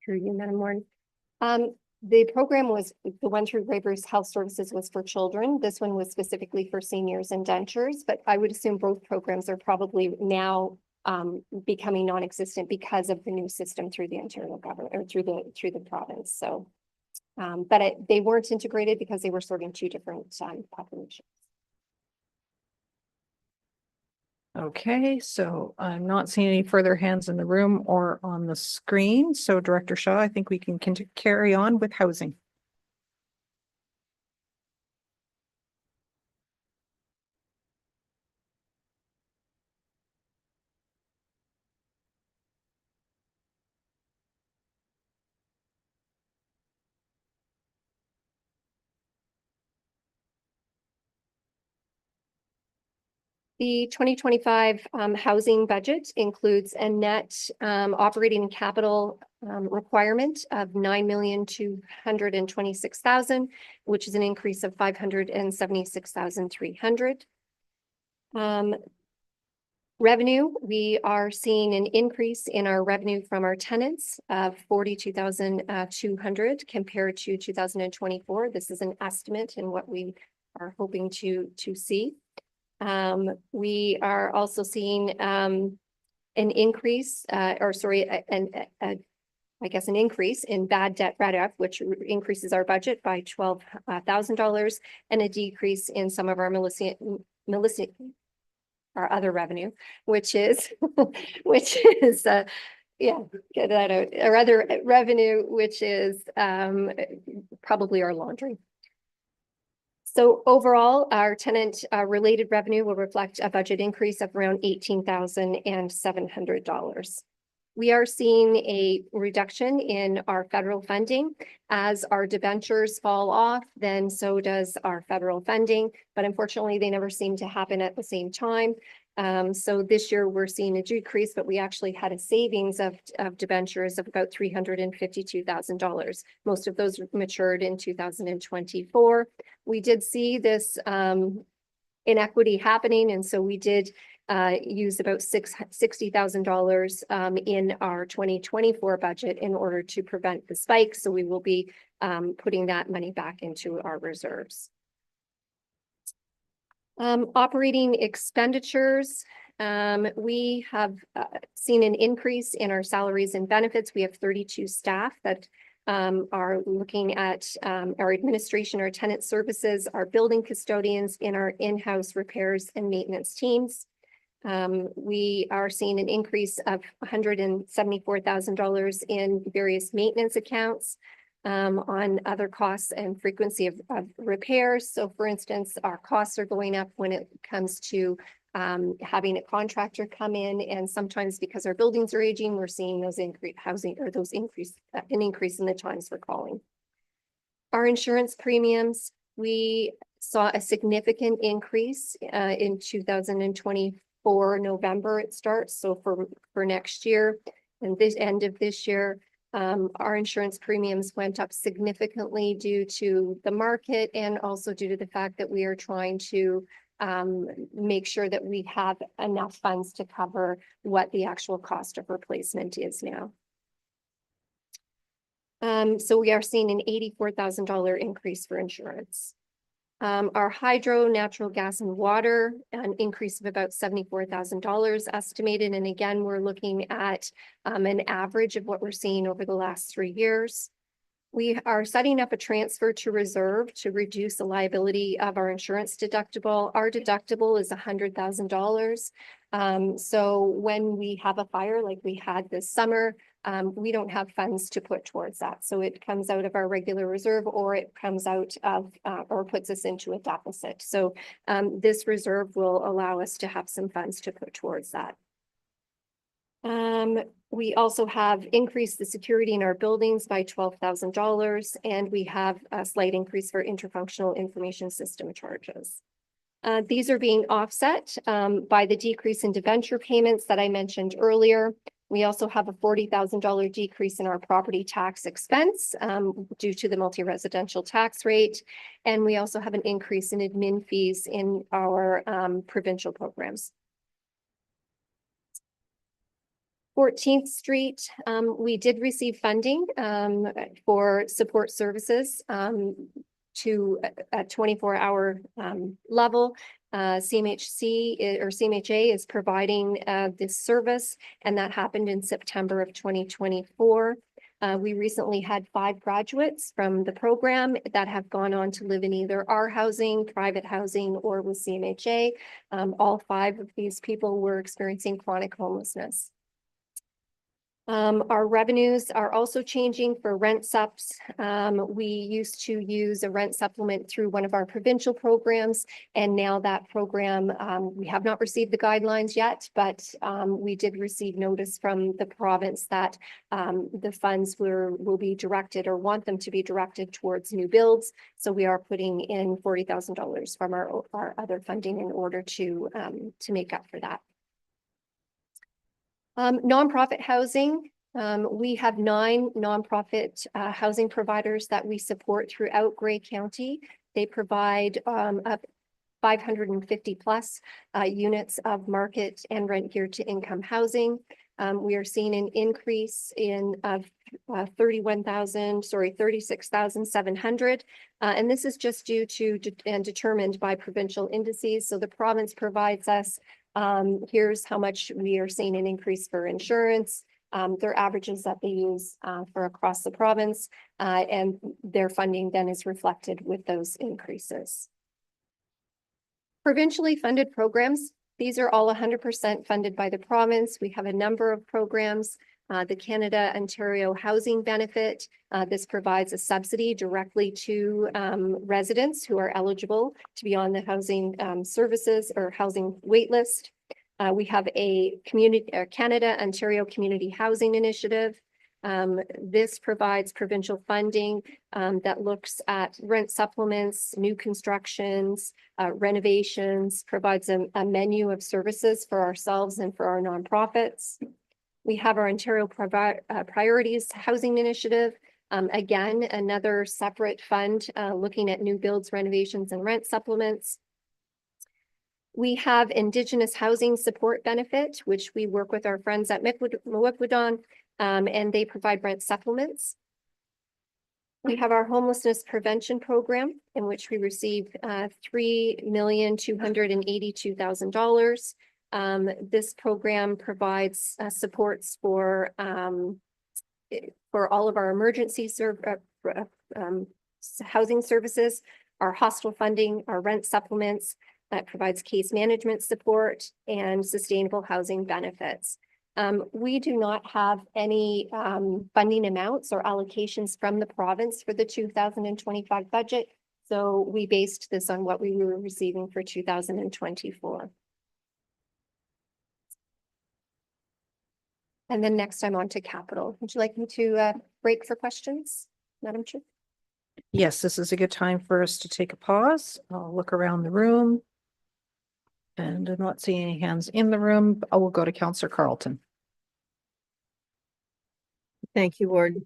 Through you, Madam Warden. The program was, the one through Grey Goose Health Services was for children. This one was specifically for seniors and dentures, but I would assume both programs are probably now becoming non-existent because of the new system through the Ontario government or through the province. So, but they weren't integrated because they were serving two different populations. Okay, so I'm not seeing any further hands in the room or on the screen. So Director Shaw, I think we can carry on with housing. The 2025 housing budget includes a net operating capital requirement of $9,226,000, which is an increase of $576,300. Revenue, we are seeing an increase in our revenue from our tenants of $42,200 compared to 2024. This is an estimate in what we are hoping to see. We are also seeing an increase, I guess an increase in bad debt write-off, which increases our budget by $12,000, and a decrease in some of our our other revenue, which is yeah, get that out. Our other revenue, which is probably our laundry. So overall, our tenant related revenue will reflect a budget increase of around $18,700. We are seeing a reduction in our federal funding. As our debentures fall off, then so does our federal funding, but unfortunately they never seem to happen at the same time. So this year we're seeing a decrease, but we actually had a savings of debentures of about $352,000. Most of those matured in 2024. We did see this inequity happening, and so we did use about $60,000 in our 2024 budget in order to prevent the spike. So we will be putting that money back into our reserves. Operating expenditures, we have seen an increase in our salaries and benefits. We have 32 staff that are looking at our administration, our tenant services, our building custodians, in our in-house repairs and maintenance teams. We are seeing an increase of $174,000 in various maintenance accounts on other costs and frequency of repairs. So for instance, our costs are going up when it comes to having a contractor come in, and sometimes because our buildings are aging, we're seeing those an increase in the times for calling. Our insurance premiums, we saw a significant increase in 2024 November it starts. So for next year and this end of this year, our insurance premiums went up significantly due to the market and also due to the fact that we are trying to make sure that we have enough funds to cover what the actual cost of replacement is now. So we are seeing an $84,000 increase for insurance. Our hydro, natural gas, and water, an increase of about $74,000 estimated. And again, we're looking at an average of what we're seeing over the last 3 years. We are setting up a transfer to reserve to reduce the liability of our insurance deductible. Our deductible is $100,000. So when we have a fire like we had this summer, we don't have funds to put towards that. So it comes out of our regular reserve, or it comes out of, or puts us into a deficit. So this reserve will allow us to have some funds to put towards that. We also have increased the security in our buildings by $12,000, and we have a slight increase for interfunctional information system charges. These are being offset by the decrease in debenture payments that I mentioned earlier. We also have a $40,000 decrease in our property tax expense due to the multi-residential tax rate. And we also have an increase in admin fees in our provincial programs. 14th Street, we did receive funding for support services to a 24-hour level. CMHA is providing this service, and that happened in September of 2024. We recently had 5 graduates from the program that have gone on to live in either our housing, private housing, or with CMHA. All 5 of these people were experiencing chronic homelessness. Our revenues are also changing for rent subs. We used to use a rent supplement through one of our provincial programs, and now that program, we have not received the guidelines yet, but we did receive notice from the province that the funds will be directed, or want them to be directed, towards new builds. So we are putting in $40,000 from our other funding in order to make up for that. Nonprofit housing. We have 9 nonprofit housing providers that we support throughout Grey County. They provide up 550 plus units of market and rent geared to income housing. We are seeing an increase in 36,700. And this is just due to and determined by provincial indices. So the province provides us here's how much we are seeing an increase for insurance. Their averages that they use for across the province, and their funding then is reflected with those increases. Provincially funded programs, these are all 100% funded by the province. We have a number of programs. The Canada-Ontario Housing Benefit. This provides a subsidy directly to residents who are eligible to be on the housing services or housing wait list. We have a Canada-Ontario Community Housing Initiative. This provides provincial funding that looks at rent supplements, new constructions, renovations, provides a menu of services for ourselves and for our nonprofits. We have our Ontario Priorities Housing Initiative. Again, another separate fund looking at new builds, renovations, and rent supplements. We have Indigenous Housing Support Benefit, which we work with our friends at Mwikwadon, and they provide rent supplements. We have our Homelessness Prevention Program, in which we receive $3,282,000. This program provides supports for all of our emergency housing services, our hostel funding, our rent supplements, that provides case management support and sustainable housing benefits. We do not have any funding amounts or allocations from the province for the 2025 budget, so we based this on what we were receiving for 2024. And then next I'm on to capital. Would you like me to break for questions, Madam Chair? Yes, this is a good time for us to take a pause. I'll look around the room. And I'm not seeing any hands in the room. I will go to Councillor Carlton. Thank you, Warden.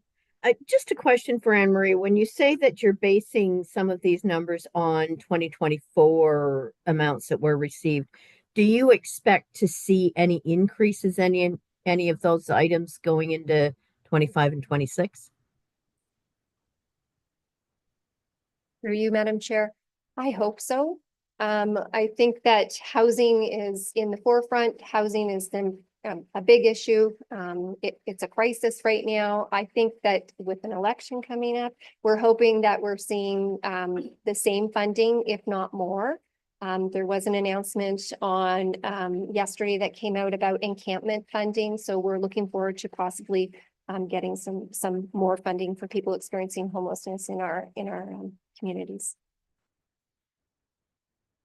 Just a question for Anne Marie. When you say that you're basing some of these numbers on 2024 amounts that were received, do you expect to see any increases in any of those items going into 25 and 26? Through you, Madam Chair. I hope so. I think that housing is in the forefront. Housing is then a big issue. It's a crisis right now. I think that with an election coming up, we're hoping that we're seeing the same funding, if not more. There was an announcement on yesterday that came out about encampment funding. So we're looking forward to possibly getting some more funding for people experiencing homelessness in our communities.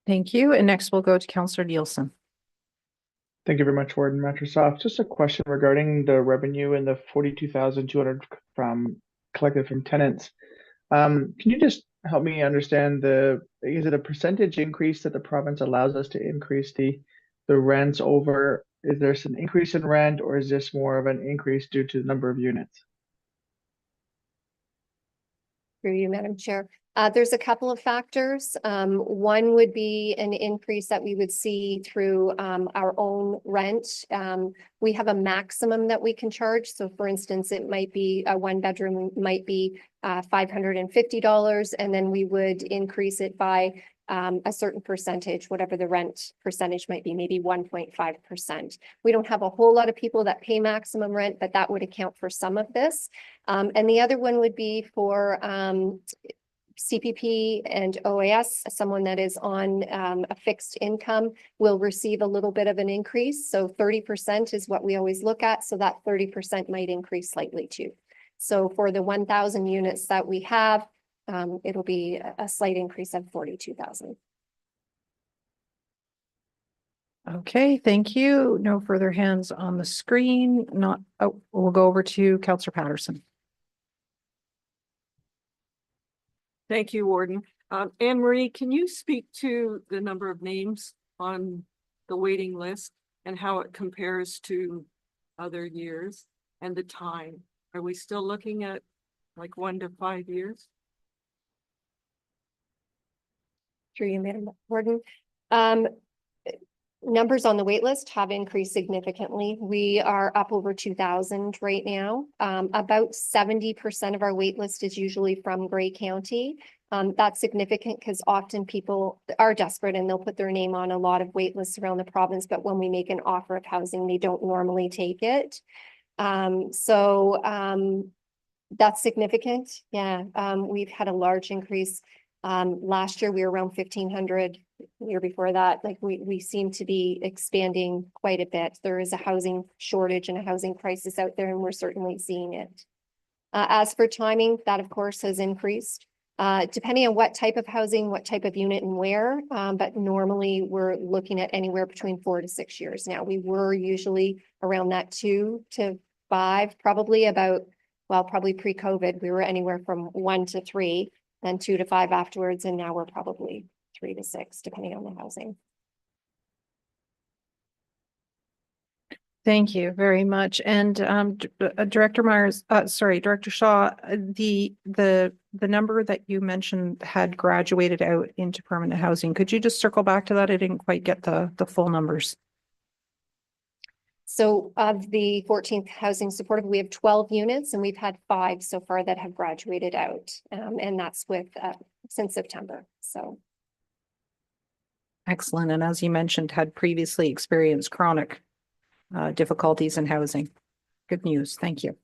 Thank you. And next we'll go to Councillor Nielsen. Thank you very much, Warden Microsoft. Just a question regarding the revenue and the 42,200 from collected from tenants. Can you just help me understand is it a percentage increase that the province allows us to increase the rents over? Is there an increase in rent, or is this more of an increase due to the number of units? Through you, Madam Chair. There's a couple of factors. One would be an increase that we would see through our own rent. We have a maximum that we can charge. So for instance, it might be a 1-bedroom might be $550, and then we would increase it by a certain percentage, whatever the rent percentage might be, maybe 1.5%. We don't have a whole lot of people that pay maximum rent, but that would account for some of this. And the other one would be for CPP and OAS, someone that is on a fixed income will receive a little bit of an increase. So 30% is what we always look at. So that 30% might increase slightly too. So for the 1,000 units that we have, it'll be a slight increase of 42,000. Okay, thank you. No further hands on the screen. We'll go over to Councillor Patterson. Thank you, Warden. Anne Marie, can you speak to the number of names on the waiting list and how it compares to other years and the time? Are we still looking at like 1 to 5 years? Through you, Madam Warden. Numbers on the wait list have increased significantly. We are up over 2,000 right now. About 70% of our wait list is usually from Grey County. That's significant because often people are desperate and they'll put their name on a lot of wait lists around the province, but when we make an offer of housing, they don't normally take it. That's significant. Yeah, we've had a large increase. Last year we were around 1,500. The year before that, like we seem to be expanding quite a bit. There is a housing shortage and a housing crisis out there, and we're certainly seeing it. As for timing, that of course has increased, depending on what type of housing, what type of unit and where, but normally we're looking at anywhere between 4 to 6 years. Now we were usually around that 2 to 5, probably probably pre-COVID, we were anywhere from 1 to 3, then 2 to 5 afterwards, and now we're probably 3 to 6, depending on the housing. Thank you very much. And Director Shaw, the number that you mentioned had graduated out into permanent housing. Could you just circle back to that? I didn't quite get the full numbers. So of the 14th housing supportive, we have 12 units and we've had 5 so far that have graduated out. And that's since September. So. Excellent. And as you mentioned, had previously experienced chronic difficulties in housing. Good news. Thank you.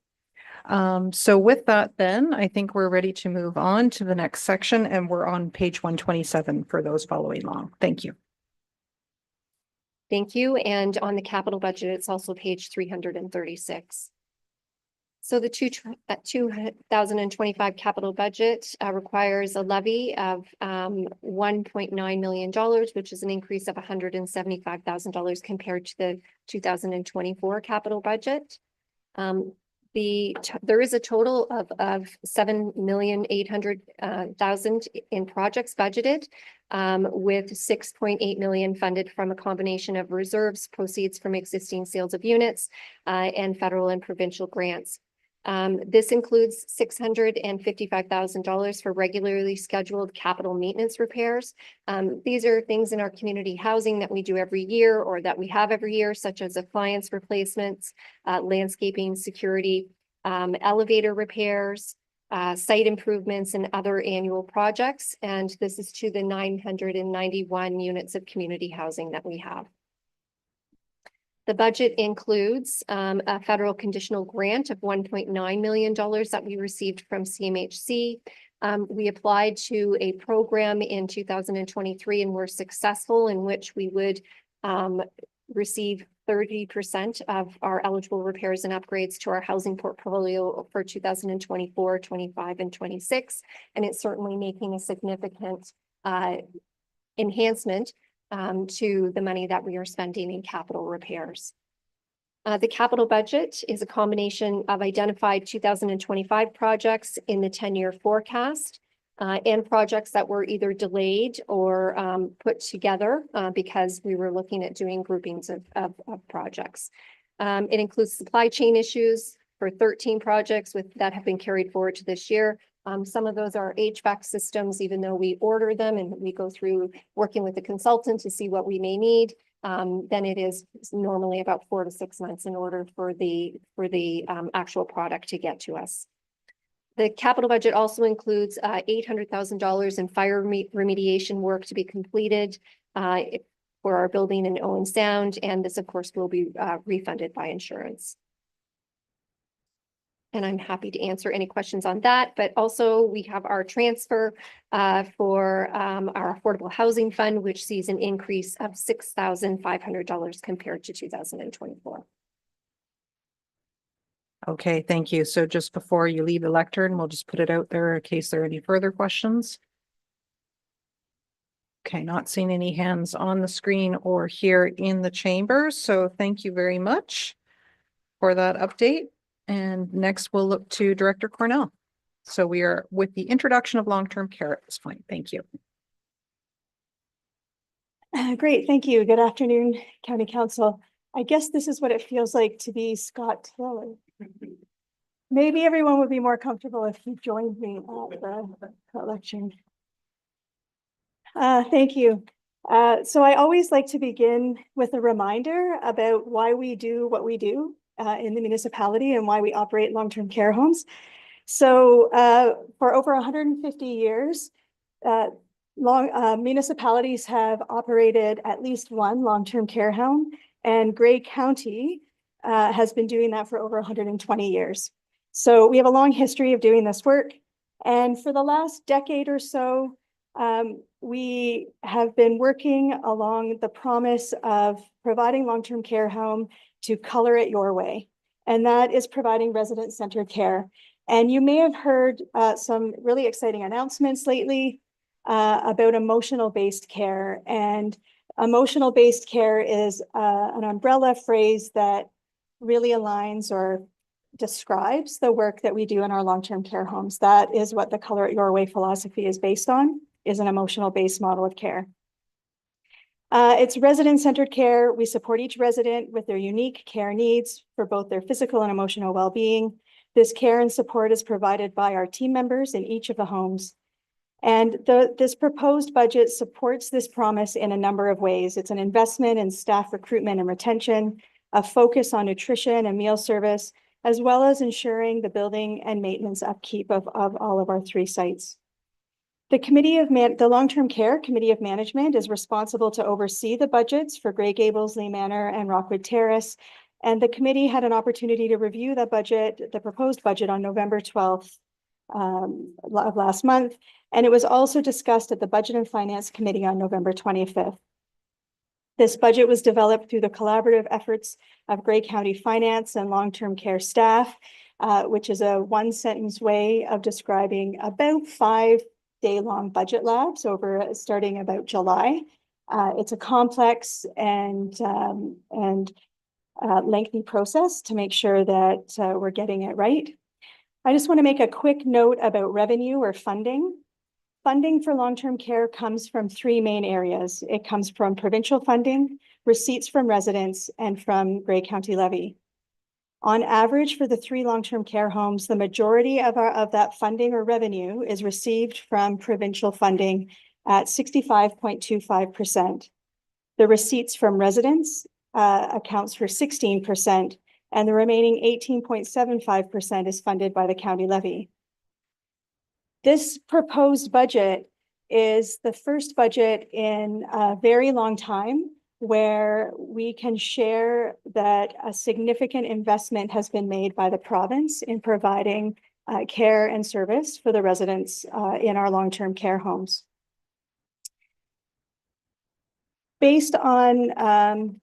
So with that, then I think we're ready to move on to the next section, and we're on page 127 for those following along. Thank you. Thank you. And on the capital budget, it's also page 336. So the 2025 capital budget requires a levy of $1.9 million, which is an increase of $175,000 compared to the 2024 capital budget. There is a total of $7,800,000 in projects budgeted, with $6.8 million funded from a combination of reserves, proceeds from existing sales of units, and federal and provincial grants. This includes $655,000 for regularly scheduled capital maintenance repairs. These are things in our community housing that we do every year or that we have every year, such as appliance replacements, landscaping, security, elevator repairs, site improvements, and other annual projects. And this is to the 991 units of community housing that we have. The budget includes a federal conditional grant of $1.9 million that we received from CMHC. We applied to a program in 2023 and were successful, in which we would receive 30% of our eligible repairs and upgrades to our housing portfolio for 2024, 25, and 26. And it's certainly making a significant enhancement to the money that we are spending in capital repairs. The capital budget is a combination of identified 2025 projects in the 10-year forecast and projects that were either delayed or put together because we were looking at doing groupings of projects. It includes supply chain issues for 13 projects that have been carried forward to this year. Some of those are HVAC systems, even though we order them and we go through working with the consultant to see what we may need. Then it is normally about 4 to 6 months in order for the actual product to get to us. The capital budget also includes $800,000 in fire remediation work to be completed for our building in Owen Sound, and this, of course, will be refunded by insurance. And I'm happy to answer any questions on that. But also we have our transfer for our Affordable Housing Fund, which sees an increase of $6,500 compared to 2024. Okay, thank you. So just before you leave the lectern, we'll just put it out there in case there are any further questions. Okay, not seeing any hands on the screen or here in the chamber. So thank you very much for that update. And next we'll look to Director Cornell. So we are with the introduction of long-term care at this point. Thank you. Great, thank you. Good afternoon, County Council. I guess this is what it feels like to be Scott Taylor. Maybe everyone would be more comfortable if you joined me at the election. Thank you. So I always like to begin with a reminder about why we do what we do in the municipality and why we operate long-term care homes. So for over 150 years, municipalities have operated at least one long-term care home, and Grey County has been doing that for over 120 years. So we have a long history of doing this work. And for the last decade or so, we have been working along the promise of providing long-term care home to color it your way. And that is providing resident-centered care. And you may have heard some really exciting announcements lately about emotional-based care. And emotional-based care is an umbrella phrase that really aligns or describes the work that we do in our long-term care homes. That is what the Color It Your Way philosophy is based on, is an emotional-based model of care. It's resident-centered care. We support each resident with their unique care needs for both their physical and emotional well-being. This care and support is provided by our team members in each of the homes. And this proposed budget supports this promise in a number of ways. It's an investment in staff recruitment and retention, a focus on nutrition and meal service, as well as ensuring the building and maintenance upkeep of all of our 3 sites. The Long-Term Care Committee of Management is responsible to oversee the budgets for Grey Gables, Lee Manor, and Rockwood Terrace. And the committee had an opportunity to review the proposed budget on November 12th of last month. And it was also discussed at the Budget and Finance Committee on November 25th. This budget was developed through the collaborative efforts of Grey County Finance and long-term care staff, which is a one-sentence way of describing about 5-day-long budget labs starting about July. It's a complex and lengthy process to make sure that we're getting it right. I just want to make a quick note about revenue or funding. Funding for long-term care comes from 3 main areas. It comes from provincial funding, receipts from residents, and from Grey County levy. On average, for the 3 long-term care homes, the majority of that funding or revenue is received from provincial funding at 65.25%. The receipts from residents accounts for 16%, and the remaining 18.75% is funded by the county levy. This proposed budget is the first budget in a very long time where we can share that a significant investment has been made by the province in providing care and service for the residents in our long-term care homes. Based on,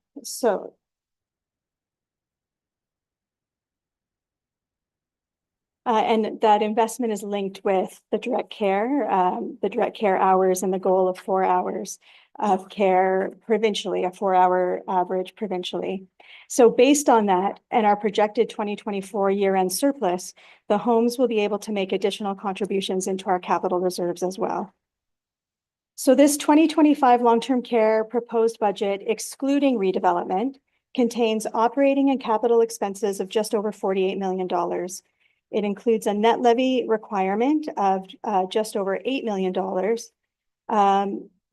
And that investment is linked with the direct care hours and the goal of 4 hours of care provincially, a 4-hour average provincially. So based on that and our projected 2024 year-end surplus, the homes will be able to make additional contributions into our capital reserves as well. So this 2025 long-term care proposed budget, excluding redevelopment, contains operating and capital expenses of just over $48 million. It includes a net levy requirement of just over $8 million,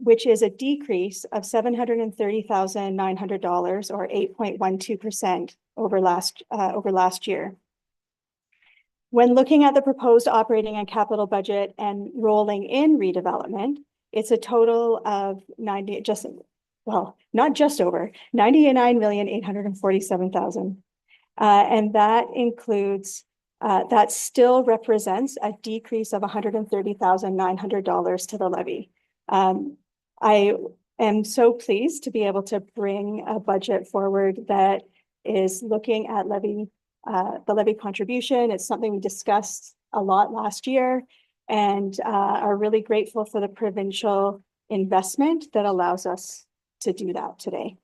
which is a decrease of $730,900 or 8.12% over last year. When looking at the proposed operating and capital budget and rolling in redevelopment, it's a total of $99,847,000. And that includes, that still represents a decrease of $130,900 to the levy. I am so pleased to be able to bring a budget forward that is looking at the levy contribution. It's something we discussed a lot last year, and are really grateful for the provincial investment that allows us to do that today.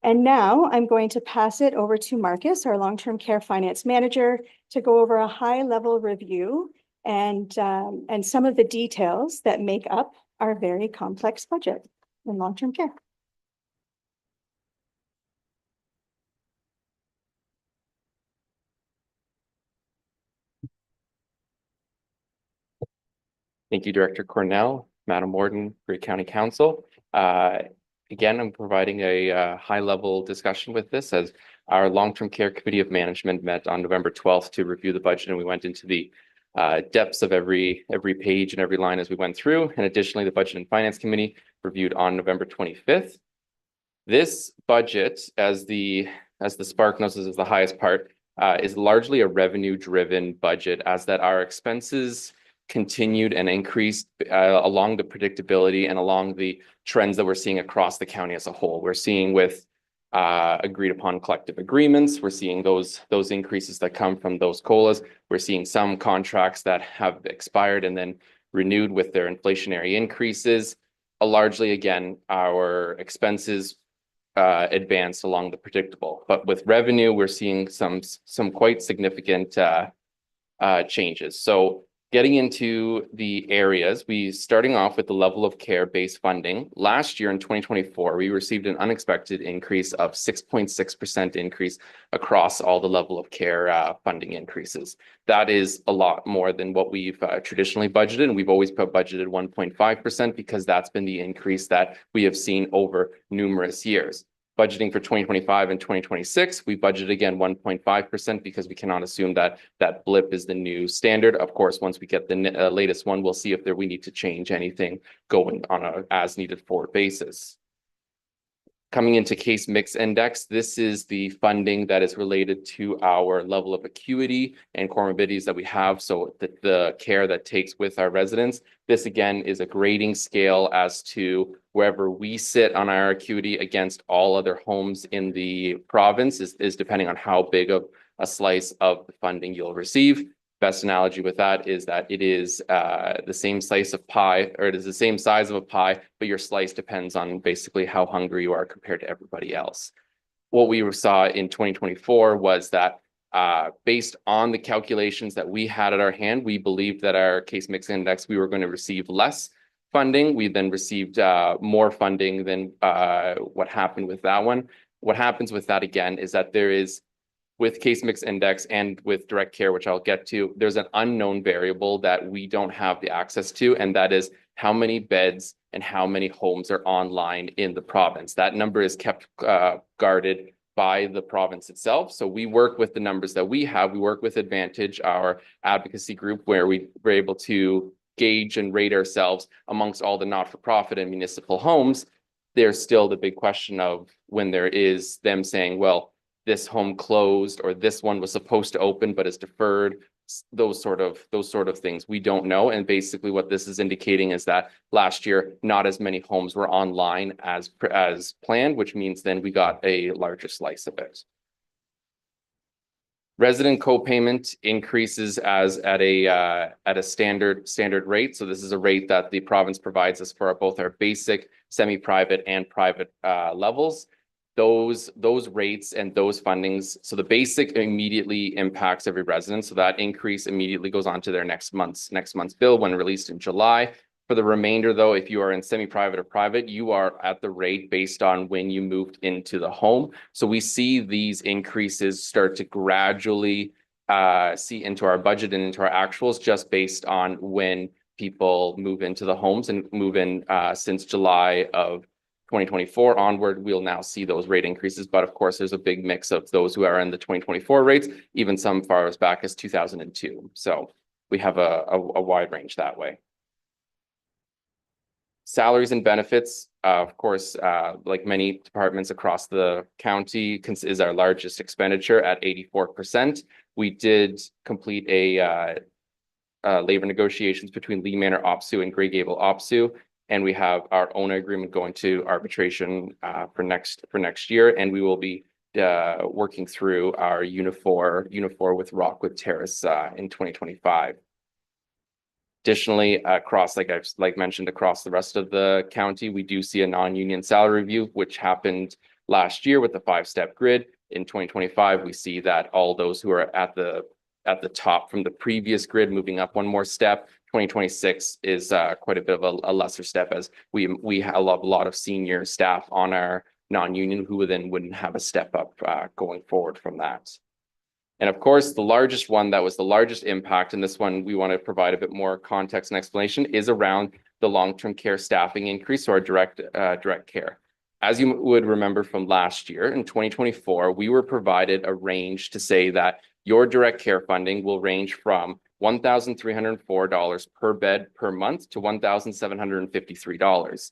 And now I'm going to pass it over to Marcus, our long-term care finance manager, to go over a high-level review and some of the details that make up our very complex budget in long-term care. Thank you, Director Cornell, Madam Warden, Grey County Council. Again, I'm providing a high-level discussion with this as our Long-Term Care Committee of Management met on November 12th to review the budget, and we went into the depths of every page and every line as we went through. And additionally, the Budget and Finance Committee reviewed on November 25th. This budget, as the SPARC knows, is the highest part, is largely a revenue-driven budget, as that our expenses continued and increased along the predictability and along the trends that we're seeing across the county as a whole. We're seeing with agreed upon collective agreements, we're seeing those increases that come from those COLAs. We're seeing some contracts that have expired and then renewed with their inflationary increases. Largely, again, our expenses advanced along the predictable. But with revenue, we're seeing some quite significant changes. So getting into the areas, starting off with the level of care-based funding. Last year in 2024, we received an unexpected increase of 6.6% increase across all the level of care funding increases. That is a lot more than what we've traditionally budgeted, and we've always budgeted 1.5% because that's been the increase that we have seen over numerous years. Budgeting for 2025 and 2026, we budget again 1.5% because we cannot assume that that blip is the new standard. Of course, once we get the latest one, we'll see if we need to change anything going on a as needed for basis. Coming into case mix index, this is the funding that is related to our level of acuity and comorbidities that we have. So the care that takes with our residents. This again is a grading scale as to wherever we sit on our acuity against all other homes in the province is depending on how big of a slice of the funding you'll receive. Best analogy with that is that it is the same slice of pie, or it is the same size of a pie, but your slice depends on basically how hungry you are compared to everybody else. What we saw in 2024 was that based on the calculations that we had at our hand, we believed that our case mix index, we were going to receive less funding. We then received more funding than what happened with that one. What happens with that again is that there is, with case mix index and with direct care, which I'll get to, there's an unknown variable that we don't have the access to, and that is how many beds and how many homes are online in the province. That number is kept guarded by the province itself. So we work with the numbers that we have. We work with Advantage, our advocacy group, where we're able to gauge and rate ourselves amongst all the not-for-profit and municipal homes. There's still the big question of when there is them saying, well, this home closed, or this one was supposed to open but is deferred, those sort of things we don't know. And basically what this is indicating is that last year not as many homes were online as planned, which means then we got a larger slice of it. Resident co-payment increases as at a standard rate. So this is a rate that the province provides us for both our basic, semi-private and private levels. Those rates and those fundings. So the basic immediately impacts every resident. So that increase immediately goes on to their next month's bill when released in July. For the remainder, though, if you are in semi-private or private, you are at the rate based on when you moved into the home. So we see these increases start to gradually see into our budget and into our actuals just based on when people move into the homes and move in since July of 2024 onward. We'll now see those rate increases. But of course, there's a big mix of those who are in the 2024 rates, even some far as back as 2002. So we have a wide range that way. Salaries and benefits, of course, like many departments across the county, is our largest expenditure at 84%. We did complete a labor negotiations between Lee Manor OPSU and Grey Gable OPSU, and we have our owner agreement going to arbitration for next year, and we will be working through our Unifor with Rockwood Terrace in 2025. Additionally, across, like mentioned, across the rest of the county, we do see a non-union salary review, which happened last year with the 5-step grid. In 2025, we see that all those who are at the top from the previous grid moving up one more step. 2026 is quite a bit of a lesser step, as we have a lot of senior staff on our non-union who then wouldn't have a step up going forward from that. And of course, the largest one that was the largest impact, and this one we want to provide a bit more context and explanation, is around the long-term care staffing increase, or our direct care. As you would remember from last year, in 2024, we were provided a range to say that your direct care funding will range from $1,304 per bed per month to $1,753.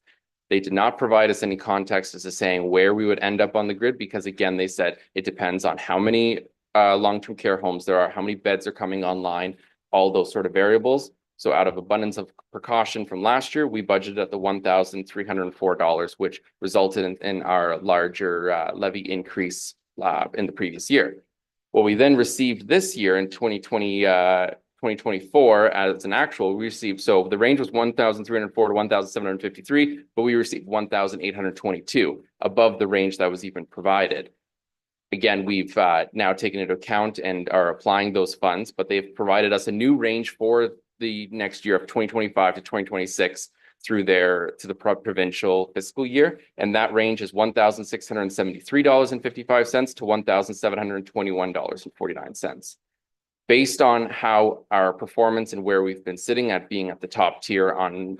They did not provide us any context as to saying where we would end up on the grid, because again, they said it depends on how many long-term care homes there are, how many beds are coming online, all those sort of variables. So out of abundance of precaution from last year, we budgeted at the $1,304, which resulted in our larger levy increase in the previous year. What we then received this year in 2024 as an actual, we received, so the range was 1,304 to 1,753, but we received 1,822 above the range that was even provided. Again, we've now taken into account and are applying those funds, but they've provided us a new range for the next year of 2025 to 2026 to the provincial fiscal year. And that range is $1,673.55 to $1,721.49. Based on how our performance and where we've been sitting at being at the top tier on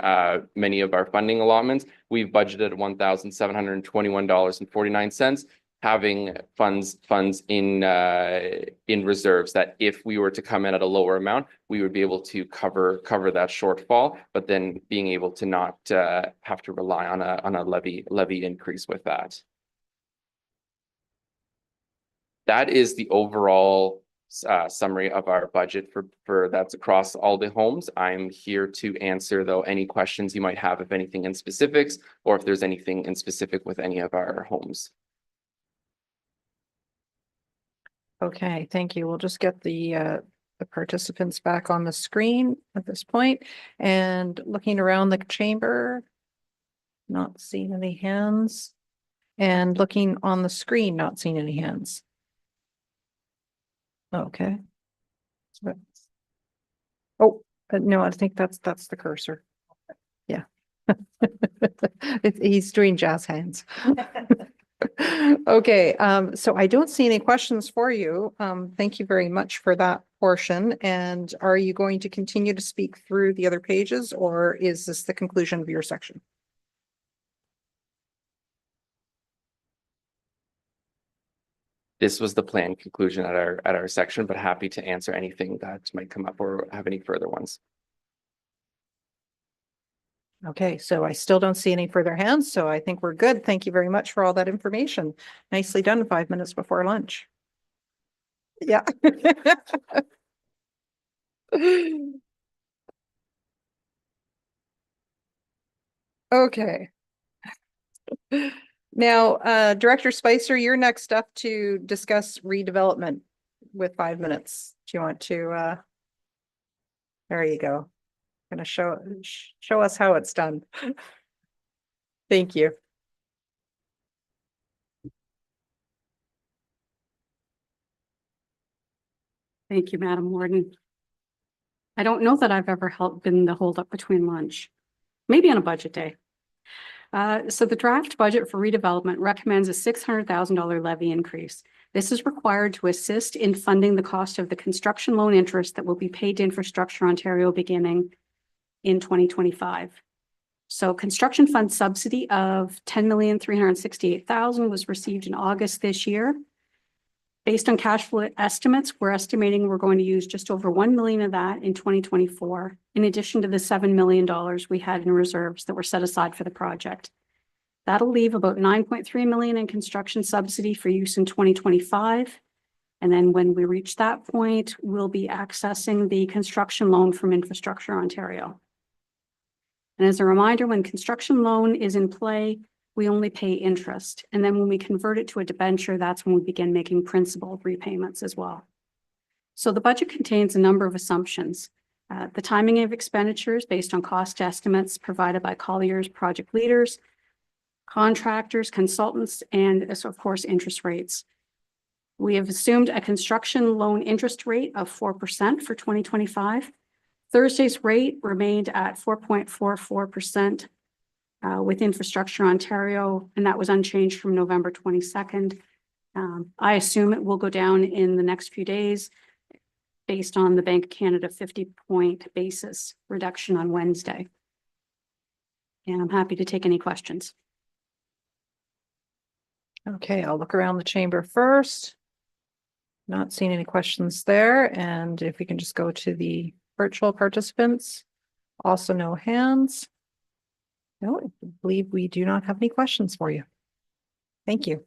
many of our funding allotments, we've budgeted $1,721.49. Having funds in reserves that if we were to come in at a lower amount, we would be able to cover that shortfall, but then being able to not have to rely on a levy increase with that. That is the overall summary of our budget for that's across all the homes. I'm here to answer though any questions you might have, if anything in specifics, or if there's anything in specific with any of our homes. Okay, thank you. We'll just get the participants back on the screen at this point, and looking around the chamber, not seeing any hands, and looking on the screen, not seeing any hands. Okay. Oh, no, I think that's the cursor. Yeah. He's doing jazz hands. Okay, so I don't see any questions for you. Thank you very much for that portion. And are you going to continue to speak through the other pages, or is this the conclusion of your section? This was the planned conclusion at our section, but happy to answer anything that might come up or have any further ones. Okay, so I still don't see any further hands, so I think we're good. Thank you very much for all that information. Nicely done 5 minutes before lunch. Yeah. Okay. Now, Director Spicer, you're next up to discuss redevelopment. with 5 minutes. Do you want to, there you go. Gonna show us how it's done. Thank you. Thank you, Madam Warden. I don't know that I've ever been the holdup between lunch, maybe on a budget day. So the draft budget for redevelopment recommends a $600,000 levy increase. This is required to assist in funding the cost of the construction loan interest that will be paid to Infrastructure Ontario beginning in 2025. So construction fund subsidy of $10,368,000 was received in August this year. Based on cash flow estimates, we're estimating we're going to use just over 1 million of that in 2024, in addition to the $7 million we had in reserves that were set aside for the project. That'll leave about 9.3 million in construction subsidy for use in 2025. And then when we reach that point, we'll be accessing the construction loan from Infrastructure Ontario. And as a reminder, when construction loan is in play, we only pay interest. And then when we convert it to a debenture, that's when we begin making principal repayments as well. So the budget contains a number of assumptions. The timing of expenditures based on cost estimates provided by Collier's project leaders, contractors, consultants, and of course, interest rates. We have assumed a construction loan interest rate of 4% for 2025. Thursday's rate remained at 4.44%. With Infrastructure Ontario, and that was unchanged from November 22nd. I assume it will go down in the next few days based on the Bank of Canada 50-point basis reduction on Wednesday. And I'm happy to take any questions. Okay, I'll look around the chamber first. Not seeing any questions there. And if we can just go to the virtual participants, also no hands. No, I believe we do not have any questions for you. Thank you.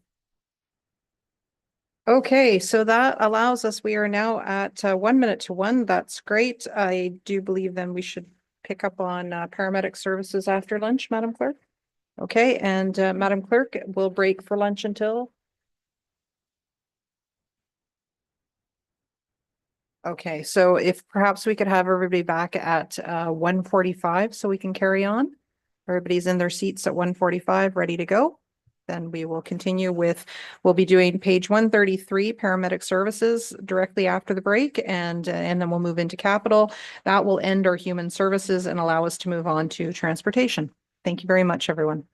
Okay, so that allows us, we are now at 1 minute to 1. That's great. I do believe then we should pick up on paramedic services after lunch, Madam Clerk. Okay, and Madam Clerk, we'll break for lunch until? Okay, so if perhaps we could have everybody back at 1:45 so we can carry on. Everybody's in their seats at 1:45, ready to go. Then we will continue with, we'll be doing page 133, paramedic services directly after the break, and then we'll move into capital. That will end our human services and allow us to move on to transportation. Thank you very much, everyone.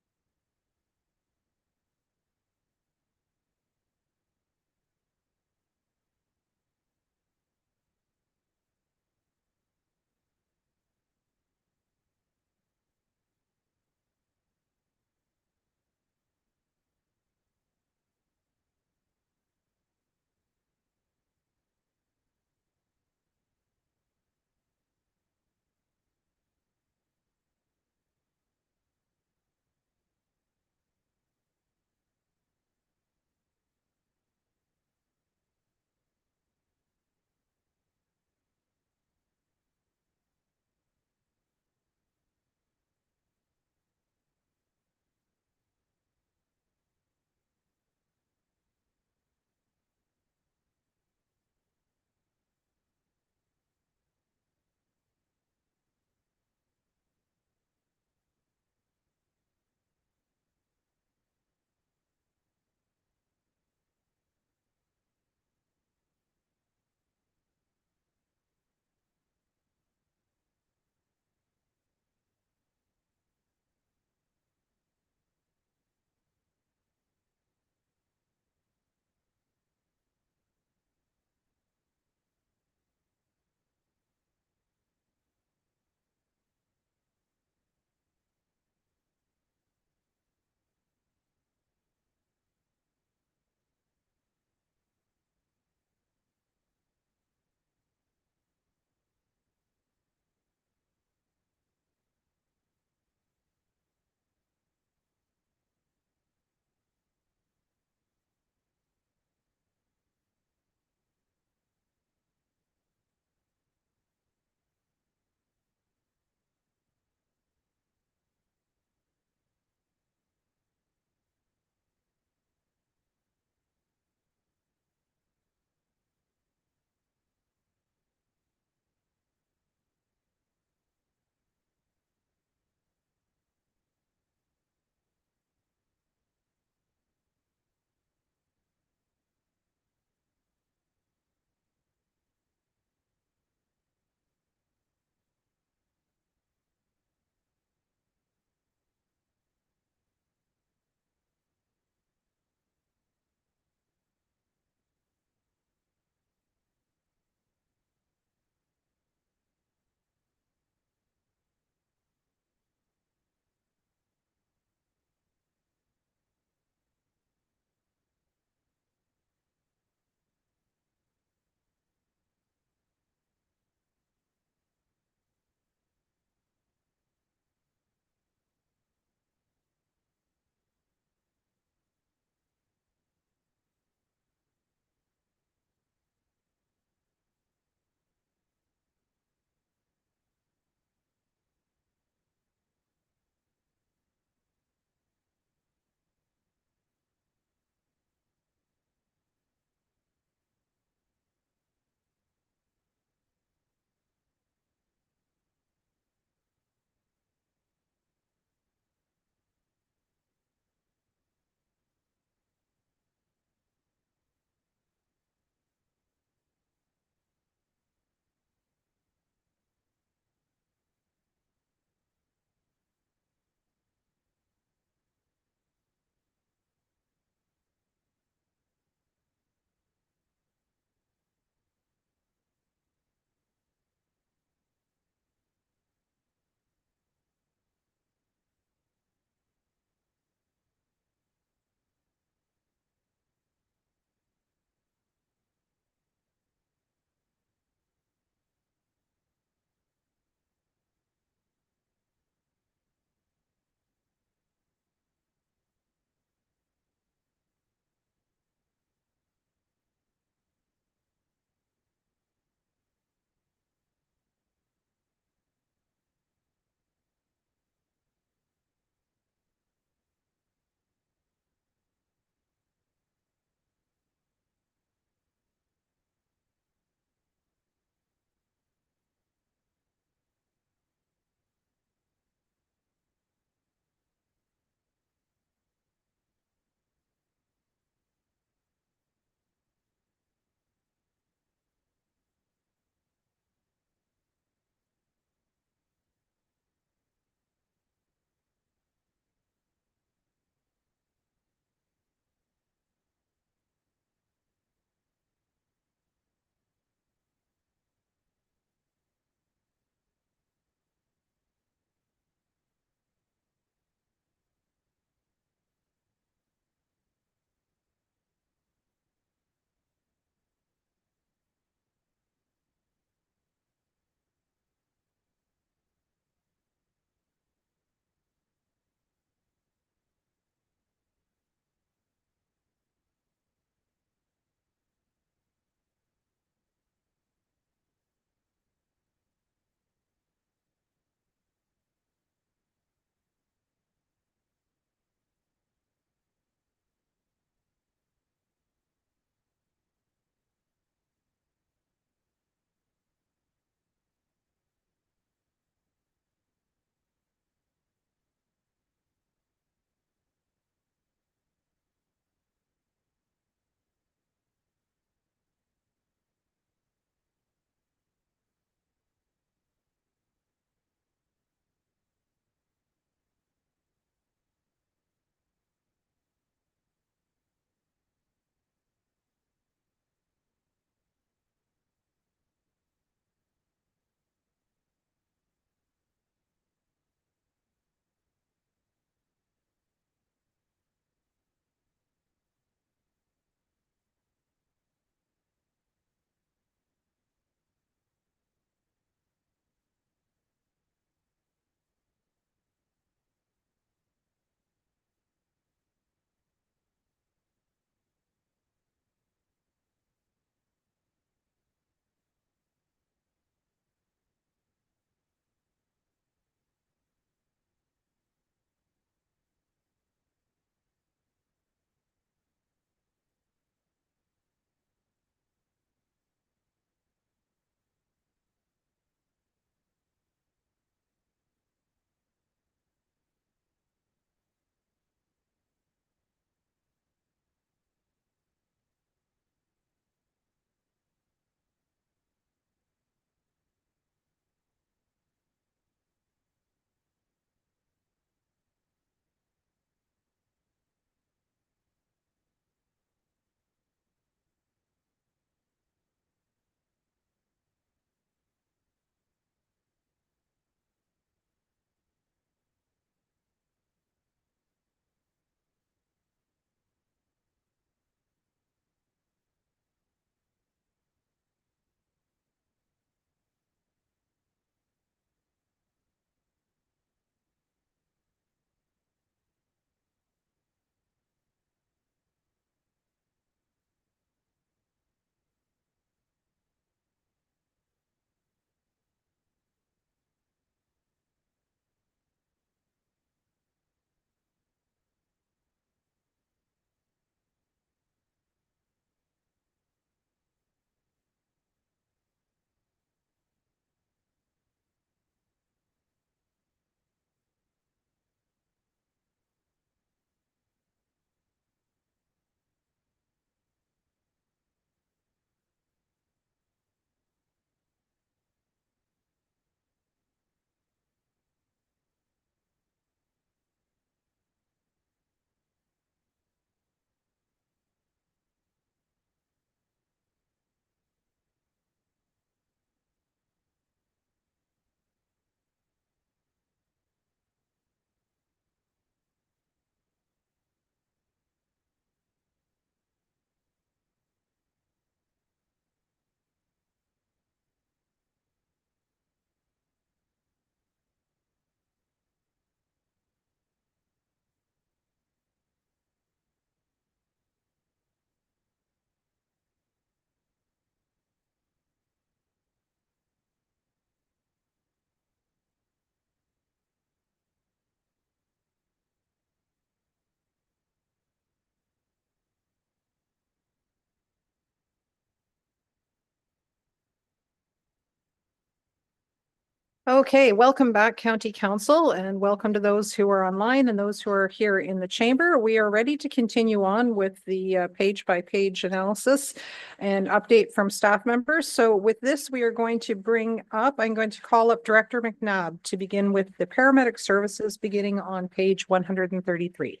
Okay, welcome back, County Council, and welcome to those who are online and those who are here in the chamber. We are ready to continue on with the page-by-page analysis and update from staff members. So with this, we are going to I'm going to call up Director McNabb to begin with the paramedic services beginning on page 133.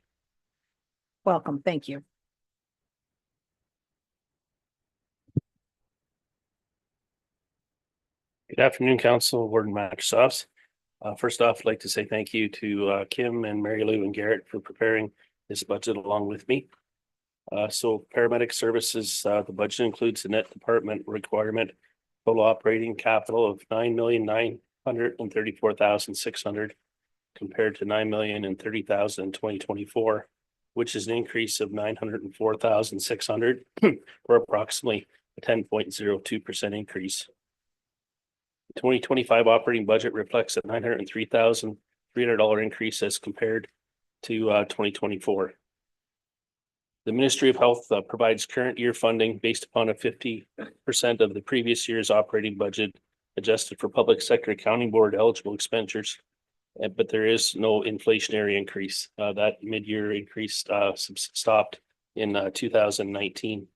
Welcome, thank you. Good afternoon, Council, Warden Microsoft. First off, I'd like to say thank you to Kim and Mary Lou and Garrett for preparing this budget along with me. So paramedic services, the budget includes the net department requirement, total operating capital of $9,934,600 compared to $9,030,000 in 2024, which is an increase of $904,600 or approximately a 10.02% increase. The 2025 operating budget reflects a $903,300 increase as compared to 2024. The Ministry of Health provides current year funding based upon a 50% of the previous year's operating budget adjusted for public sector accounting board eligible expenditures, but there is no inflationary increase. That mid-year increase stopped in 2019.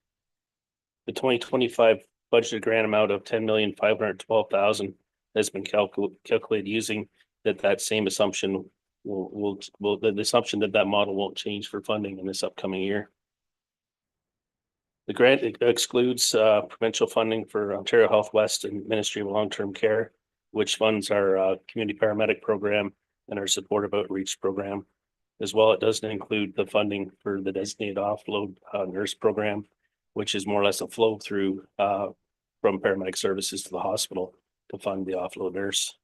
The 2025 budgeted grant amount of $10,512,000 has been calculated using that same assumption the assumption that model won't change for funding in this upcoming year. The grant excludes provincial funding for Ontario Health West and Ministry of Long-Term Care, which funds our community paramedic program and our supportive outreach program. As well, it doesn't include the funding for the designated offload nurse program, which is more or less a flow through from paramedic services to the hospital to fund the offload nurse.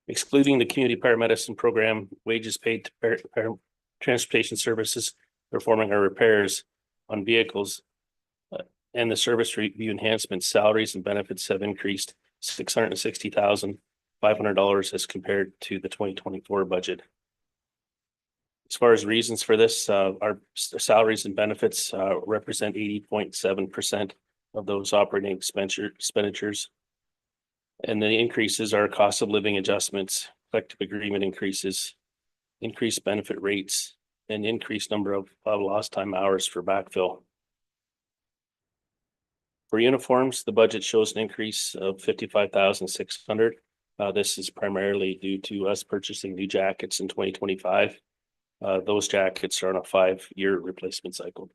Excluding the community paramedicine program, wages paid to transportation services performing our repairs on vehicles and the service review enhancements, salaries and benefits have increased $660,500 as compared to the 2024 budget. As far as reasons for this, our salaries and benefits represent 80.7% of those operating expenditures. And the increases are cost of living adjustments, collective agreement increases, increased benefit rates, and increased number of lost time hours for backfill. For uniforms, the budget shows an increase of $55,600. This is primarily due to us purchasing new jackets in 2025. Those jackets are on a 5-year replacement cycle.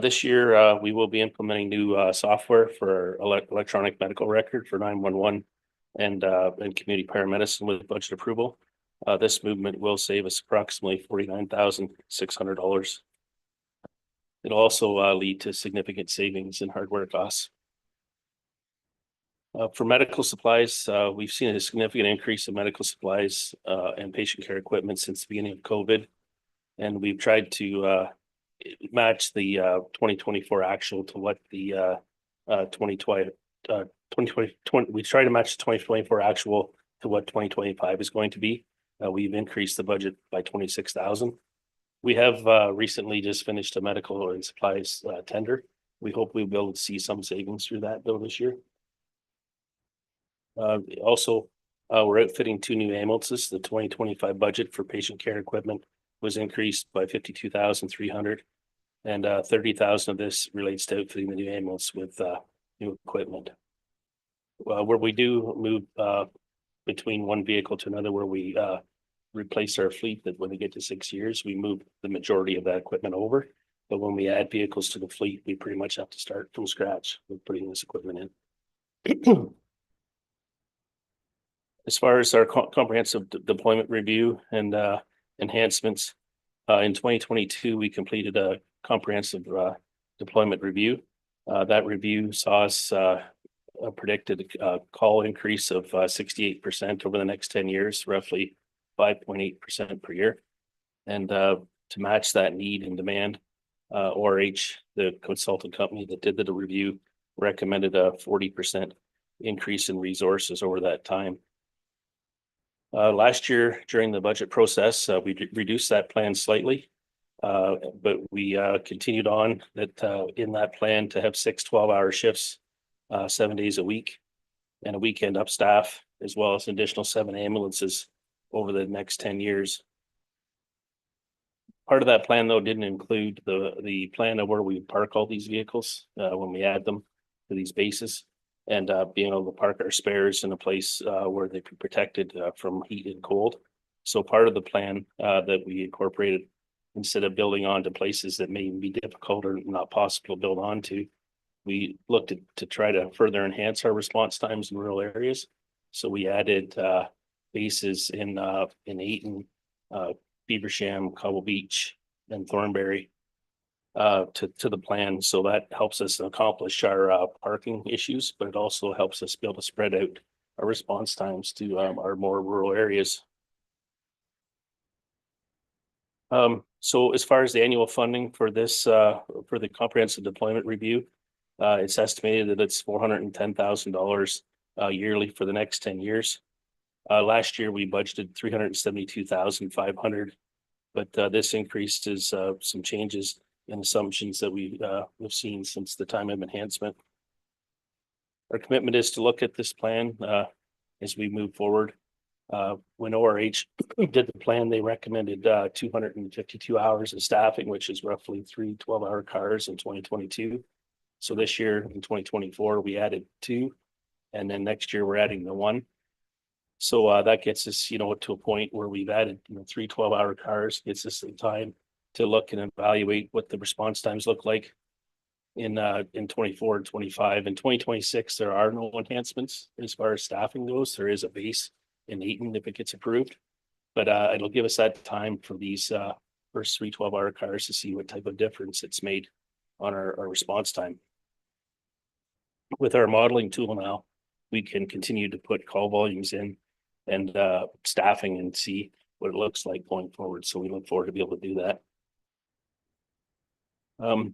This year, we will be implementing new software for electronic medical record for 911 and community paramedicine with budget approval. This movement will save us approximately $49,600. It'll also lead to significant savings in hardware costs. For medical supplies, we've seen a significant increase in medical supplies and patient care equipment since the beginning of COVID. And we've tried to match the 2024 actual to what the 2020 we try to match the 2024 actual to what 2025 is going to be. We've increased the budget by $26,000. We have recently just finished a medical and supplies tender. We hope we'll be able to see some savings through that though this year. Also, we're outfitting 2 new ambulances. The 2025 budget for patient care equipment was increased by $52,300, and $30,000 of this relates to outfitting the new ambulance with new equipment. Where we do move between one vehicle to another, where we replace our fleet, that when we get to 6 years, we move the majority of that equipment over. But when we add vehicles to the fleet, we pretty much have to start from scratch with putting this equipment in. As far as our comprehensive deployment review and enhancements, in 2022, we completed a comprehensive deployment review. That review saw us a predicted call increase of 68% over the next 10 years, roughly 5.8% per year. And to match that need and demand, ORH, the consultant company that did the review, recommended a 40% increase in resources over that time. Last year, during the budget process, we reduced that plan slightly, but we continued on that in that plan to have 6 12-hour shifts, 7 days a week. and a weekend up staff, as well as an additional 7 ambulances over the next 10 years. Part of that plan, though, didn't include the plan of where we park all these vehicles when we add them to these bases, and being able to park our spares in a place where they be protected from heat and cold. So part of the plan that we incorporated, instead of building onto places that may be difficult or not possible to build onto, we looked to try to further enhance our response times in rural areas. So we added bases in Ayton, Beaversham, Cobble Beach, and Thornbury to the plan. So that helps us accomplish our parking issues, but it also helps us be able to spread out our response times to our more rural areas. So as far as the annual funding for this, for the comprehensive deployment review, it's estimated that it's $410,000 yearly for the next 10 years. Last year we budgeted $372,500, but this increase is some changes in assumptions that we've seen since the time of enhancement. Our commitment is to look at this plan as we move forward. When ORH did the plan, they recommended 252 hours of staffing, which is roughly 3 12-hour cars in 2022. So this year in 2024, we added 2, and then next year we're adding the 1. So that gets us, to a point where we've added 3 12-hour cars, gets us some time to look and evaluate what the response times look like in 24 and 25. In 2026, there are no enhancements as far as staffing goes. There is a base in Ayton if it gets approved, but it'll give us that time for these first 3 12-hour cars to see what type of difference it's made on our response time. With our modeling tool now, we can continue to put call volumes in and staffing and see what it looks like going forward. So we look forward to be able to do that.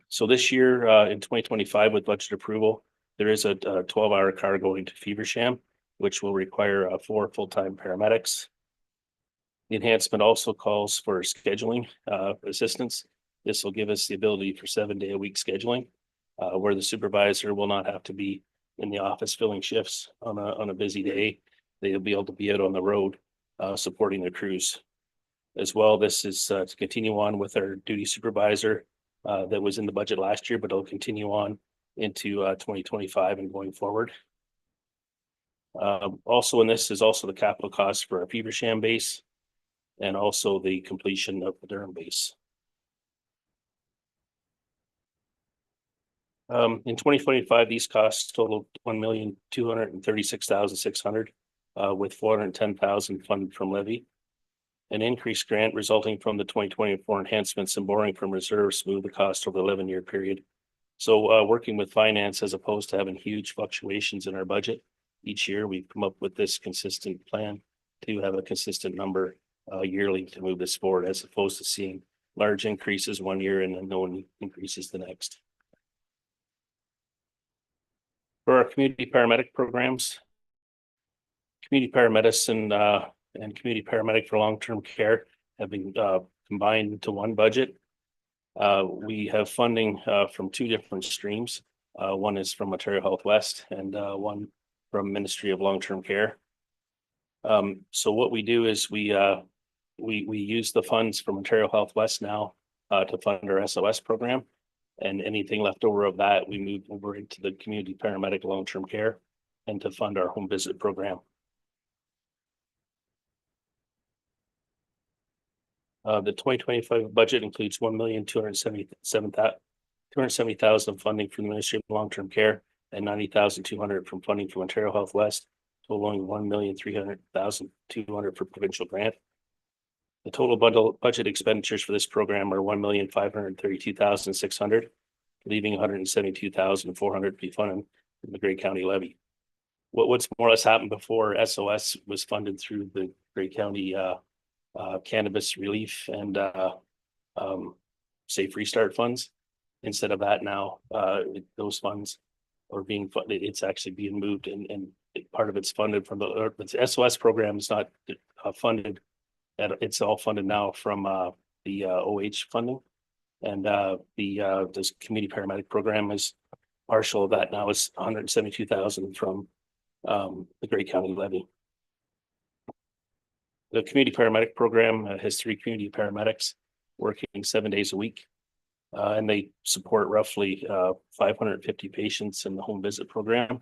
So this year in 2025 with budget approval, there is a 12-hour car going to Feversham, which will require 4 full-time paramedics. The enhancement also calls for scheduling assistance. This will give us the ability for 7-day-a-week scheduling, where the supervisor will not have to be in the office filling shifts on a busy day. They'll be able to be out on the road supporting the crews. As well, this is to continue on with our duty supervisor that was in the budget last year, but it'll continue on into 2025 and going forward. Also in this is also the capital cost for our Feversham base and also the completion of the Durham base. In 2025, these costs totaled $1,236,600 with $410,000 funded from levy. An increased grant resulting from the 2024 enhancements and borrowing from reserves smoothed the cost over the 11-year period. So working with finance as opposed to having huge fluctuations in our budget each year, we've come up with this consistent plan to have a consistent number yearly to move this forward, as opposed to seeing large increases one year and then no increases the next. For our community paramedic programs, community paramedicine and community paramedic for long-term care have been combined into one budget. We have funding from 2 different streams. One is from Ontario Health West and one from Ministry of Long-Term Care. So what we do is we use the funds from Ontario Health West now to fund our SOS program, and anything left over of that we move over into the community paramedic long-term care and to fund our home visit program. The 2025 budget includes $1,270,000 of funding from the Ministry of Long-Term Care and $90,200 from funding from Ontario Health West, totaling $1,300,200 for provincial grant. The total budget expenditures for this program are $1,532,600, leaving $172,400 to be funded from the Grey County levy. What's more or less happened before, SOS was funded through the Grey County cannabis relief and safe restart funds. Instead of that now, those funds are being funded. It's actually being moved, and part of it's funded from the SOS program is not funded. It's all funded now from the OH funding, and this community paramedic program is partial of that now. Is $172,000 from the Grey County levy. The community paramedic program has 3 community paramedics working 7 days a week. And they support roughly 550 patients in the home visit program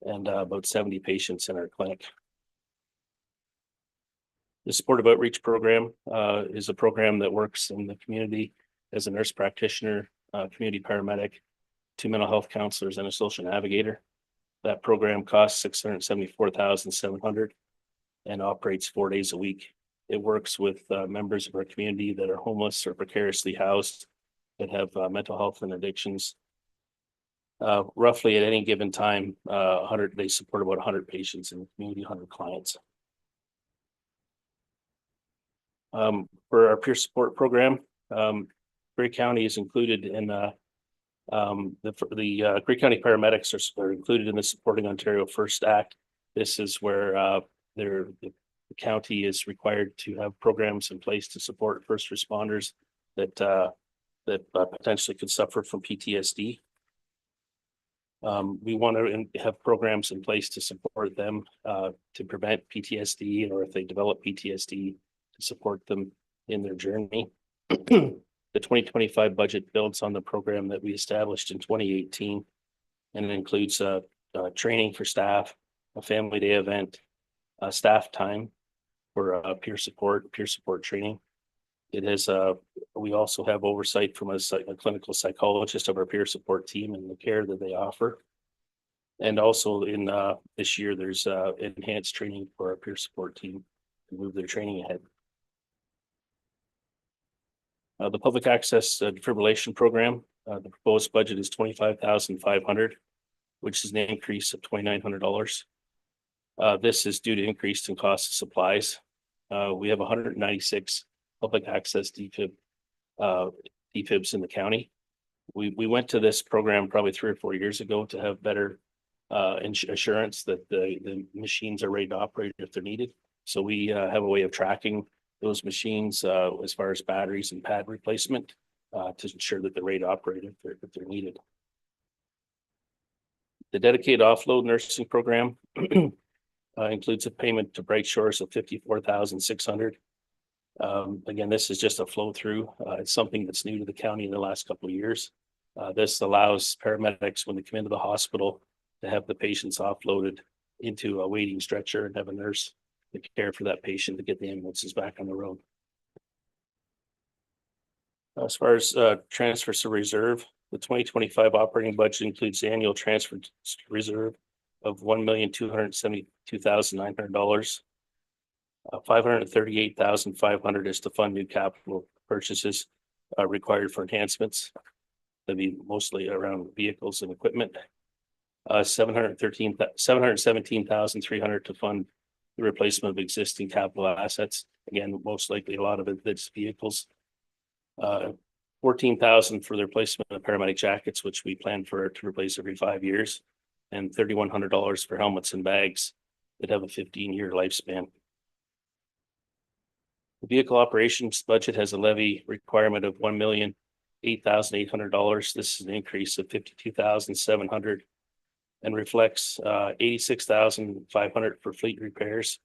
and about 70 patients in our clinic. The supportive outreach program is a program that works in the community as a nurse practitioner, community paramedic, 2 mental health counselors, and a social navigator. That program costs $674,700 and operates 4 days a week. It works with members of our community that are homeless or precariously housed, that have mental health and addictions. Roughly at any given time, they support about 100 patients in the community, 100 clients. For our peer support program, Grey County is included in the Grey County paramedics are included in the Supporting Ontario First Act. This is where the county is required to have programs in place to support first responders that potentially could suffer from PTSD. We want to have programs in place to support them to prevent PTSD, or if they develop PTSD, to support them in their journey. The 2025 budget builds on the program that we established in 2018, and it includes training for staff, a family day event, staff time for peer support training. It has we also have oversight from a clinical psychologist of our peer support team and the care that they offer. And also in this year, there's enhanced training for our peer support team to move their training ahead. The public access defibrillation program, the proposed budget is $25,500, which is an increase of $2,900. This is due to increase in cost of supplies. We have 196 public access defibs in the county. We went to this program probably 3 or 4 years ago to have better assurance that the machines are ready to operate if they're needed. So we have a way of tracking those machines as far as batteries and pad replacement to ensure that they're ready to operate if they're needed. The dedicated offload nursing program includes a payment to Bright Shores of $54,600. Again, this is just a flow through. It's something that's new to the county in the last couple of years. This allows paramedics, when they come into the hospital, to have the patients offloaded into a waiting stretcher and have a nurse to care for that patient to get the ambulances back on the road. As far as transfers to reserve, the 2025 operating budget includes the annual transfer to reserve of $1,272,900. $538,500 is to fund new capital purchases required for enhancements. That'd be mostly around vehicles and equipment. $717,300 to fund the replacement of existing capital assets. Again, most likely a lot of it's vehicles. $14,000 for the replacement of paramedic jackets, which we plan to replace every 5 years, and $3,100 for helmets and bags that have a 15-year lifespan. The vehicle operations budget has a levy requirement of $1,008,800. This is an increase of $52,700 and reflects $86,500 for fleet repairs.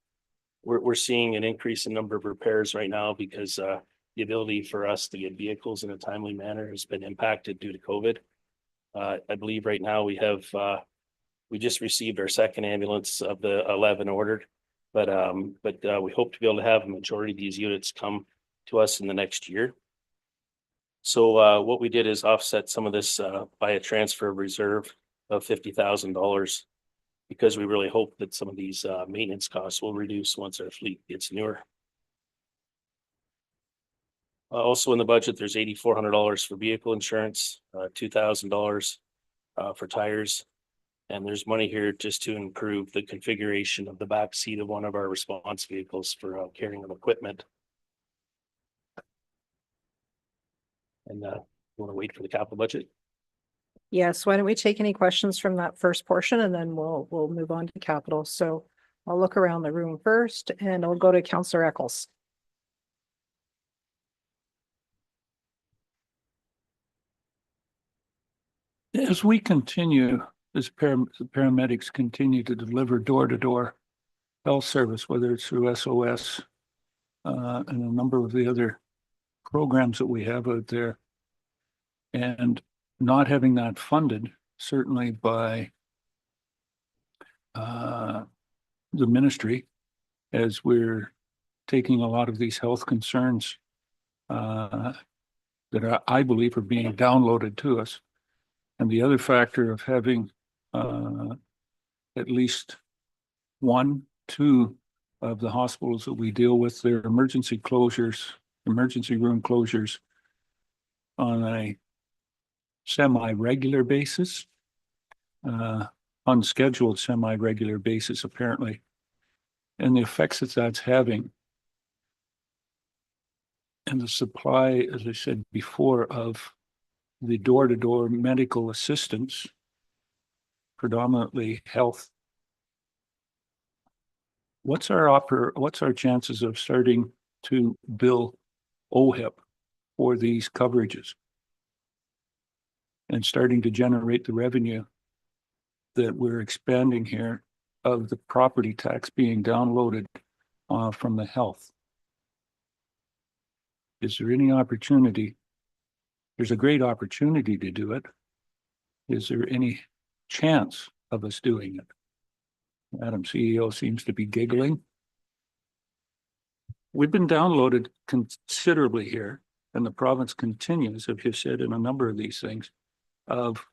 We're seeing an increase in number of repairs right now because the ability for us to get vehicles in a timely manner has been impacted due to COVID. I believe right now we just received our second ambulance of the 11 ordered, but we hope to be able to have a majority of these units come to us in the next year. So what we did is offset some of this by a transfer of reserve of $50,000 because we really hope that some of these maintenance costs will reduce once our fleet gets newer. Also in the budget, there's $8,400 for vehicle insurance, $2,000 for tires. And there's money here just to improve the configuration of the back seat of one of our response vehicles for carrying of equipment. And you want to wait for the capital budget? Yes, why don't we take any questions from that first portion and then we'll move on to capital. So I'll look around the room first and I'll go to Councillor Eccles. As we continue as paramedics continue to deliver door-to-door health service, whether it's through SOS and a number of the other programs that we have out there. And not having that funded, certainly by the ministry, as we're taking a lot of these health concerns that I believe are being downloaded to us. And the other factor of having at least 1, 2 of the hospitals that we deal with, their emergency room closures on a semi-regular basis, unscheduled semi-regular basis, apparently, and the effects that that's having. And the supply, as I said before, of the door-to-door medical assistance, predominantly health. What's our chances of starting to bill OHIP for these coverages and starting to generate the revenue that we're expanding here of the property tax being downloaded from the health? Is there any opportunity? There's a great opportunity to do it. Is there any chance of us doing it? Madam CEO seems to be giggling. We've been downloaded considerably here, and the province continues, as you said, in a number of these things, of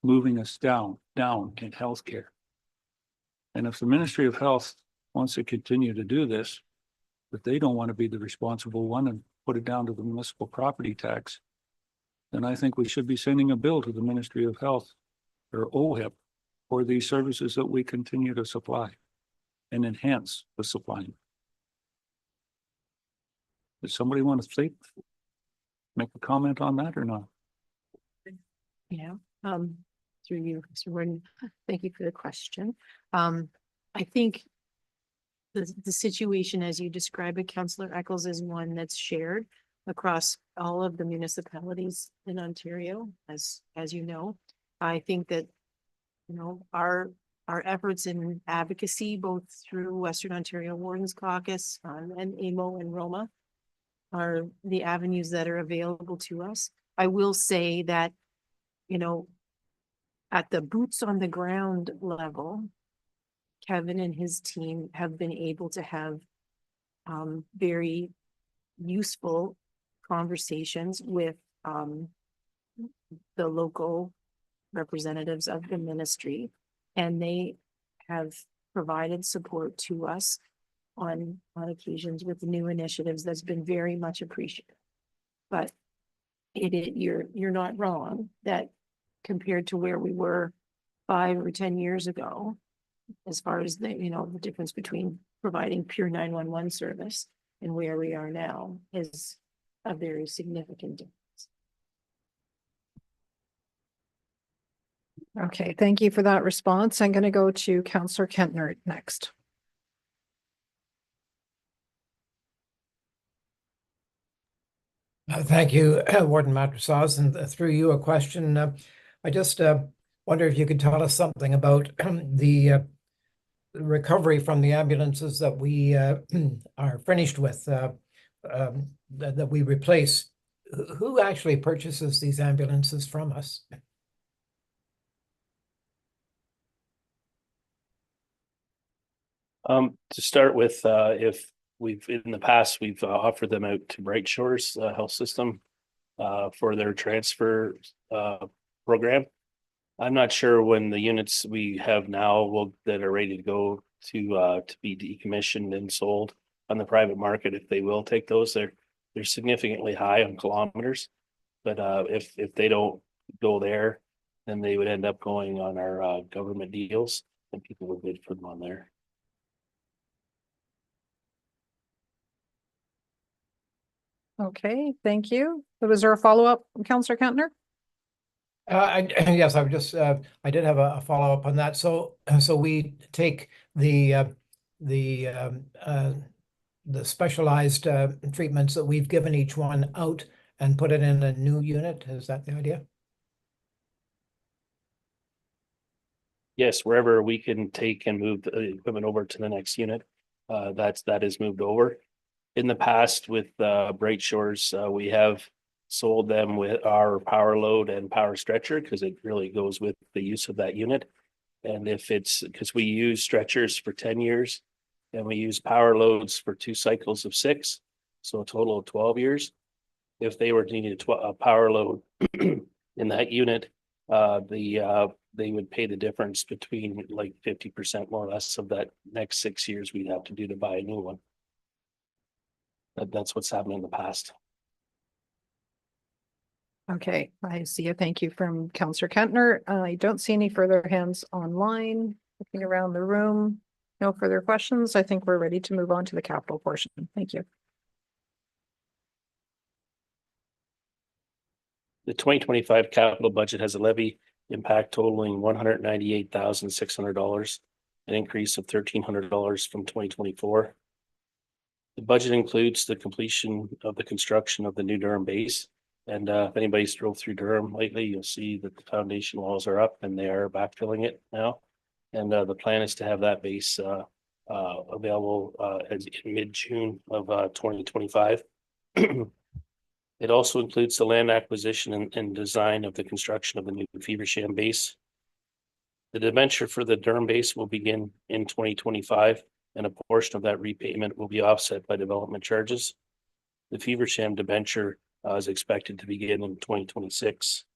moving us down in healthcare. And if the Ministry of Health wants to continue to do this, but they don't want to be the responsible one and put it down to the municipal property tax, then I think we should be sending a bill to the Ministry of Health or OHIP for these services that we continue to supply and enhance the supply. Does somebody want to make a comment on that or not? Yeah, through you, Mr. Warden, thank you for the question. I think the situation as you describe it, Councillor Eccles, is one that's shared across all of the municipalities in Ontario, as you know. I think that, you know, our efforts in advocacy, both through Western Ontario Wardens Caucus and AMO and Roma, are the avenues that are available to us. I will say that, you know, at the boots on the ground level, Kevin and his team have been able to have very useful conversations with the local representatives of the ministry, and they have provided support to us on occasions with new initiatives that's been very much appreciated. But you're not wrong that compared to where we were 5 or 10 years ago, as far as the, you know, the difference between providing pure 911 service and where we are now is a very significant difference. Okay, thank you for that response. I'm going to go to Councillor Kentner next. Thank you, Warden Matrosas, and through you a question. I just wonder if you could tell us something about the recovery from the ambulances that we are finished with, that we replace. Who actually purchases these ambulances from us? To start with, if we've in the past, we've offered them out to Bright Shores Health System for their transfer program. I'm not sure when the units we have now that are ready to go to be decommissioned and sold on the private market, if they will take those. They're significantly high on kilometers, but if they don't go there, then they would end up going on our government deals, and people would bid for them on there. Okay, thank you. Was there a follow-up, Councillor Kentner? Yes, I did have a follow-up on that. So we take the specialized treatments that we've given each one out and put it in a new unit. Is that the idea? yes, wherever we can take and move the equipment over to the next unit, that is moved over. In the past with Bright Shores, we have sold them with our power load and power stretcher because it really goes with the use of that unit. And if it's because we use stretchers for 10 years and we use power loads for 2 cycles of 6, so a total of 12 years. If they were to need a power load in that unit, they would pay the difference between like 50% more or less of that next 6 years we'd have to do to buy a new one. That's what's happened in the past. Okay, I see a thank you from Councillor Kentner. I don't see any further hands online. Looking around the room, no further questions. I think we're ready to move on to the capital portion. Thank you. The 2025 capital budget has a levy impact totaling $198,600, an increase of $1,300 from 2024. The budget includes the completion of the construction of the new Durham base. And if anybody's drove through Durham lately, you'll see that the foundation walls are up and they are backfilling it now. And the plan is to have that base available in mid-June of 2025. It also includes the land acquisition and design of the construction of the new Feversham base. The debenture for the Durham base will begin in 2025, and a portion of that repayment will be offset by development charges. The Feversham debenture is expected to begin in 2026.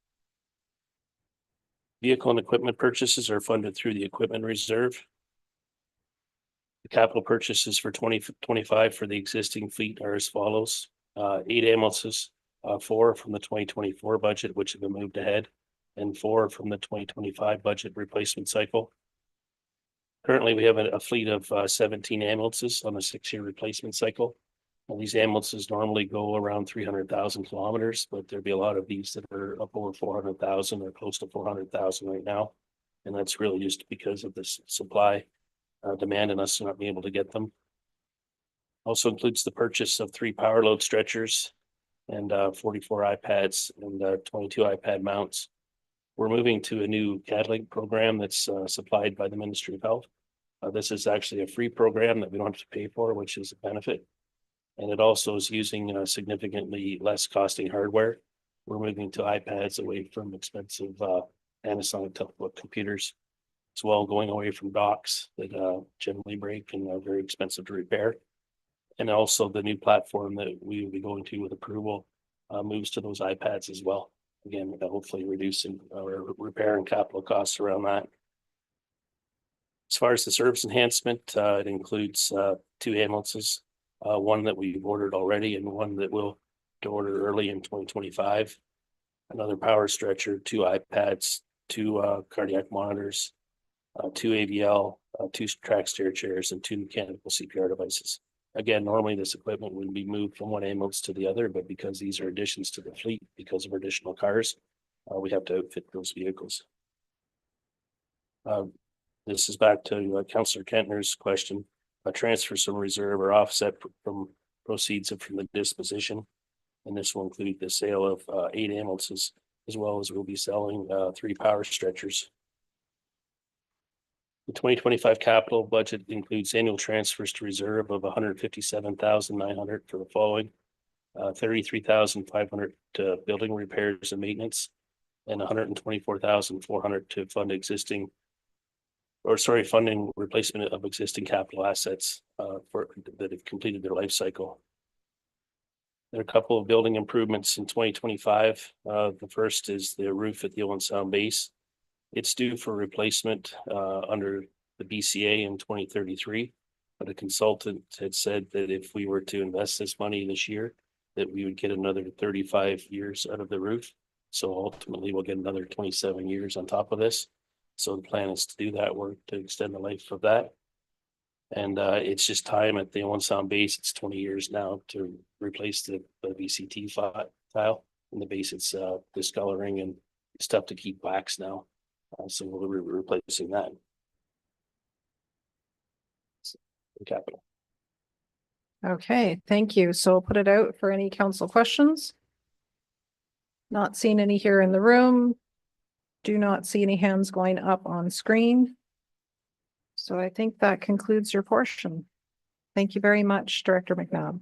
Vehicle and equipment purchases are funded through the equipment reserve. The capital purchases for 2025 for the existing fleet are as follows. 8 ambulances, 4 from the 2024 budget, which have been moved ahead, and 4 from the 2025 budget replacement cycle. Currently, we have a fleet of 17 ambulances on a 6-year replacement cycle. Now, these ambulances normally go around 300,000 kilometers, but there'll be a lot of these that are up over 400,000 or close to 400,000 right now. And that's really just because of this supply demand and us not being able to get them. Also includes the purchase of 3 power load stretchers and 44 iPads and 22 iPad mounts. We're moving to a new CADLink program that's supplied by the Ministry of Health. This is actually a free program that we don't have to pay for, which is a benefit. And it also is using significantly less costing hardware. We're moving to iPads away from expensive Panasonic textbook computers, as well going away from docks that generally break and are very expensive to repair. And also the new platform that we will be going to with approval moves to those iPads as well. Again, hopefully reducing our repair and capital costs around that. As far as the service enhancement, it includes 2 ambulances, one that we've ordered already and one that we'll order early in 2025. Another power stretcher, 2 iPads, 2 cardiac monitors, 2 AVL, 2 track stair chairs, and 2 mechanical CPR devices. Again, normally this equipment would be moved from one ambulance to the other, but because these are additions to the fleet, because of additional cars, we have to outfit those vehicles. This is back to Councillor Kentner's question. Transfers from reserve are offset from proceeds from the disposition. And this will include the sale of 8 ambulances, as well as we'll be selling 3 power stretchers. The 2025 capital budget includes annual transfers to reserve of $157,900 for the following: $33,500 to building repairs and maintenance, and $124,400 to fund funding replacement of existing capital assets that have completed their life cycle. There are a couple of building improvements in 2025. The first is the roof at the Owen Sound base. It's due for replacement under the BCA in 2033, but a consultant had said that if we were to invest this money this year, that we would get another 35 years out of the roof. So ultimately, we'll get another 27 years on top of this. So the plan is to do that work to extend the life of that. And it's just time at the Owen Sound base. It's 20 years now to replace the VCT tile. And the base, it's discoloring and it's tough to keep wax now. So we'll be replacing that. Capital. Okay, thank you. So I'll put it out for any council questions. Not seeing any here in the room. do not see any hands going up on screen. So I think that concludes your portion. Thank you very much, Director McNabb.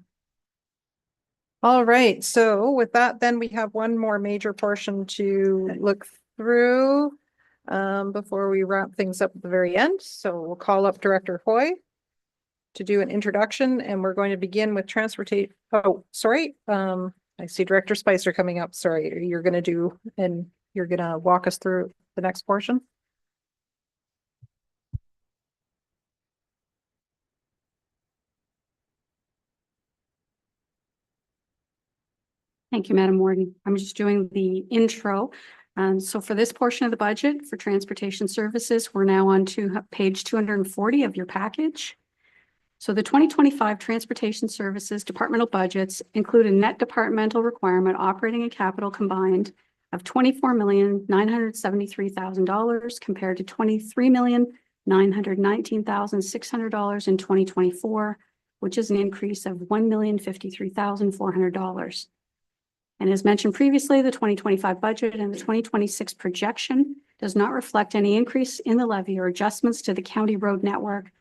All right, so with that, then we have one more major portion to look through before we wrap things up at the very end. So we'll call up Director Hoy to do an introduction, and we're going to begin with transportation. Oh, sorry. I see Director Spicer coming up. Sorry, you're going to walk us through the next portion. Thank you, Madam Warden. I'm just doing the intro. So for this portion of the budget for transportation services, we're now on to page 240 of your package. So the 2025 transportation services departmental budgets include a net departmental requirement operating and capital combined of $24,973,000 compared to $23,919,600 in 2024, which is an increase of $1,053,400. And as mentioned previously, the 2025 budget and the 2026 projection does not reflect any increase in the levy or adjustments to the county road network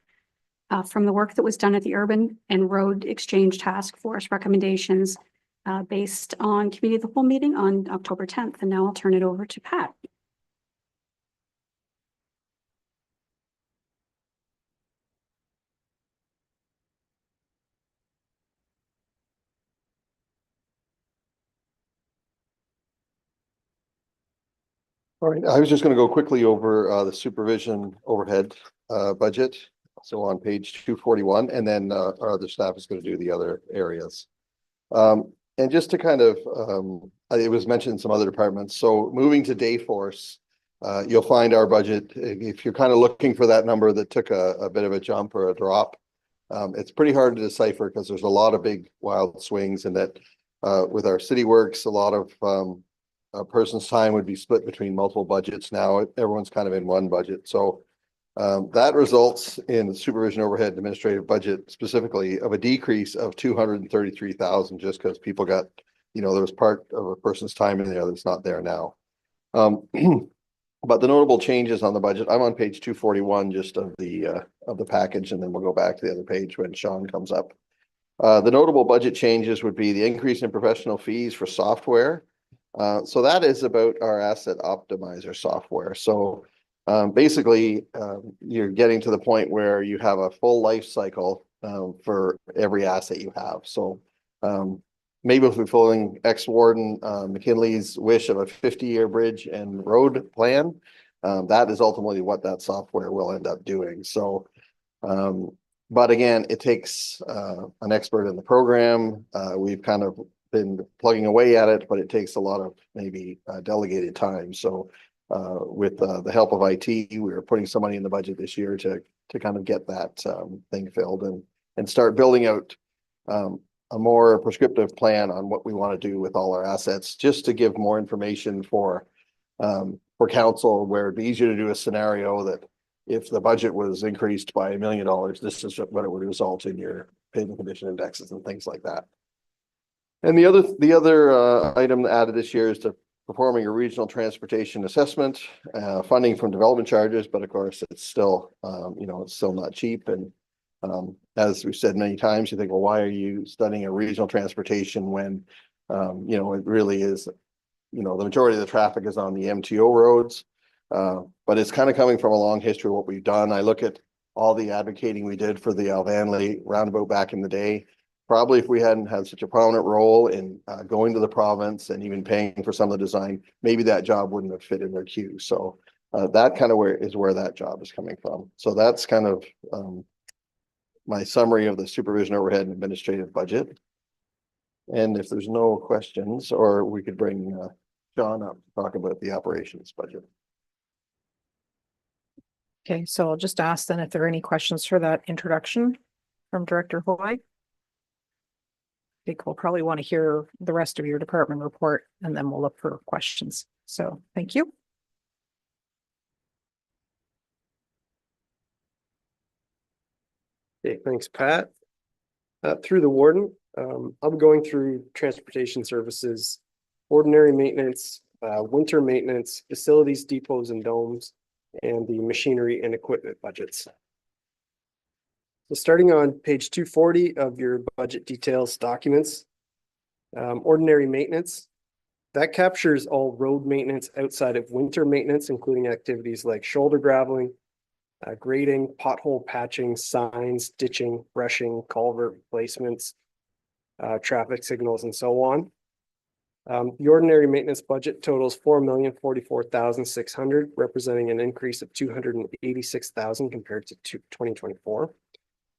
from the work that was done at the Urban and Road Exchange Task Force recommendations based on Committee of the Whole meeting on October 10th. And now I'll turn it over to Pat. All right, I was just going to go quickly over the supervision overhead budget. So on page 241, and then our other staff is going to do the other areas. And just to kind of, it was mentioned in some other departments. So moving to Dayforce, you'll find our budget, if you're kind of looking for that number that took a bit of a jump or a drop, it's pretty hard to decipher because there's a lot of big wild swings, and that with our city works, a lot of a person's time would be split between multiple budgets. Now everyone's kind of in one budget. So that results in the supervision overhead administrative budget specifically of a decrease of 233,000 just because people got, there was part of a person's time in there that's not there now. But the notable changes on the budget, I'm on page 241 just of the package, and then we'll go back to the other page when Sean comes up. The notable budget changes would be the increase in professional fees for software. So that is about our asset optimizer software. So basically, you're getting to the point where you have a full life cycle for every asset you have. So maybe if we're following ex-warden McKinley's wish of a 50-year bridge and road plan, that is ultimately what that software will end up doing. So, but again, it takes an expert in the program. We've kind of been plugging away at it, but it takes a lot of maybe delegated time. So with the help of IT, we were putting some money in the budget this year to kind of get that thing filled and start building out a more prescriptive plan on what we want to do with all our assets, just to give more information for council, where it'd be easier to do a scenario that if the budget was increased by $1 million, this is what it would result in your payment condition indexes and things like that. And the other item added this year is to performing a regional transportation assessment, funding from development charges, but of course it's still, it's still not cheap. And as we've said many times, you think, well, why are you studying a regional transportation when, it really is, the majority of the traffic is on the MTO roads. But it's kind of coming from a long history of what we've done. I look at all the advocating we did for the Alvanley roundabout back in the day. Probably if we hadn't had such a prominent role in going to the province and even paying for some of the design, maybe that job wouldn't have fit in their queue. So that kind of where that job is coming from. So that's kind of my summary of the supervision overhead and administrative budget. And if there's no questions, or we could bring John up to talk about the operations budget. Okay, so I'll just ask then if there are any questions for that introduction from Director Hoy. I think we'll probably want to hear the rest of your department report, and then we'll look for questions. So thank you. Okay, thanks, Pat. Through the warden, I'm going through transportation services, ordinary maintenance, winter maintenance, facilities, depots and domes, and the machinery and equipment budgets. So starting on page 240 of your budget details documents, ordinary maintenance, that captures all road maintenance outside of winter maintenance, including activities like shoulder graveling, grading, pothole patching, signs, ditching, brushing, culvert replacements, traffic signals, and so on. The ordinary maintenance budget totals $4,044,600, representing an increase of $286,000 compared to 2024.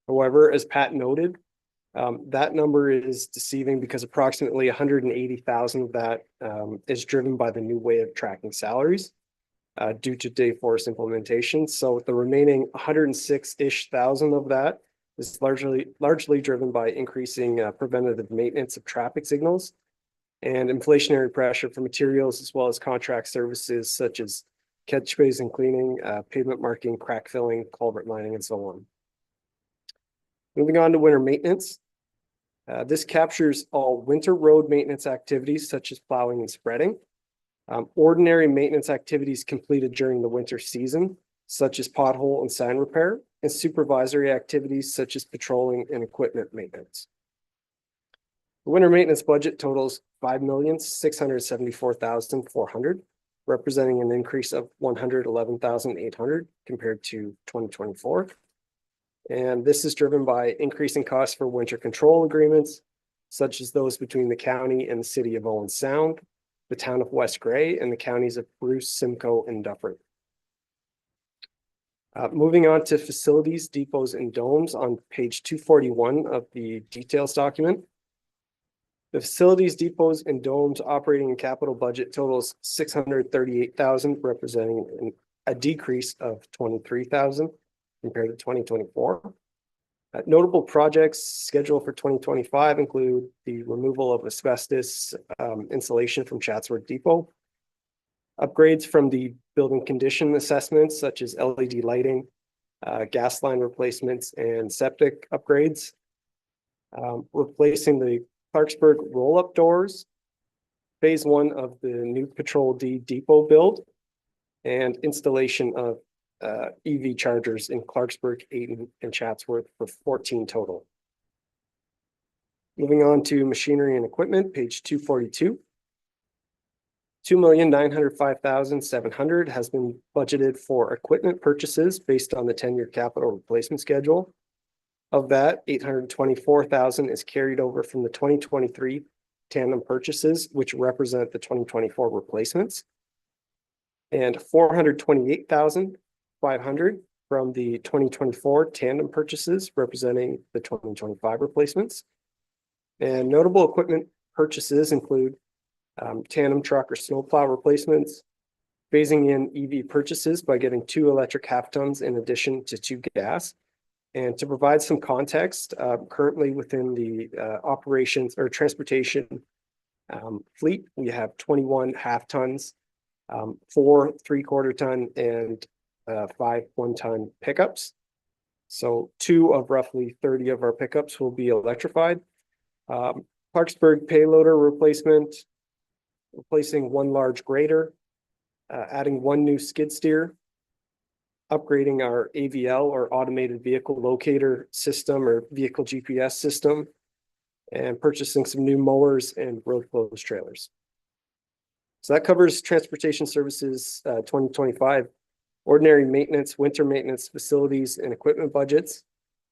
However, as Pat noted, that number is deceiving because approximately 180,000 of that is driven by the new way of tracking salaries due to Dayforce implementation. So the remaining 106-ish thousand of that is largely driven by increasing preventative maintenance of traffic signals and inflationary pressure for materials, as well as contract services such as catch basin cleaning, pavement marking, crack filling, culvert lining, and so on. Moving on to winter maintenance. This captures all winter road maintenance activities such as plowing and spreading, ordinary maintenance activities completed during the winter season, such as pothole and sign repair, and supervisory activities such as patrolling and equipment maintenance. The winter maintenance budget totals $5,674,400, representing an increase of $111,800 compared to 2024. And this is driven by increasing costs for winter control agreements, such as those between the county and the city of Owen Sound, the town of West Gray, and the counties of Bruce, Simcoe, and Dufferin. Moving on to facilities, depots, and domes on page 241 of the details document. The facilities, depots, and domes operating and capital budget totals $638,000, representing a decrease of $23,000 compared to 2024. Notable projects scheduled for 2025 include the removal of asbestos insulation from Chatsworth Depot, upgrades from the building condition assessments such as LED lighting, gas line replacements, and septic upgrades, replacing the Clarksburg roll-up doors, phase 1 of the new Patrol D depot build, and installation of EV chargers in Clarksburg, Ayton, and Chatsworth for 14 total. Moving on to machinery and equipment, page 242. $2,905,700 has been budgeted for equipment purchases based on the 10-year capital replacement schedule. Of that, $824,000 is carried over from the 2023 tandem purchases, which represent the 2024 replacements, and $428,500 from the 2024 tandem purchases, representing the 2025 replacements. And notable equipment purchases include tandem truck or snowplow replacements, phasing in EV purchases by getting 2 electric half tons in addition to 2 gas. And to provide some context, currently within the operations or transportation fleet, we have 21 half tons, 4 3/4 ton, and 5 1-ton pickups. So 2 of roughly 30 of our pickups will be electrified. Clarksburg payloader replacement, replacing 1 large grader, adding 1 new skid steer, upgrading our AVL or automated vehicle locator system or vehicle GPS system, and purchasing some new mowers and road closed trailers. So that covers transportation services 2025, ordinary maintenance, winter maintenance, facilities, and equipment budgets.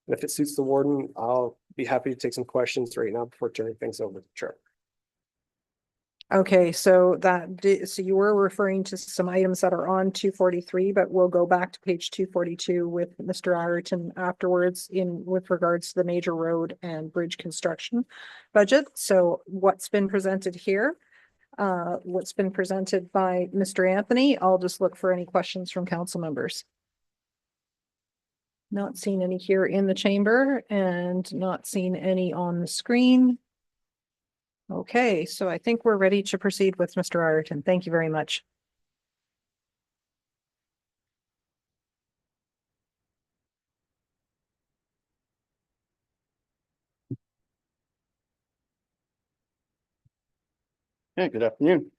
And if it suits the warden, I'll be happy to take some questions right now before turning things over to Trevor. Okay, so so you were referring to some items that are on 243, but we'll go back to page 242 with Mr. Ireton afterwards with regards to the major road and bridge construction budget. So what's been presented here, what's been presented by Mr. Anthony, I'll just look for any questions from council members. Not seeing any here in the chamber and not seeing any on the screen. Okay, so I think we're ready to proceed with Mr. Ireton. Thank you very much. Yeah, good afternoon.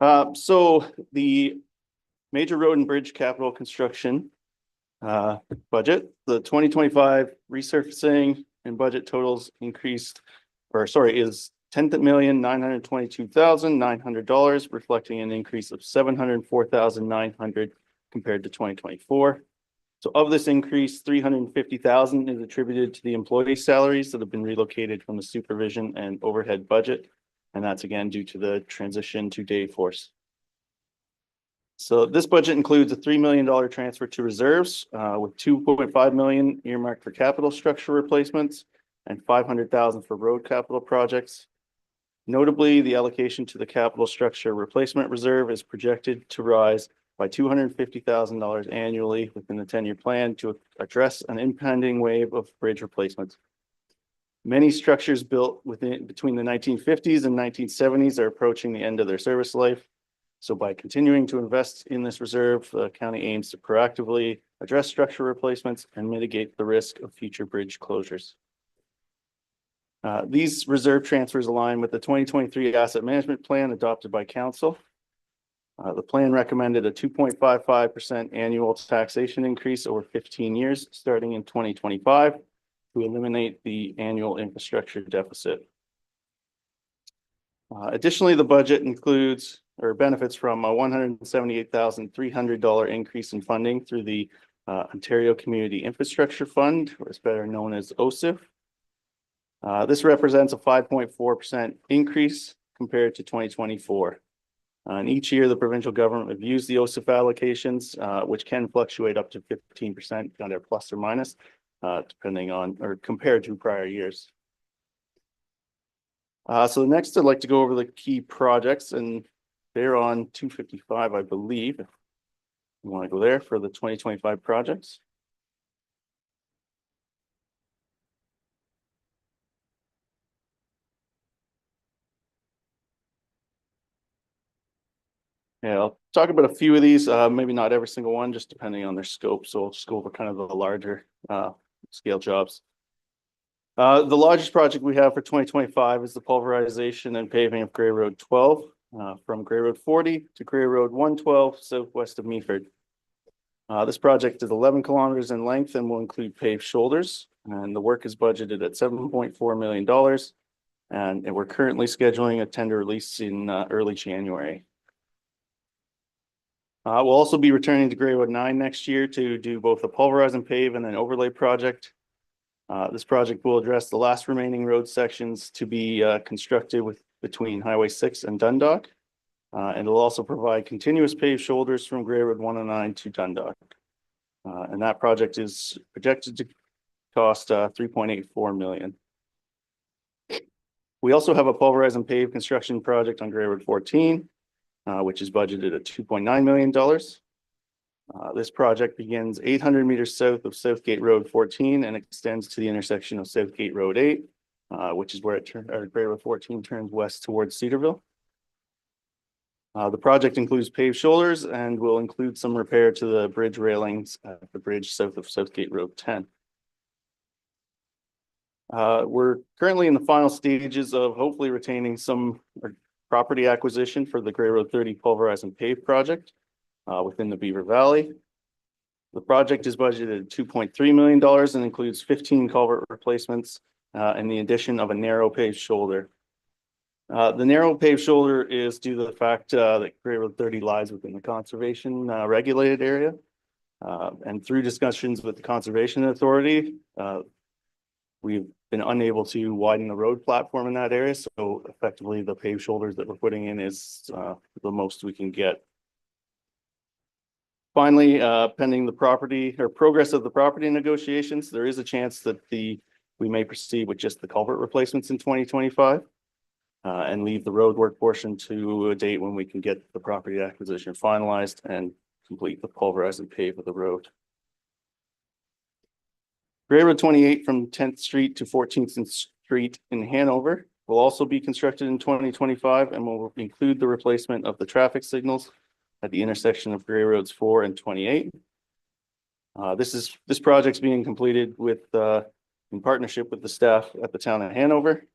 So the major road and bridge capital construction budget, the 2025 resurfacing and budget totals increased, is $10,922,900, reflecting an increase of $704,900 compared to 2024. So of this increase, $350,000 is attributed to the employee salaries that have been relocated from the supervision and overhead budget. And that's again due to the transition to day force. So this budget includes a $3 million transfer to reserves with $2.5 million earmarked for capital structure replacements and $500,000 for road capital projects. Notably, the allocation to the capital structure replacement reserve is projected to rise by $250,000 annually within the 10-year plan to address an impending wave of bridge replacements. Many structures built between the 1950s and 1970s are approaching the end of their service life. So by continuing to invest in this reserve, the county aims to proactively address structure replacements and mitigate the risk of future bridge closures. These reserve transfers align with the 2023 asset management plan adopted by council. The plan recommended a 2.55% annual taxation increase over 15 years, starting in 2025, to eliminate the annual infrastructure deficit. Additionally, the budget includes or benefits from a $178,300 increase in funding through the Ontario Community Infrastructure Fund, or it's better known as OCIF. This represents a 5.4% increase compared to 2024. And each year, the provincial government reviews the OCIF allocations, which can fluctuate up to 15%, kind of plus or minus, depending on or compared to prior years. So next, I'd like to go over the key projects, and they're on 255, I believe. If you want to go there for the 2025 projects. Yeah, I'll talk about a few of these, maybe not every single one, just depending on their scope. So I'll just go over kind of the larger scale jobs. The largest project we have for 2025 is the pulverization and paving of Grey Road 12 from Grey Road 40 to Grey Road 112 southwest of Meaford. This project is 11 kilometers in length and will include paved shoulders, and the work is budgeted at $7.4 million. And we're currently scheduling a tender release in early January. We'll also be returning to Grey Road 9 next year to do both a pulverize and pave and an overlay project. This project will address the last remaining road sections to be constructed between Highway 6 and Dundalk. And it'll also provide continuous paved shoulders from Grey Road 109 to Dundalk. And that project is projected to cost $3.84 million. We also have a pulverize and pave construction project on Grey Road 14. Which is budgeted at $2.9 million. This project begins 800 meters south of Southgate Road 14 and extends to the intersection of Southgate Road 8, which is where Grey Road 14 turns west towards Cedarville. The project includes paved shoulders and will include some repair to the bridge railings at the bridge south of Southgate Road 10. We're currently in the final stages of hopefully retaining some property acquisition for the Grey Road 30 pulverize and pave project within the Beaver Valley. The project is budgeted at $2.3 million and includes 15 culvert replacements and the addition of a narrow paved shoulder. The narrow paved shoulder is due to the fact that Grey Road 30 lies within the conservation regulated area. And through discussions with the Conservation Authority, we've been unable to widen the road platform in that area. So effectively the paved shoulders that we're putting in is the most we can get. Finally, pending the property or progress of the property negotiations, there is a chance that we may proceed with just the culvert replacements in 2025 and leave the road work portion to a date when we can get the property acquisition finalized and complete the pulverize and pave of the road. Grey Road 28 from 10th Street to 14th Street in Hanover will also be constructed in 2025 and will include the replacement of the traffic signals at the intersection of Grey Roads 4 and 28. This project's being completed in partnership with the staff at the town of Hanover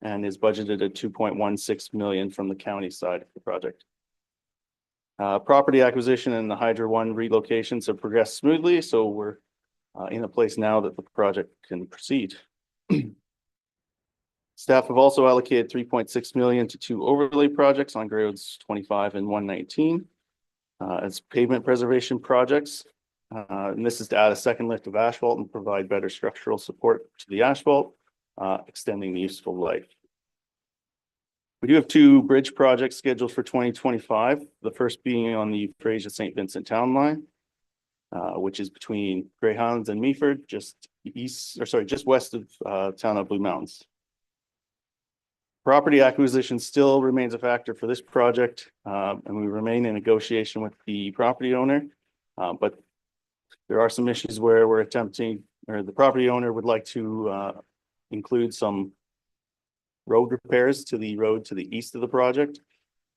and is budgeted at $2.16 million from the county side of the project. Property acquisition and the Hydro One relocations have progressed smoothly, so we're in a place now that the project can proceed. Staff have also allocated 3.6 million to 2 overlay projects on grade roads 25 and 119 as pavement preservation projects. And this is to add a second lift of asphalt and provide better structural support to the asphalt, extending the useful life. We do have 2 bridge projects scheduled for 2025. The first being on the Euphrasia St. Vincent town line, which is between Greyhounds and Meaford, just west of town of Blue Mountains. Property acquisition still remains a factor for this project, and we remain in negotiation with the property owner. But there are some issues where we're attempting, or the property owner would like to include some road repairs to the road to the east of the project.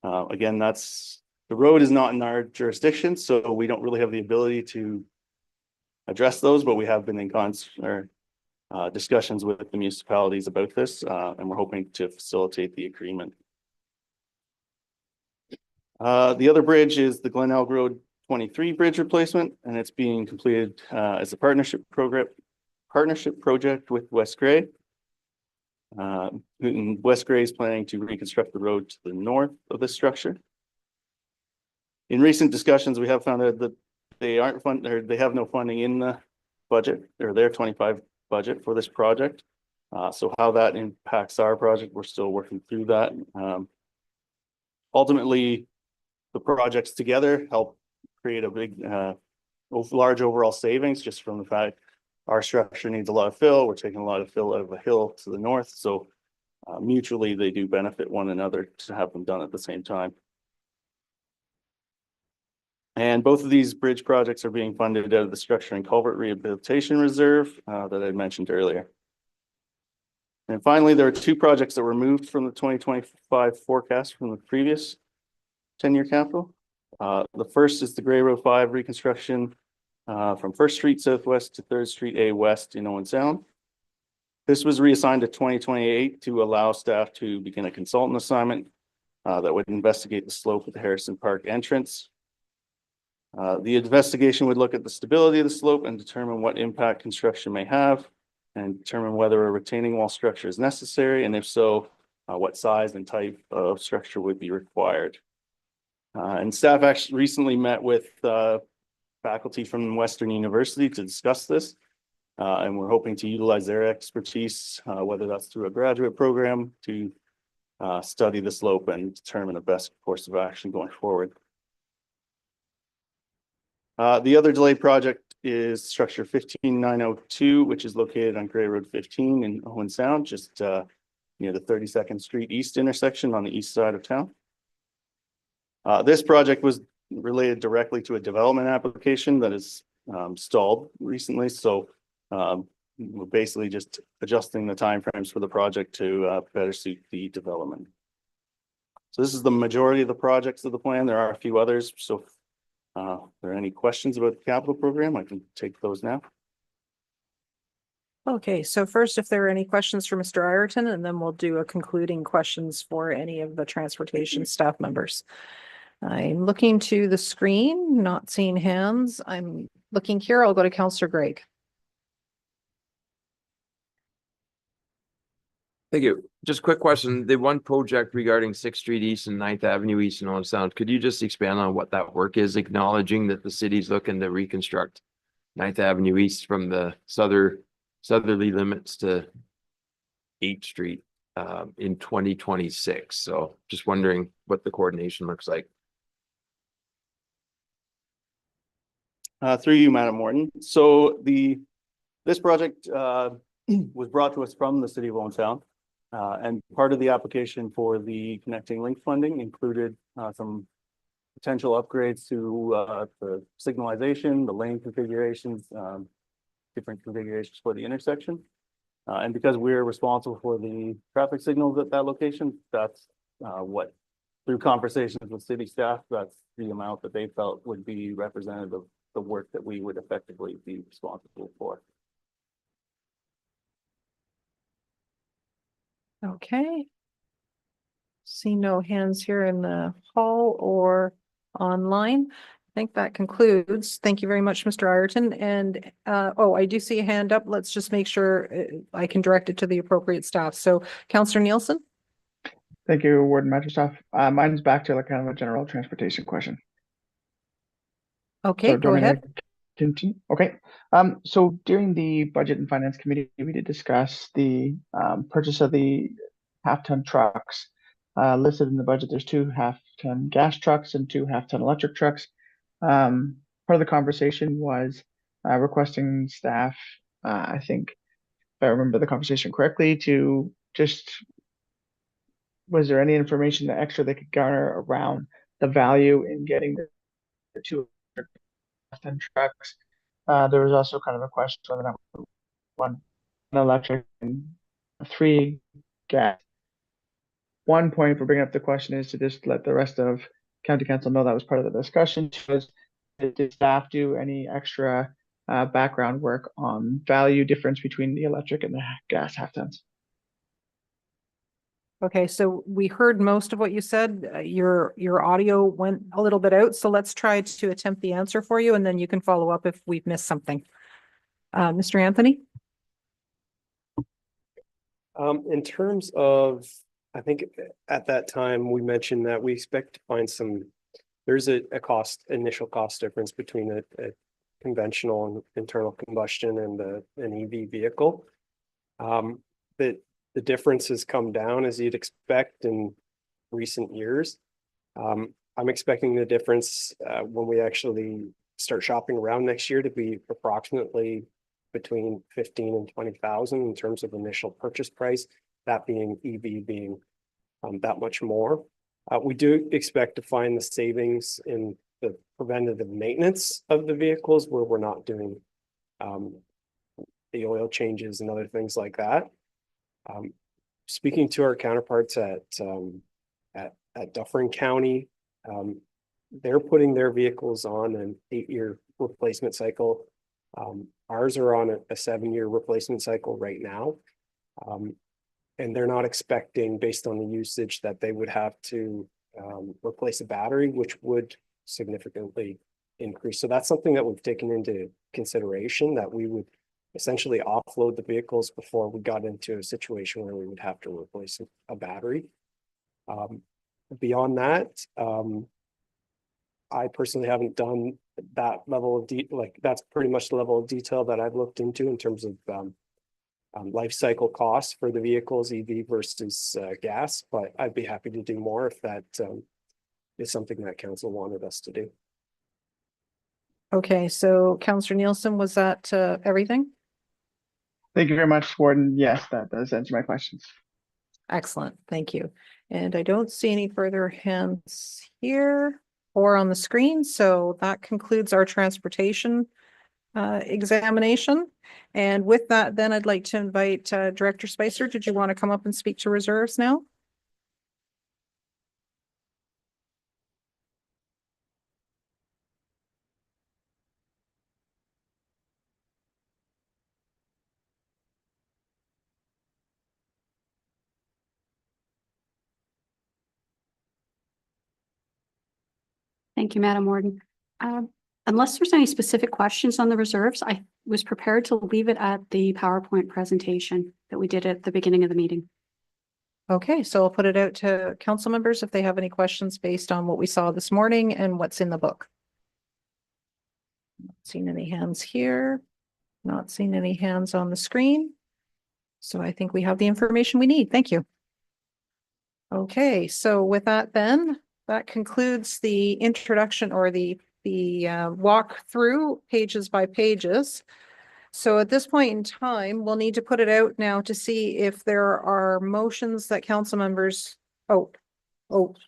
Again, the road is not in our jurisdiction, so we don't really have the ability to address those, but we have been in discussions with the municipalities about this, and we're hoping to facilitate the agreement. The other bridge is the Glen Elg Road 23 bridge replacement, and it's being completed as a partnership project with West Gray. West Gray is planning to reconstruct the road to the north of this structure. In recent discussions, we have found out that they have no funding in the budget or their 25 budget for this project. So how that impacts our project, we're still working through that. Ultimately, the projects together help create a big, large overall savings just from the fact our structure needs a lot of fill. We're taking a lot of fill out of a hill to the north. So mutually, they do benefit one another to have them done at the same time. And both of these bridge projects are being funded out of the Structure and Culvert Rehabilitation Reserve that I mentioned earlier. And finally, there are 2 projects that were moved from the 2025 forecast from the previous 10-year capital. The first is the Gray Road 5 reconstruction from 1st Street Southwest to 3rd Street A West in Owen Sound. This was reassigned to 2028 to allow staff to begin a consultant assignment that would investigate the slope of the Harrison Park entrance. The investigation would look at the stability of the slope and determine what impact construction may have and determine whether a retaining wall structure is necessary, and if so, what size and type of structure would be required. And staff actually recently met with faculty from Western University to discuss this, and we're hoping to utilize their expertise, whether that's through a graduate program, to study the slope and determine the best course of action going forward. The other delayed project is structure 15902, which is located on Gray Road 15 in Owen Sound, just near the 32nd Street East intersection on the east side of town. This project was related directly to a development application that is stalled recently. So we're basically just adjusting the timeframes for the project to better suit the development. So this is the majority of the projects of the plan. There are a few others. So if there are any questions about the capital program, I can take those now. Okay, so first, if there are any questions for Mr. Ireton, and then we'll do a concluding questions for any of the transportation staff members. I'm looking to the screen, not seeing hands. I'm looking here. I'll go to Councillor Greg. Thank you. Just a quick question. The one project regarding 6th Street East and 9th Avenue East in Owen Sound, could you just expand on what that work is, acknowledging that the city's looking to reconstruct 9th Avenue East from the southerly limits to 8th Street in 2026. So just wondering what the coordination looks like. Through you, Madam Morton. So this project was brought to us from the city of Owen Sound. And part of the application for the Connecting Link funding included some potential upgrades to the signalization, the lane configurations, different configurations for the intersection. And because we're responsible for the traffic signals at that location, that's what, through conversations with city staff, that's the amount that they felt would be representative of the work that we would effectively be responsible for. Okay. See no hands here in the hall or online. I think that concludes. Thank you very much, Mr. Ireton. And oh, I do see a hand up. Let's just make sure I can direct it to the appropriate staff. So Councillor Nielsen. Thank you, Warden Matrosoff. Mine's back to like kind of a general transportation question. Okay, So do you go want me to ahead. continue? Okay. So during the Budget and Finance Committee, we did discuss the purchase of the half-ton trucks. Listed in the budget, there's 2 half-ton gas trucks and 2 half-ton electric trucks. Part of the conversation was requesting staff, I think, if I remember the conversation correctly, to just, was there any information that extra they could garner around the value in getting the 2 half-ton trucks? There was also kind of a question whether or not one electric and 3 gas. One point for bringing up the question is to just let the rest of county council know that was part of the discussion. Was, did staff do any extra background work on value difference between the electric and the gas half tons? Okay, so we heard most of what you said. Your audio went a little bit out, so let's try to attempt the answer for you, and then you can follow up if we've missed something. Mr. Anthony? In terms of, I think at that time, we mentioned that we expect to find there's a initial cost difference between a conventional and internal combustion and an EV vehicle. That the difference has come down as you'd expect in recent years. I'm expecting the difference when we actually start shopping around next year to be approximately between 15 and 20,000 in terms of initial purchase price, that being EV being that much more. We do expect to find the savings in the preventative maintenance of the vehicles where we're not doing the oil changes and other things like that. Speaking to our counterparts at Dufferin County, they're putting their vehicles on an 8-year replacement cycle. Ours are on a 7-year replacement cycle right now. And they're not expecting, based on the usage, that they would have to replace a battery, which would significantly increase. So that's something that we've taken into consideration, that we would essentially offload the vehicles before we got into a situation where we would have to replace a battery. Beyond that, I personally haven't done that level of that's pretty much the level of detail that I've looked into in terms of life cycle costs for the vehicles, EV versus gas, but I'd be happy to do more if that is something that council wanted us to do. Okay, so Councillor Nielsen, was that everything? Thank you very much, Warden. Yes, that does answer my questions. Excellent, thank you. And I don't see any further hands here or on the screen, so that concludes our transportation examination. And with that, then I'd like to invite Director Spicer. Did you want to come up and speak to reserves now? Thank you, Madam Warden. Unless there's any specific questions on the reserves, I was prepared to leave it at the PowerPoint presentation that we did at the beginning of the meeting. Okay, so I'll put it out to council members if they have any questions based on what we saw this morning and what's in the book. Not seeing any hands here, not seeing any hands on the screen. So I think we have the information we need. Thank you. Okay, so with that then, that concludes the introduction or the walk through pages by pages. So at this point in time, we'll need to put it out now to see if there are motions that council members,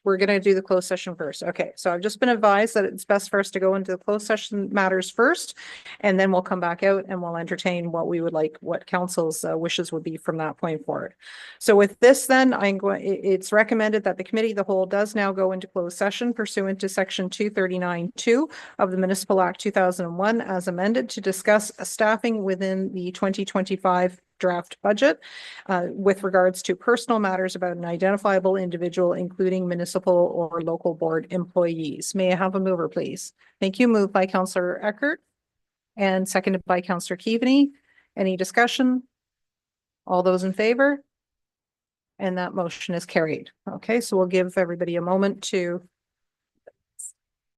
we're going to do the closed session first. Okay, so I've just been advised that it's best for us to go into the closed session matters first, and then we'll come back out and we'll entertain what we would like, what council's wishes would be from that point forward. So with this then, it's recommended that the committee of the whole does now go into closed session pursuant to section 239(2) of the Municipal Act 2001 as amended to discuss staffing within the 2025 draft budget with regards to personal matters about an identifiable individual, including municipal or local board employees. May I have a mover, please? Thank you. Moved by Councillor Eckert and seconded by Councillor Keaveney. Any discussion? All those in favor? And that motion is carried. Okay, so we'll give everybody a moment to